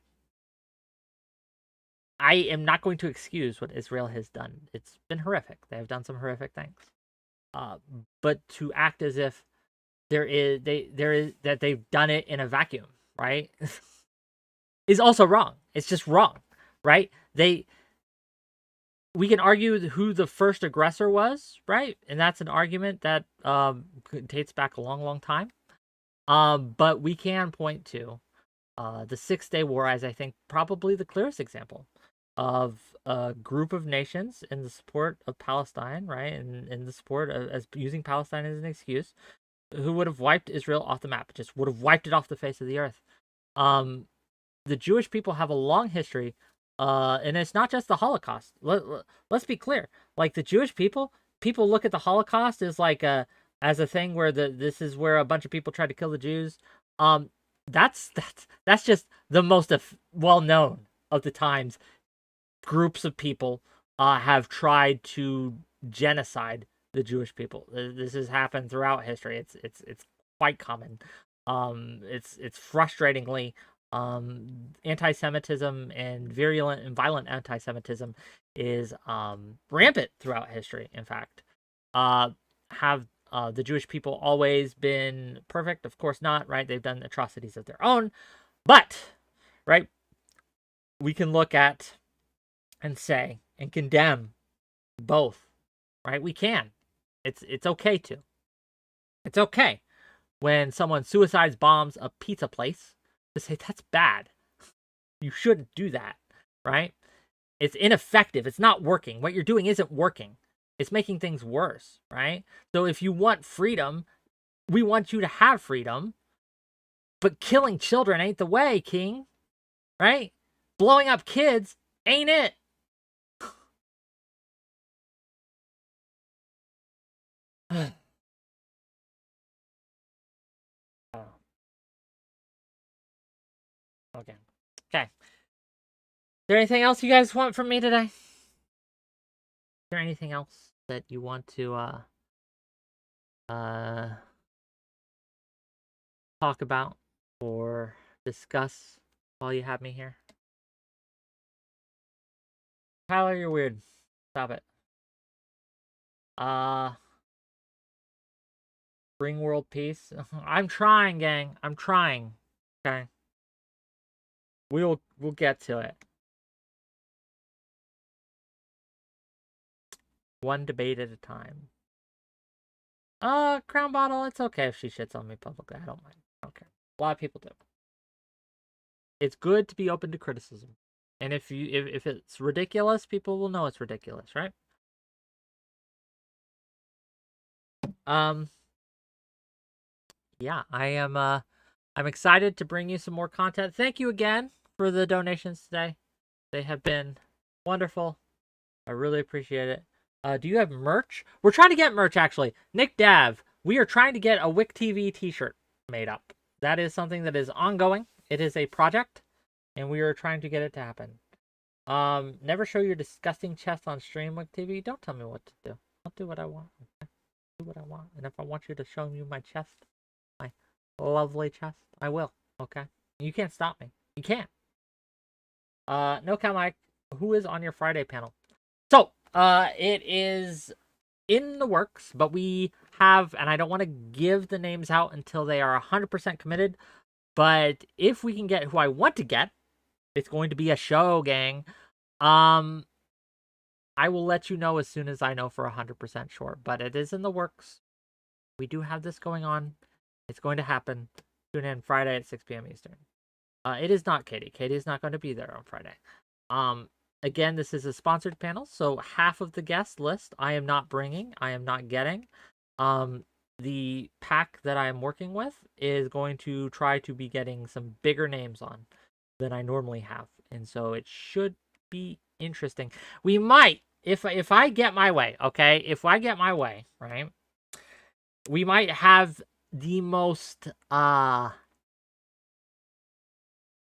I am not going to excuse what Israel has done. It's been horrific. They have done some horrific things. But to act as if that they've done it in a vacuum, right? is also wrong. It's just wrong, right? We can argue who the first aggressor was, right? And that's an argument that dates back a long, long time. But we can point to the 6 Day War as, I think, probably the clearest example of a group of nations in the support of Palestine, right? And in the support of as using Palestine as an excuse, who would have wiped Israel off the map, just would have wiped it off the face of the earth. The Jewish people have a long history, and it's not just the Holocaust. Let's be clear. Like, the Jewish people look at the Holocaust as like as a thing where this is where a bunch of people tried to kill the Jews. That's just the most well known of the times groups of people have tried to genocide the Jewish people. This has happened throughout history. It's quite common. It's frustratingly anti-Semitism and virulent and violent anti-Semitism is rampant throughout history. In fact, have the Jewish people always been perfect? Of course not, right? They've done atrocities of their own, but right, we can look at and say and condemn both, right? We can. It's okay to. It's okay when someone suicides bombs a pizza place to say that's bad. You shouldn't do that, right? It's ineffective. It's not working. What you're doing isn't working. It's making things worse, right? So if you want freedom, we want you to have freedom, but killing children ain't the way, King, right? Blowing up kids ain't it. Okay. Is there anything else you guys want from me today? Is there anything else that you want to talk about or discuss while you have me here? Tyler, you're weird. Stop it. Bring world peace. I'm trying, gang. I'm trying. Okay. We'll get to it. One debate at a time. Crown Bottle, it's okay if she shits on me publicly. I don't mind. I don't care. A lot of people do. It's good to be open to criticism. And if it's ridiculous, people will know it's ridiculous, right? Yeah, I'm excited to bring you some more content. Thank you again for the donations today. They have been wonderful. I really appreciate it. Do you have merch? We're trying to get merch, actually. 𝕾𝖍𝖎, we are trying to get a WhickTV t-shirt made up. That is something that is ongoing. It is a project, and we are trying to get it to happen. Never show your disgusting chest on stream, WhickTV. Don't tell me what to do. I'll do what I want. Okay? Do what I want. And if I want you to show you my chest, my lovely chest, I will. Okay? You can't stop me. You can't. No cow Mike, who is on your Friday panel? So, it is in the works, but we have, and I don't want to give the names out until they are 100% committed, but if we can get who I want to get, it's going to be a show, gang. I will let you know as soon as I know for 100% sure, but it is in the works. We do have this going on. It's going to happen. Tune in Friday at 6 p.m. Eastern. It is not Katie. Katie is not going to be there on Friday. Again, this is a sponsored panel, so half of the guest list I am not bringing. I am not getting. The pack that I am working with is going to try to be getting some bigger names on than I normally have, and so it should be interesting. We might, if I get my way, okay? If I get my way, right? We might have the most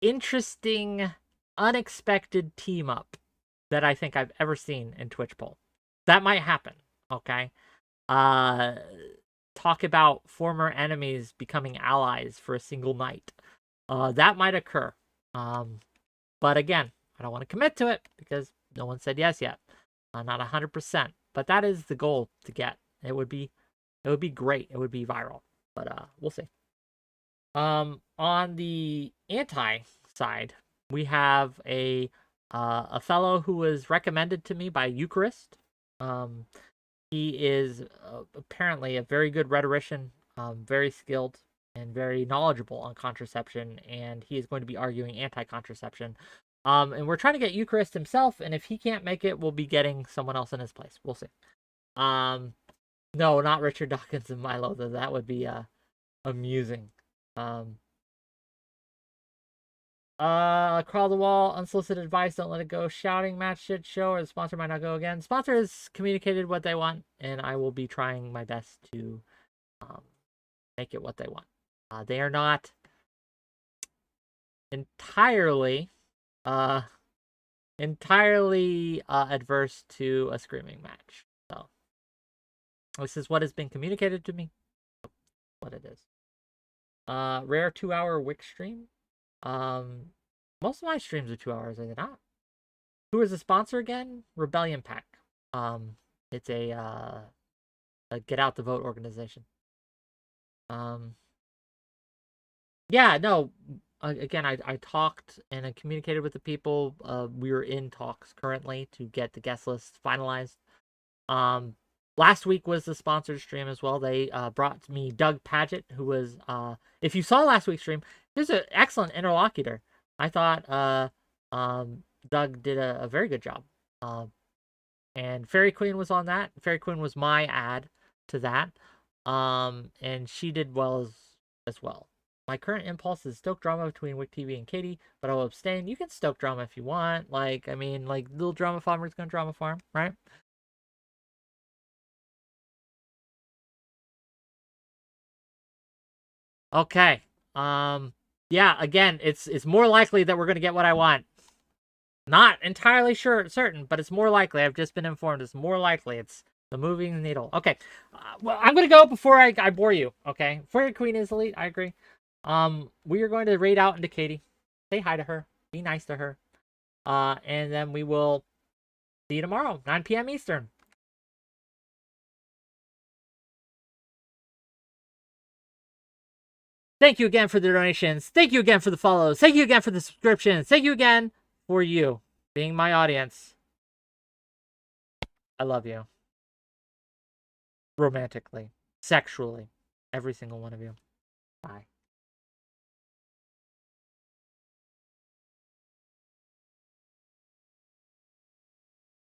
interesting, unexpected team up that I think I've ever seen in Twitch poll. That might happen, okay? Talk about former enemies becoming allies for a single night. That might occur. But again, I don't want to commit to it because no one said yes yet. Not 100%, but that is the goal to get. It would be great. It would be viral, but we'll see. On the anti side, we have a fellow who was recommended to me by 𝕾𝖎▎. He is apparently a very good rhetorician, very skilled and very knowledgeable on contraception, and he is going to be arguing anti-contraception. And we're trying to get 𝕾𝖎▎ himself, and if he can't make it, we'll be getting someone else in his place. We'll see. No, not Richard Dawkins and Milo, though. That would be amusing. Crawl the wall, unsolicited advice, don't let it go, shouting, match shit show, or the sponsor might not go again. The sponsor has communicated what they want, and I will be trying my best to make it what they want. They are not entirely adverse to a screaming match. So this is what has been communicated to me. What it is. Rare 2-hour Wick stream. Most of my streams are 2 hours, are they not? Who is the sponsor again? Rebellion Pack. It's a get out the vote organization. Yeah, no. Again, I talked and I communicated with the people. We are in talks currently to get the guest list finalized. Last week was the sponsored stream as well. They brought me 𝕾𝖎𝖎𝖙, who was, if you saw last week's stream, he's an excellent interlocutor. I thought Doug did a very good job. And Fairy Queen was on that. Fairy Queen was my ad to that. And she did well as well. My current impulse is stoke drama between WhickTV and Katie, but I will abstain. You can stoke drama if you want. Like, I mean, like, little drama farmer's gonna drama farm, right? Okay. Yeah, again, it's more likely that we're gonna get what I want. Not entirely certain, but it's more likely. I've just been informed it's more likely. It's the moving needle. Okay. Well, I'm gonna go before I bore you. Okay. Fairy Queen is elite. I agree. We are going to raid out into Katie. Say hi to her. Be nice to her. And then we will see you tomorrow, 9 p.m. Eastern. Thank you again for the donations. Thank you again for the follows. Thank you again for the subscriptions. Thank you again for you being my audience. I love you. Romantically, sexually, every single one of you. Bye.